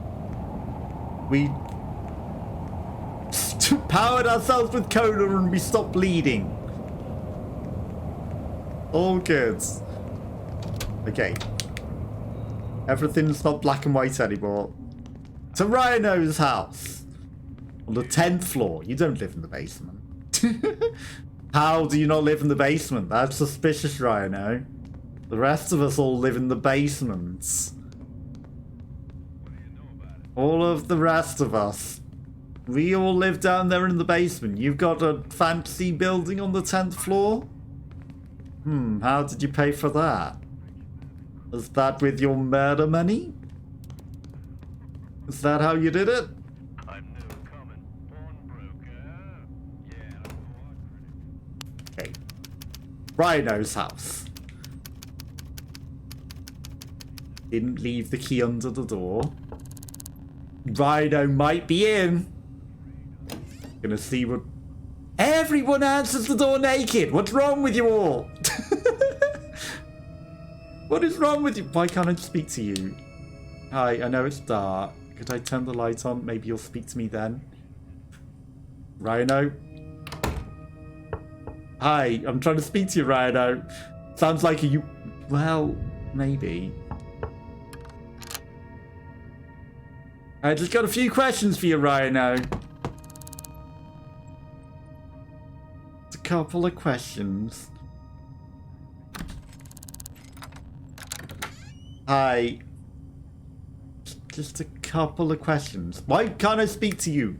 We powered ourselves with cola and we stopped bleeding. All good. Okay. Everything's not black and white anymore. To Rhino's house. On the 10th floor. You don't live in the basement. How do you not live in the basement? That's suspicious, Rhino. The rest of us all live in the basements. All of the rest of us. We all live down there in the basement. You've got a fancy building on the 10th floor? How did you pay for that? Is that with your murder money? Is that how you did it? Okay. Rhino's house. Didn't leave the key under the door. Rhino might be in. Gonna see what... Everyone answers the door naked! What's wrong with you all? What is wrong with you? Why can't I speak to you? Hi, I know it's dark. Could I turn the light on? Maybe you'll speak to me then. Rhino? Hi, I'm trying to speak to you, Rhino. Sounds like you... Well, maybe. I just got a few questions for you, Rhino. Just a couple of questions. Hi. Just a couple of questions. Why can't I speak to you?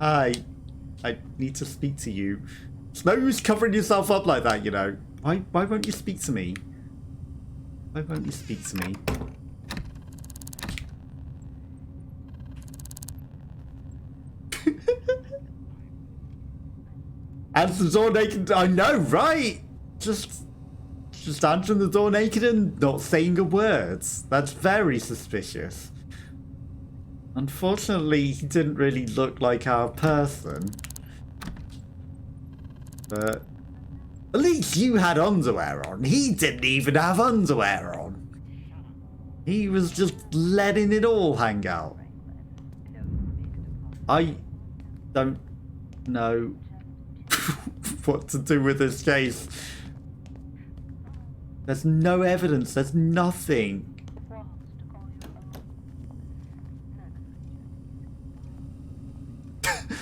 Hi. I need to speak to you. It's no use covering yourself up like that, you know. Why won't you speak to me? Why won't you speak to me? Answer the door naked. I know, right? Just answering the door naked and not saying a word. That's very suspicious. Unfortunately, he didn't really look like our person. But At least you had underwear on. He didn't even have underwear on. He was just letting it all hang out. I don't know what to do with this case. There's no evidence. There's nothing.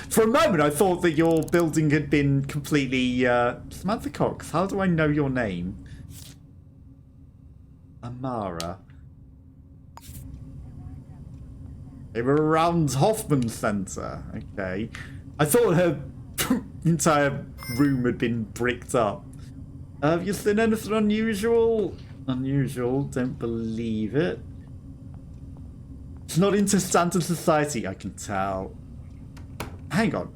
For a moment, I thought that your building had been completely... Samantha Cox, how do I know your name? Amara. They were around Hoffman Center. Okay. I thought her entire room had been bricked up. Have you seen anything unusual? Unusual, don't believe it. It's not into standard society, I can tell. Hang on.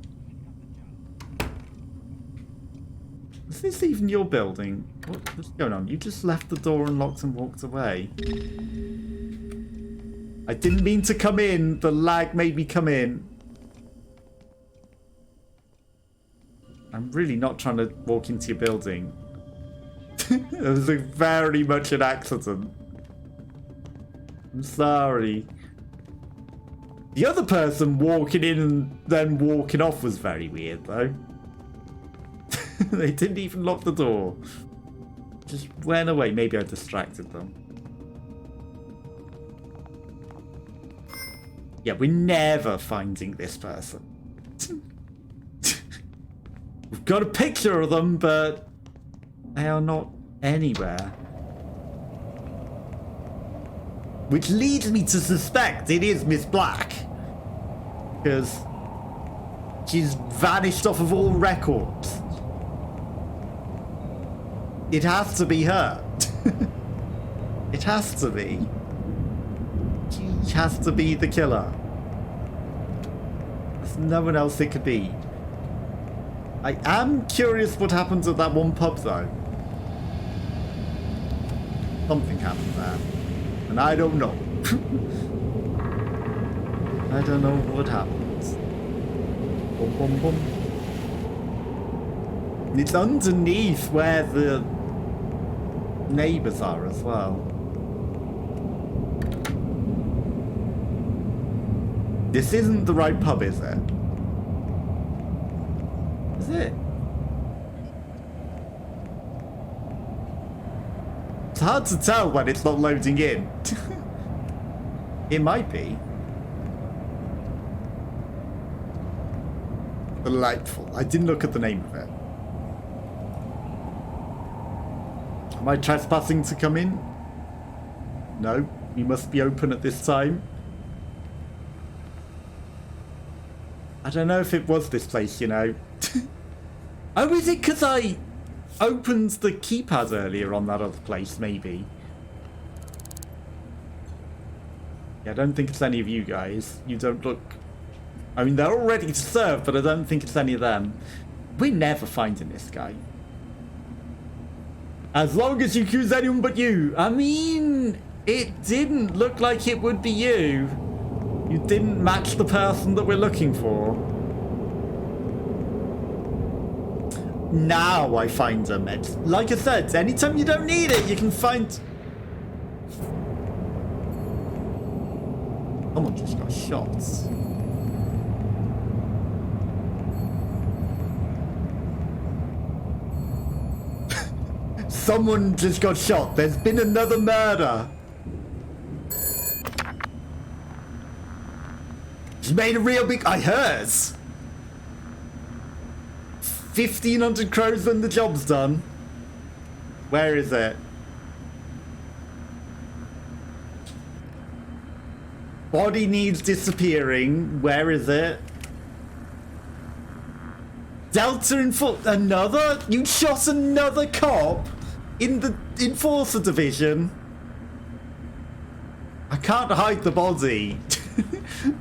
Is this even your building? What's going on? You just left the door unlocked and walked away. I didn't mean to come in. The lag made me come in. I'm really not trying to walk into your building. It was very much an accident. I'm sorry. The other person walking in and then walking off was very weird, though. They didn't even lock the door. Just went away. Maybe I distracted them. Yeah, we're never finding this person. We've got a picture of them, but they are not anywhere. Which leads me to suspect it is Miss Black. Because she's vanished off of all records. It has to be her. It has to be. She has to be the killer. There's no one else it could be. I am curious what happens at that one pub, though. Something happened there. And I don't know. I don't know what happens. Boom, boom, boom. And it's underneath where the neighbours are as well. This isn't the right pub, is it? Is it? It's hard to tell when it's not loading in. It might be. Delightful. I didn't look at the name of it. Am I trespassing to come in? No. You must be open at this time. I don't know if it was this place, you know. Oh, is it because I opened the keypad earlier on that other place, maybe? Yeah, I don't think it's any of you guys. You don't look... I mean, they're all ready to serve, but I don't think it's any of them. We're never finding this guy. As long as you accuse anyone but you. I mean, it didn't look like it would be you. You didn't match the person that we're looking for. Now I find them. It's, like I said, anytime you don't need it, you can find... Someone just got shot. Someone just got shot. There's been another murder. She made a real big... I heard. 1,500 crows when the job's done. Where is it? Body needs disappearing. Where is it? Delta another? You shot another cop in the Enforcer Division? I can't hide the body.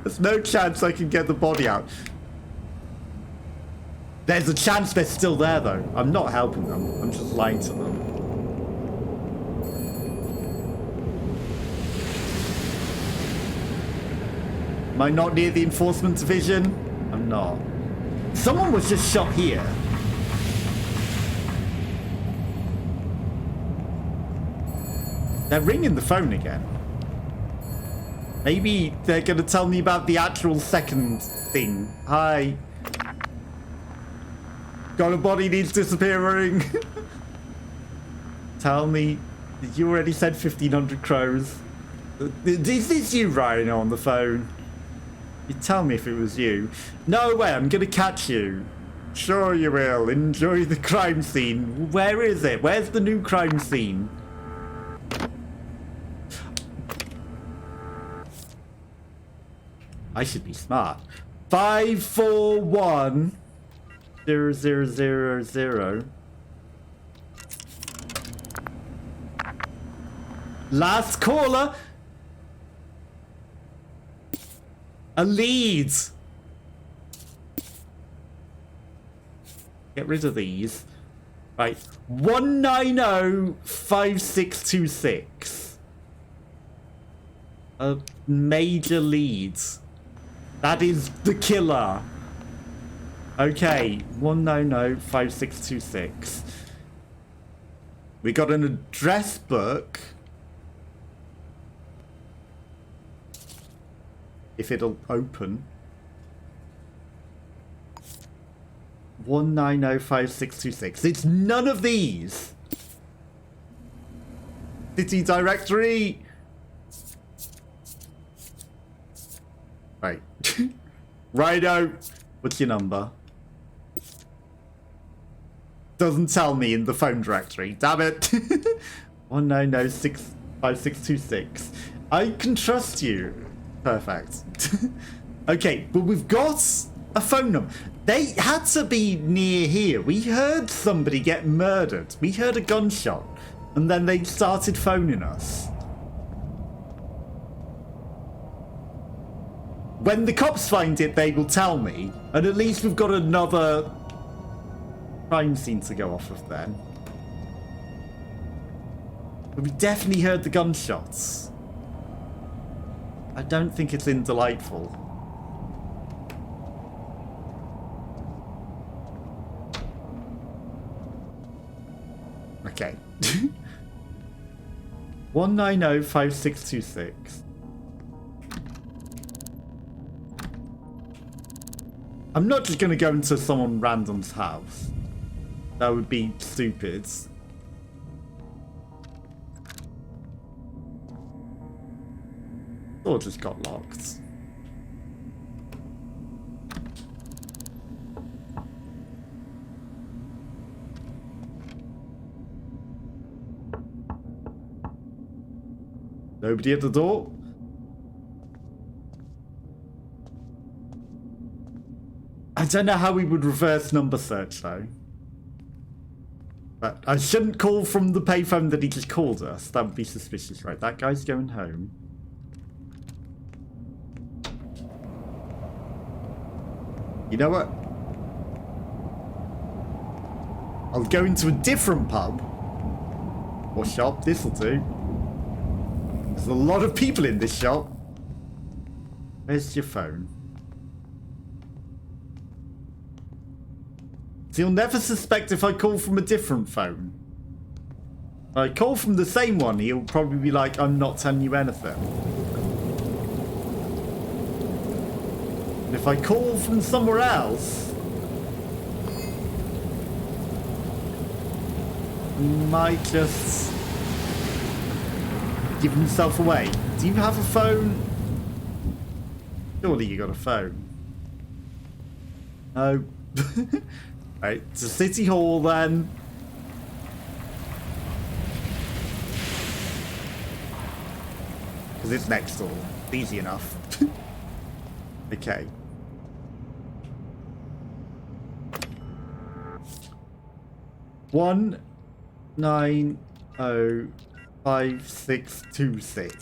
There's no chance I can get the body out. There's a chance they're still there, though. I'm not helping them. I'm just lying to them. Am I not near the Enforcement Division? I'm not. Someone was just shot here. They're ringing the phone again. Maybe they're going to tell me about the actual second thing. Hi. Got a body needs disappearing. Tell me. You already said 1,500 crows. Is this you, Rhino, on the phone? You tell me if it was you. No way, I'm going to catch you. Sure you will. Enjoy the crime scene. Where is it? Where's the new crime scene? I should be smart. 541 0000. Last caller. A lead. Get rid of these. Right. 1905626. A major lead. That is the killer. Okay. 1905626. We got an address book. If it'll open. 1905626. It's none of these. City directory. Right. Righto. What's your number? Doesn't tell me in the phone directory. Damn it. 1905626. I can trust you. Perfect. Okay, but we've got a phone number. They had to be near here. We heard somebody get murdered. We heard a gunshot. And then they started phoning us. When the cops find it, they will tell me. And at least we've got another crime scene to go off of then. But we definitely heard the gunshots. I don't think it's in Delightful. Okay. 1905626. I'm not just going to go into someone random's house. That would be stupid. Door just got locked. Nobody at the door? I don't know how we would reverse number search though. But I shouldn't call from the payphone that he just called us. That would be suspicious, right? That guy's going home. You know what? I'll go into a different pub. Or shop. This'll do. There's a lot of people in this shop. Where's your phone? So you'll never suspect if I call from a different phone. If I call from the same one, he'll probably be like, I'm not telling you anything. And if I call from somewhere else, he might just give himself away. Do you have a phone? Surely you got a phone. No. Right, to City Hall then. Because it's next door. Easy enough. Okay. One 905626.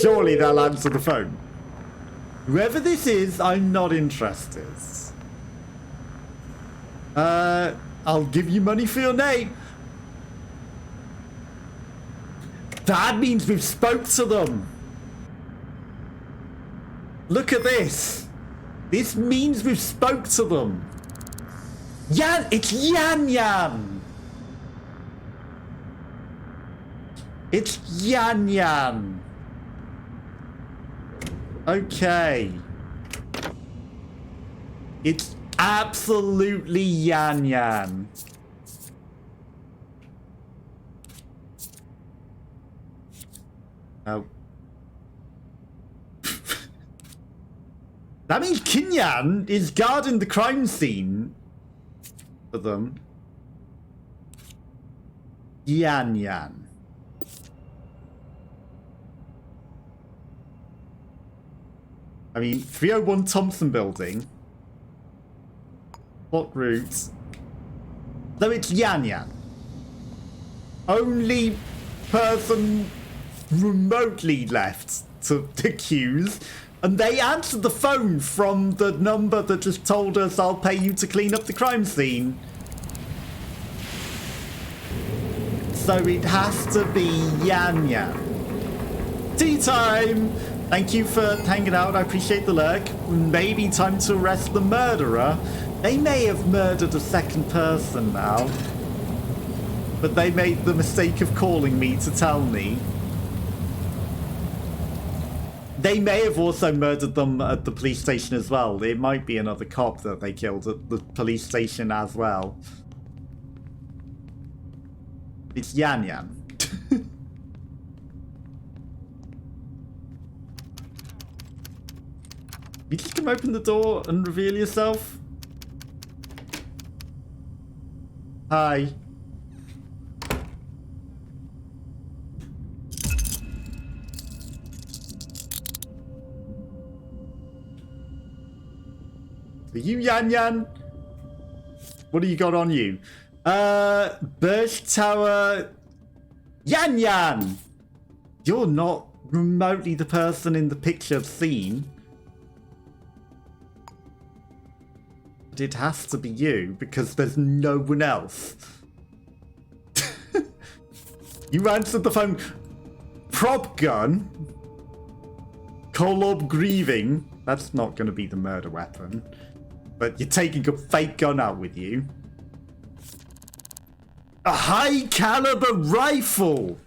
Surely they'll answer the phone. Whoever this is, I'm not interested. I'll give you money for your name. That means we've spoke to them. Look at this. This means we've spoke to them. Yan! It's Yan Yan! It's Yan Yan! Okay. It's absolutely Yan Yan. Oh. That means Kinyan is guarding the crime scene for them. Yan Yan. I mean, 301 Thompson Building. Plot route. So it's Yan Yan. Only person remotely left to accuse. And they answered the phone from the number that just told us, I'll pay you to clean up the crime scene. So it has to be Yan Yan. Tea time! Thank you for hanging out. I appreciate the lurk. Maybe time to arrest the murderer. They may have murdered a second person now. But they made the mistake of calling me to tell me. They may have also murdered them at the police station as well. It might be another cop that they killed at the police station as well. It's Yan Yan. You just come open the door and reveal yourself? Hi. Are you Yan Yan? What do you got on you? Birch Tower... Yan Yan! You're not remotely the person in the picture seen. But it has to be you, because there's no one else. You answered the phone. Prop gun? Kolob grieving? That's not going to be the murder weapon. But you're taking a fake gun out with you. A high caliber rifle!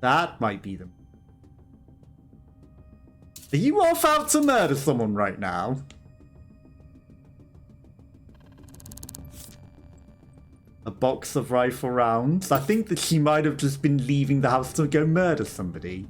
That might be them. Are you off out to murder someone right now? A box of rifle rounds. I think that she might have just been leaving the house to go murder somebody.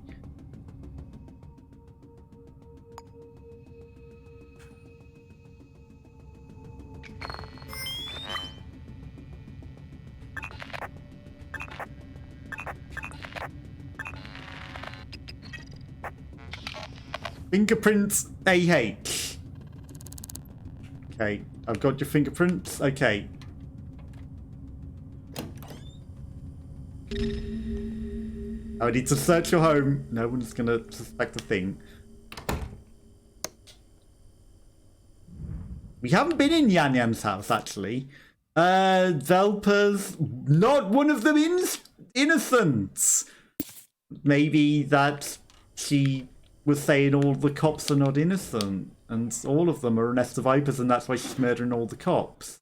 Fingerprints AH. Okay, I've got your fingerprints. Okay. I need to search your home. No one's gonna suspect a thing. We haven't been in Yan Yan's house, actually. Velpa's not one of them innocent. Maybe that she was saying all the cops are not innocent, and all of them are nest of vipers, and that's why she's murdering all the cops.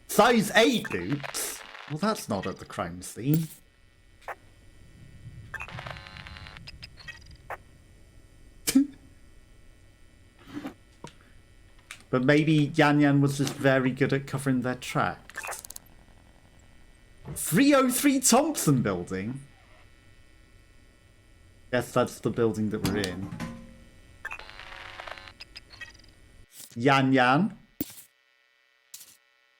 Size 8 boots? Well, that's not at the crime scene. But maybe Yan Yan was just very good at covering their tracks. 303 Thompson Building? Guess that's the building that we're in. Yan Yan?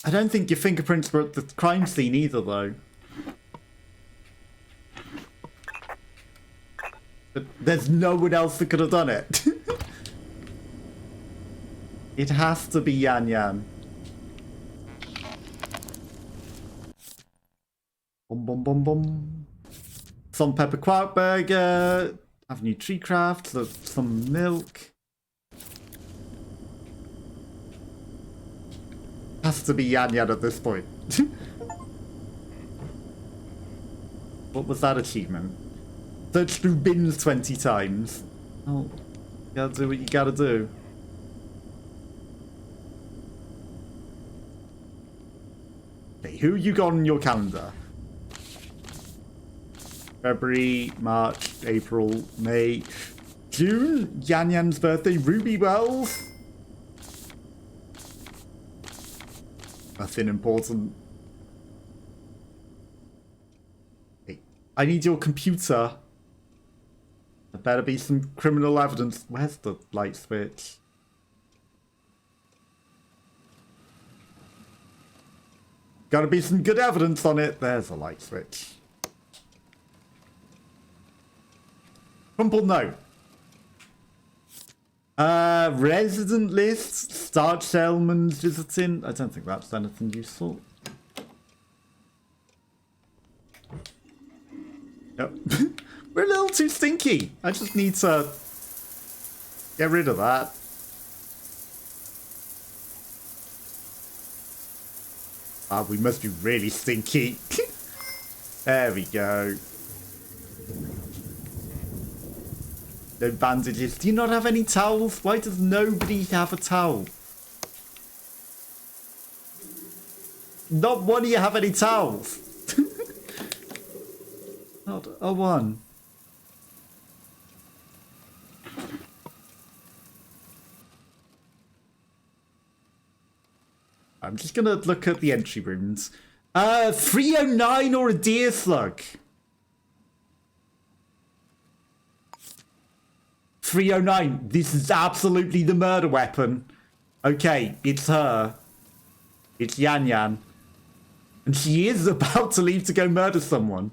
I don't think your fingerprints were at the crime scene either, though. But there's no one else that could have done it. It has to be Yan Yan. Bum bum bum bum. Some pepper quark burger. Avenue Tree Craft. Some milk. Has to be Yan Yan at this point. What was that achievement? Search through bins 20 times. Oh. Gotta do what you gotta do. Okay, who you got on your calendar? February, March, April, May, June, Yan Yan's birthday, Ruby Wells. Nothing important. Hey, I need your computer. There better be some criminal evidence. Where's the light switch? Gotta be some good evidence on it. There's a light switch. Crumpled note. Resident list. Starch salesman's visiting. I don't think that's anything useful. Yep. We're a little too stinky. I just need to get rid of that. Ah, we must be really stinky. There we go. No bandages. Do you not have any towels? Why does nobody have a towel? Not one of you have any towels. Not a one. I'm just gonna look at the entry rooms. 309 or a deer slug. 309. This is absolutely the murder weapon. Okay, it's her. It's Yan Yan. And she is about to leave to go murder someone.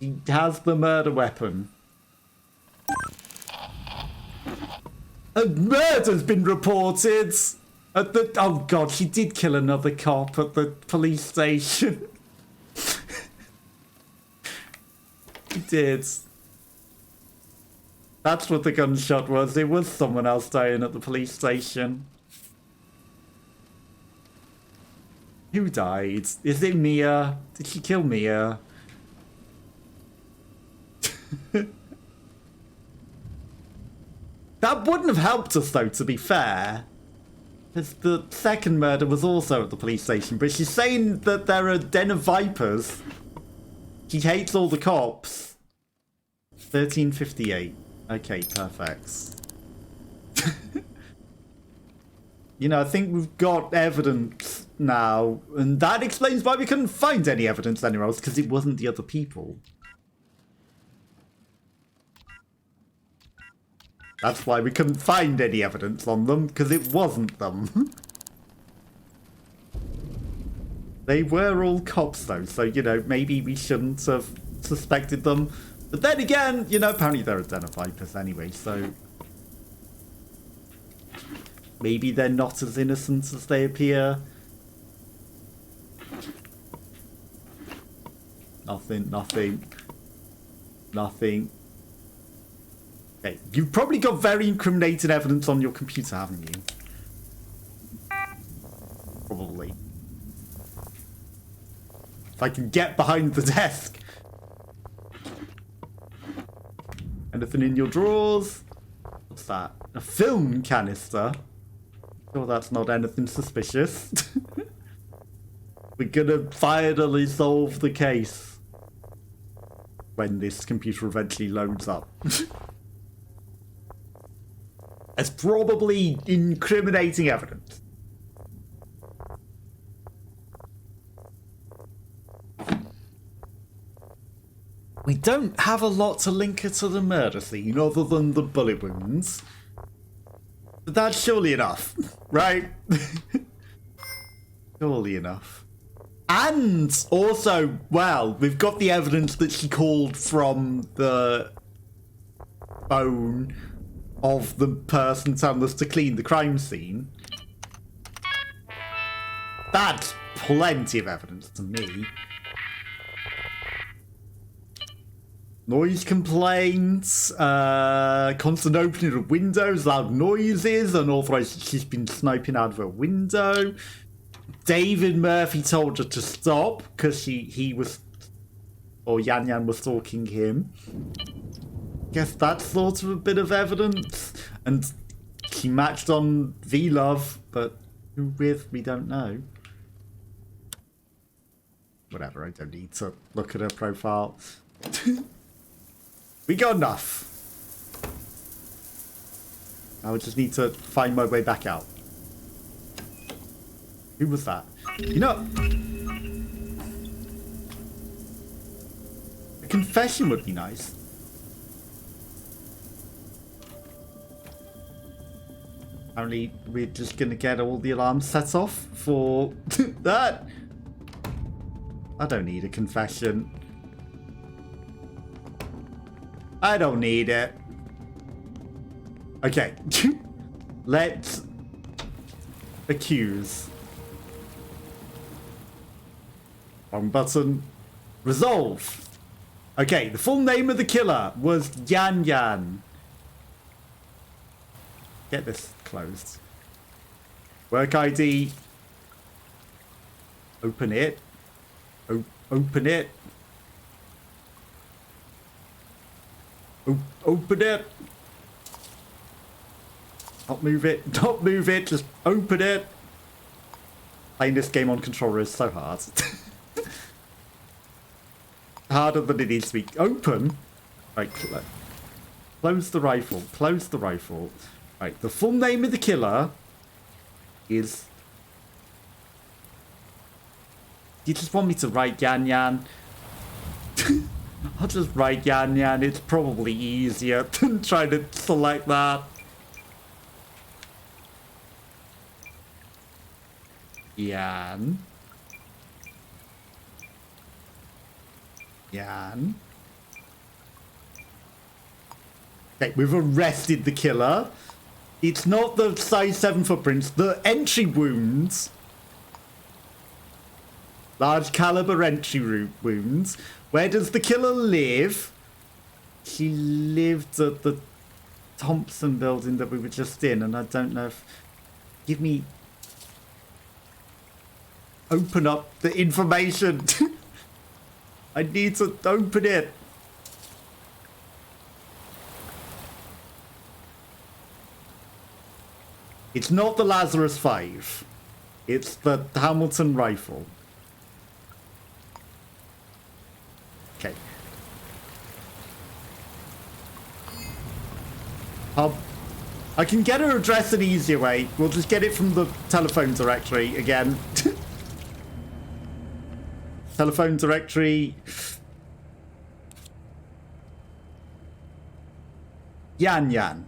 She has the murder weapon. A murder's been reported at the... Oh god, she did kill another cop at the police station. She did. That's what the gunshot was. It was someone else dying at the police station. Who died? Is it Mia? Did she kill Mia? That wouldn't have helped us, though, to be fair. Because the second murder was also at the police station. But she's saying that there are a den of vipers. She hates all the cops. 1358. Okay, perfect. You know, I think we've got evidence now. And that explains why we couldn't find any evidence anywhere else. Because it wasn't the other people. That's why we couldn't find any evidence on them, because it wasn't them. They were all cops, though, so, you know, maybe we shouldn't have suspected them. But then again, you know, apparently they're a den of vipers anyway, so... maybe they're not as innocent as they appear. Nothing, nothing. Nothing. Okay, you've probably got very incriminating evidence on your computer, haven't you? Probably. If I can get behind the desk. Anything in your drawers? What's that? A film canister? Sure, that's not anything suspicious. We're gonna finally solve the case. When this computer eventually loads up. As probably incriminating evidence. We don't have a lot to link her to the murder scene other than the bullet wounds. But that's surely enough, right? Surely enough. And also, well, we've got the evidence that she called from the phone of the person telling us to clean the crime scene. That's plenty of evidence to me. Noise complaints, constant opening of windows, loud noises, unauthorized, she's been sniping out of her window. David Murphy told her to stop because he was, or Yan Yan was stalking him. guess that's sort of a bit of evidence. And she matched on V-Love, but who with, we don't know. Whatever, I don't need to look at her profile. We got enough. I would just need to find my way back out. Who was that? You know, a confession would be nice. Apparently, we're just gonna get all the alarms set off for that. I don't need a confession. I don't need it. Okay. Let's accuse. Wrong button. Resolve. Okay, the full name of the killer was Yan Yan. Get this closed. Work ID. Open it. Open it. Open it. Not move it. Don't move it. Just open it. Playing this game on controller is so hard. Harder than it needs to be. Open. Right. Close the rifle. Close the rifle. Right. The full name of the killer is... You just want me to write Yan Yan? I'll just write Yan Yan. It's probably easier than trying to select that. Yan. Yan. Okay, we've arrested the killer. It's not the size 7 footprints. The entry wounds. Large caliber entry wounds. Where does the killer live? He lived at the Thompson building that we were just in, and I don't know if... Give me... Open up the information. I need to open it. It's not the Lazarus 5. It's the Hamilton rifle. Okay. I can get her address an easier way. We'll just get it from the telephone directory again. Telephone directory. Yan Yan.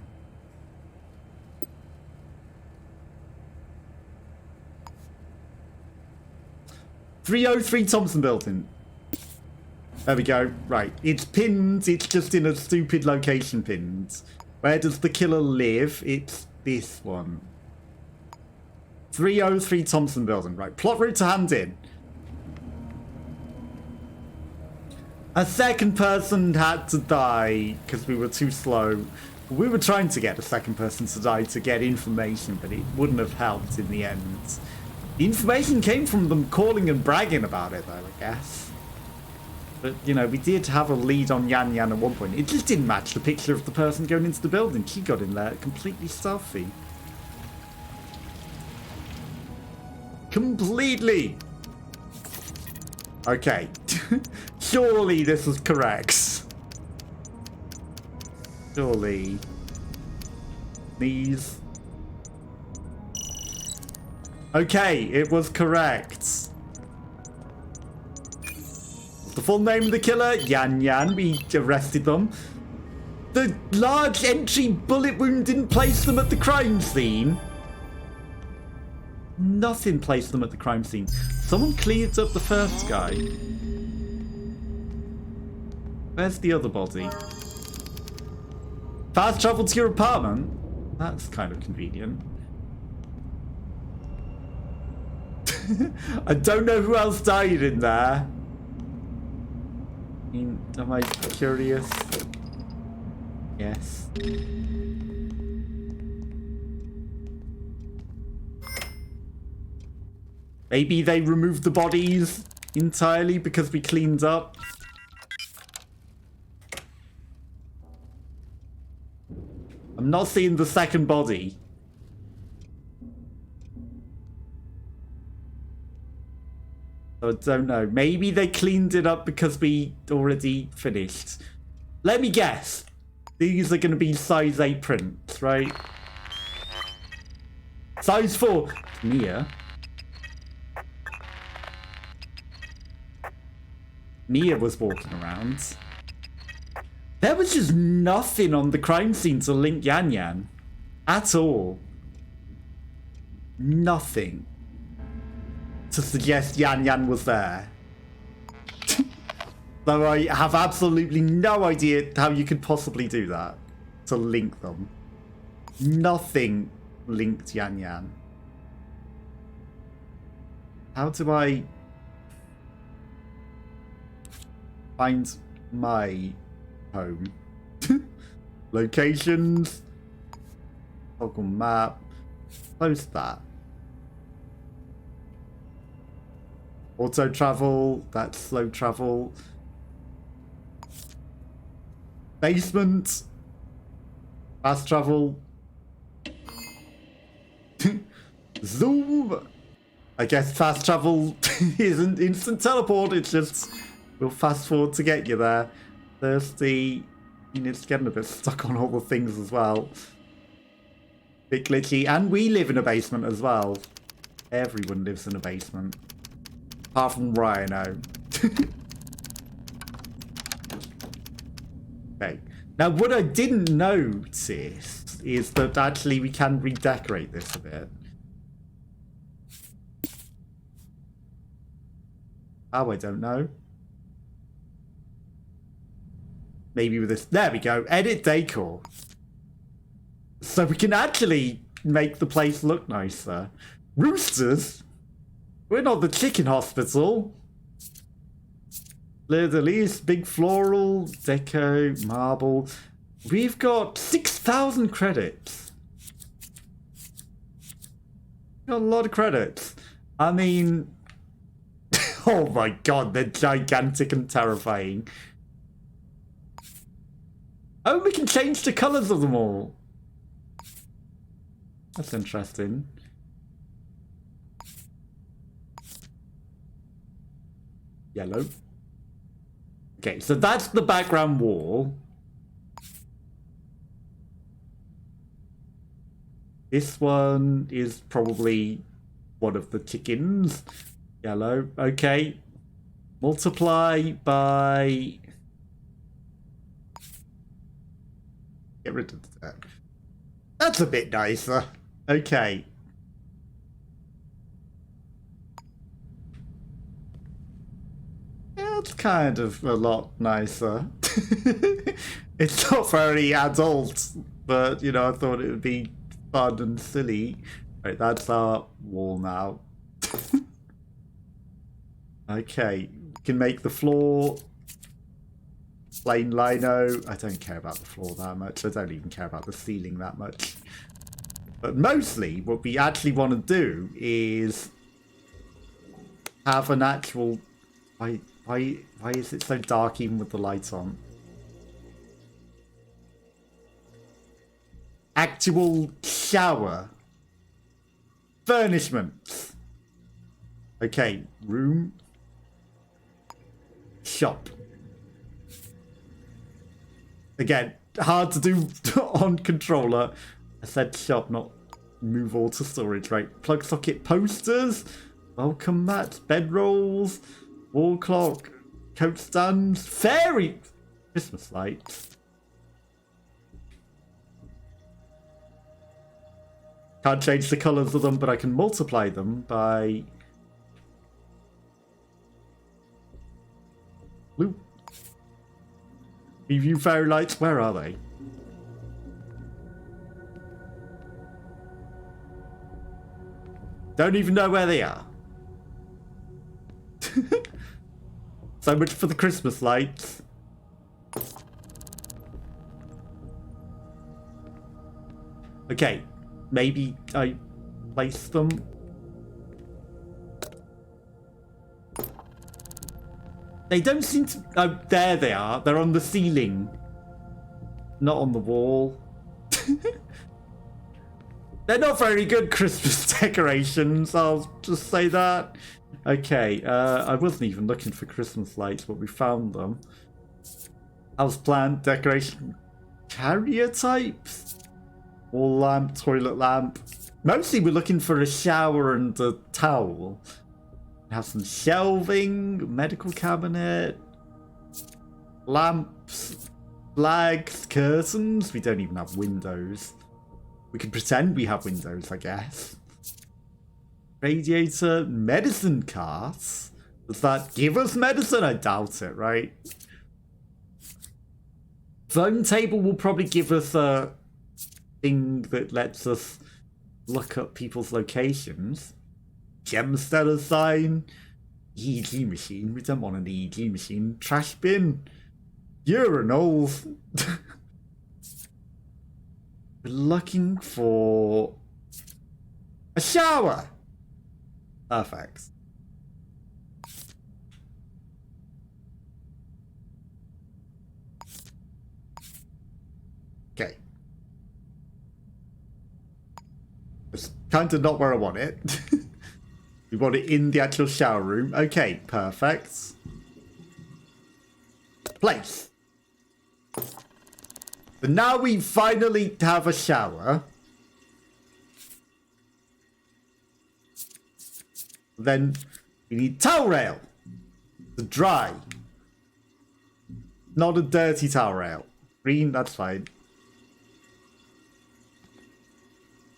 .303 Thompson building. There we go. Right. It's pinned. It's just in a stupid location pinned. Where does the killer live? It's this one. 303 Thompson building. Right. Plot route to hand in. A second person had to die because we were too slow. We were trying to get a second person to die to get information, but it wouldn't have helped in the end. The information came from them calling and bragging about it, though, I guess. But, you know, we did have a lead on Yan Yan at one point. It just didn't match the picture of the person going into the building. She got in there completely stealthy. Completely! Okay. Surely this is correct. Surely. These. Okay, it was correct. The full name of the killer, Yan Yan. We arrested them. The large entry bullet wound didn't place them at the crime scene. Nothing placed them at the crime scene. Someone cleared up the first guy. Where's the other body? Fast travel to your apartment? That's kind of convenient. I don't know who else died in there. I mean, am I curious? Yes. Maybe they removed the bodies entirely because we cleaned up. I'm not seeing the second body. So I don't know. Maybe they cleaned it up because we already finished. Let me guess. These are going to be size 8 prints, right? Size 4. Mia. Mia was walking around. There was just nothing on the crime scene to link Yan Yan. At all. Nothing to suggest Yan Yan was there. So I have absolutely no idea how you could possibly do that. To link them. Nothing linked Yan Yan. How do I find my home? Locations. Toggle map. Close that. Auto travel. That's slow travel. Basement. Fast travel. Zoom. I guess fast travel isn't instant teleport, it's just we'll fast forward to get you there. Thirsty. It's getting a bit stuck on all the things as well. Bit glitchy. And we live in a basement as well. Everyone lives in a basement. Apart from Rhino. Okay. Now what I didn't notice is that actually we can redecorate this a bit. Oh, I don't know. Maybe with this. There we go. Edit decor. So we can actually make the place look nicer. Roosters? We're not the chicken hospital. Fleur-de-lis, big floral, deco, marble. We've got 6,000 credits. Got a lot of credits. I mean... Oh my god, they're gigantic and terrifying. Oh, we can change the colours of them all. That's interesting. Yellow. Okay, so that's the background wall. This one is probably one of the chickens. Yellow. Okay. Multiply by... Get rid of that. That's a bit nicer. Okay. That's kind of a lot nicer. It's not very adult, but, you know, I thought it would be fun and silly. Right, that's our wall now. Okay, we can make the floor plain lino. I don't care about the floor that much. I don't even care about the ceiling that much. But mostly, what we actually want to do is have an actual... Why is it so dark even with the lights on? Actual shower. Furnishments. Okay, room. Shop. Again, hard to do on controller. I said shop, not move all to storage, right? Plug socket posters. Welcome mat. Bedrolls. Wall clock. Coat stands. Fairy. Christmas lights. Can't change the colours of them, but I can multiply them by... Blue. Review fairy lights. Where are they? Don't even know where they are. So much for the Christmas lights. Okay, maybe I place them. They don't seem to... Oh, there they are. They're on the ceiling. Not on the wall. They're not very good Christmas decorations, I'll just say that. Okay, I wasn't even looking for Christmas lights, but we found them. Houseplant decoration. Carrier types? Wall lamp, toilet lamp. Mostly we're looking for a shower and a towel. We have some shelving, medical cabinet, lamps, flags, curtains. We don't even have windows. We can pretend we have windows, I guess. Radiator, medicine carts. Does that give us medicine? I doubt it, right? Phone table will probably give us a thing that lets us look up people's locations. Gemsteller sign. EEG machine. We don't want an EEG machine. Trash bin. Urinals. We're looking for a shower. Perfect. Okay. It's kind of not where I want it. We want it in the actual shower room. Okay, perfect. Place. So now we finally have a shower. Then we need towel rail to dry. Not a dirty towel rail. Green, that's fine.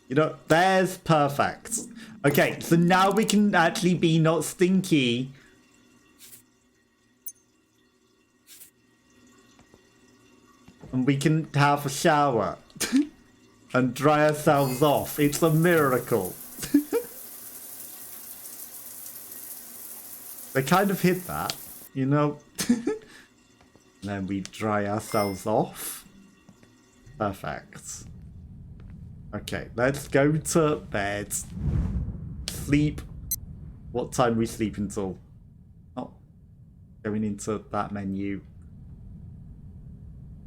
You know, there's perfect. Okay, so now we can actually be not stinky. And we can have a shower. And dry ourselves off. It's a miracle. They kind of hid that, you know. And then we dry ourselves off. Perfect. Okay, let's go to bed. Sleep. What time we sleep until? Oh, going into that menu.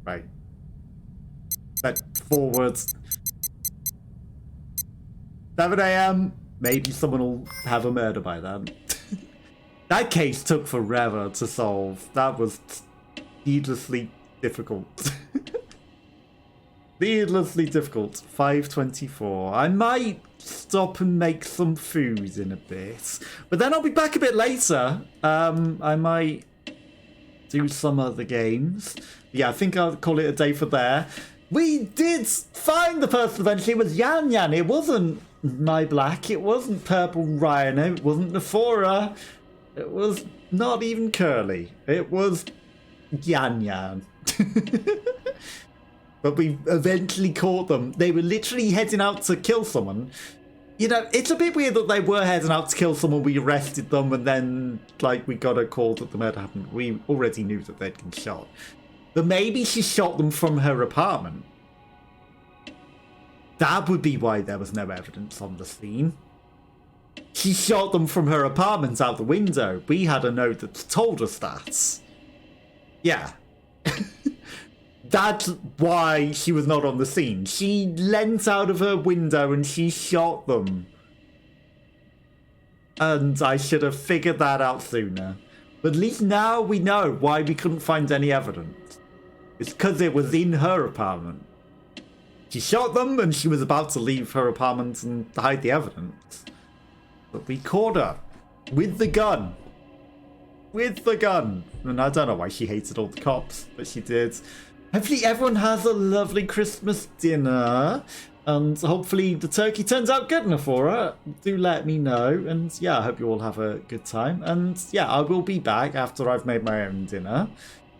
Right. Bed forwards. 7 AM. Maybe someone will have a murder by then. That case took forever to solve. That was needlessly difficult. Needlessly difficult. 5:24. I might stop and make some food in a bit. But then I'll be back a bit later. I might do some other games. Yeah, I think I'll call it a day for there. We did find the person eventually. It was Yan Yan. It wasn't My Black. It wasn't Purple Rhino. It wasn't Nephora. It was not even Curly. It was Yan Yan. But we eventually caught them. They were literally heading out to kill someone. You know, it's a bit weird that they were heading out to kill someone. We arrested them and then, like, we got a call that the murder happened. We already knew that they'd been shot. But maybe she shot them from her apartment. That would be why there was no evidence on the scene. She shot them from her apartment out the window. We had a note that told us that. Yeah. That's why she was not on the scene. She leant out of her window and she shot them. And I should have figured that out sooner. But at least now we know why we couldn't find any evidence. It's because it was in her apartment. She shot them and she was about to leave her apartment and hide the evidence. But we caught her. With the gun. With the gun. And I don't know why she hated all the cops, but she did. Hopefully everyone has a lovely Christmas dinner. And hopefully the turkey turns out good enough for her. Do let me know. And yeah, I hope you all have a good time. And yeah, I will be back after I've made my own dinner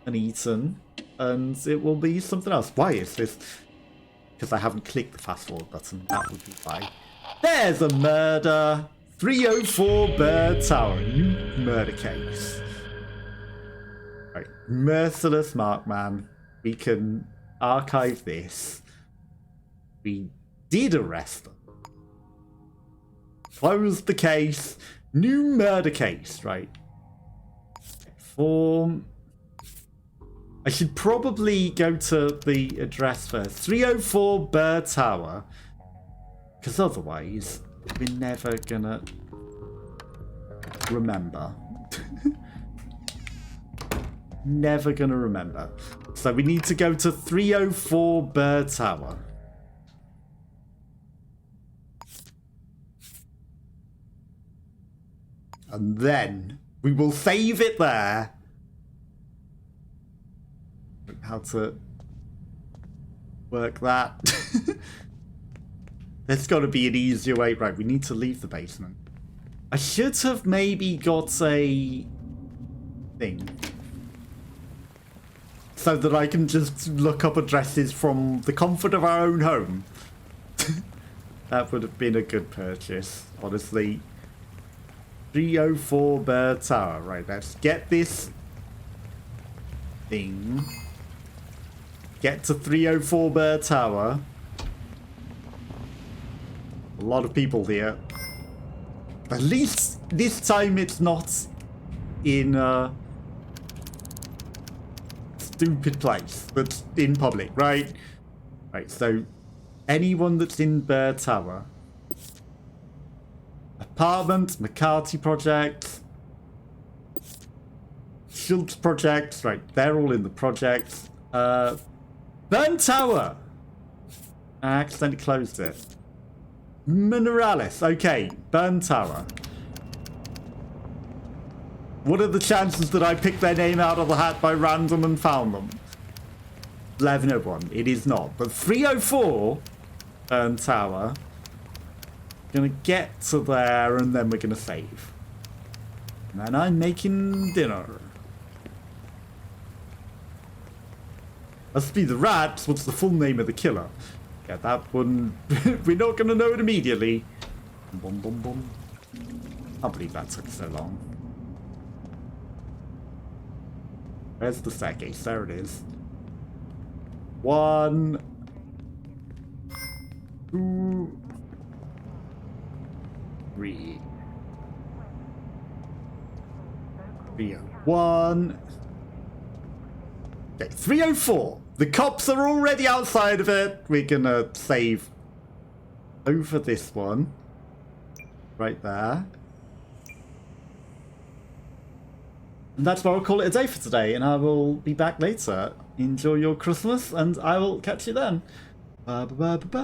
and eaten. And it will be something else. Why is this? Because I haven't clicked the fast forward button. That would be why. There's a murder. 304 Bird Tower. New murder case. Right. Merciless Markman. We can archive this. We did arrest them. Close the case. New murder case, right? Form. I should probably go to the address first. 304 Burr Tower. Because otherwise, we're never gonna remember. Never gonna remember. So we need to go to 304 Burr Tower. And then we will save it there. How to work that. There's got to be an easier way. Right, we need to leave the basement. I should have maybe got a thing so that I can just look up addresses from the comfort of our own home. That would have been a good purchase, honestly. 304 Burr Tower. Right, let's get this thing. Get to 304 Burr Tower. A lot of people here. At least this time it's not in a stupid place that's in public, right? Right, so anyone that's in Burr Tower. Apartment, McCarthy Project, Schultz Project, right, they're all in the project. Burn Tower! I accidentally closed it. Mineralis, okay, Burn Tower. What are the chances that I picked their name out of the hat by random and found them? 1101, it is not. But 304 Burn Tower. Gonna get to there and then we're gonna save. And then I'm making dinner. Must be the Rats. What's the full name of the killer? Yeah, that one. We're not gonna know it immediately. Boom, boom, boom. Can't believe that took so long. Where's the staircase? There it is. 1, 2, 3. 301. Okay, 304. The cops are already outside of it. We're gonna save over this one. Right there. And that's why I'll call it a day for today, and I will be back later. Enjoy your Christmas, and I will catch you then. Bye bye bye bye.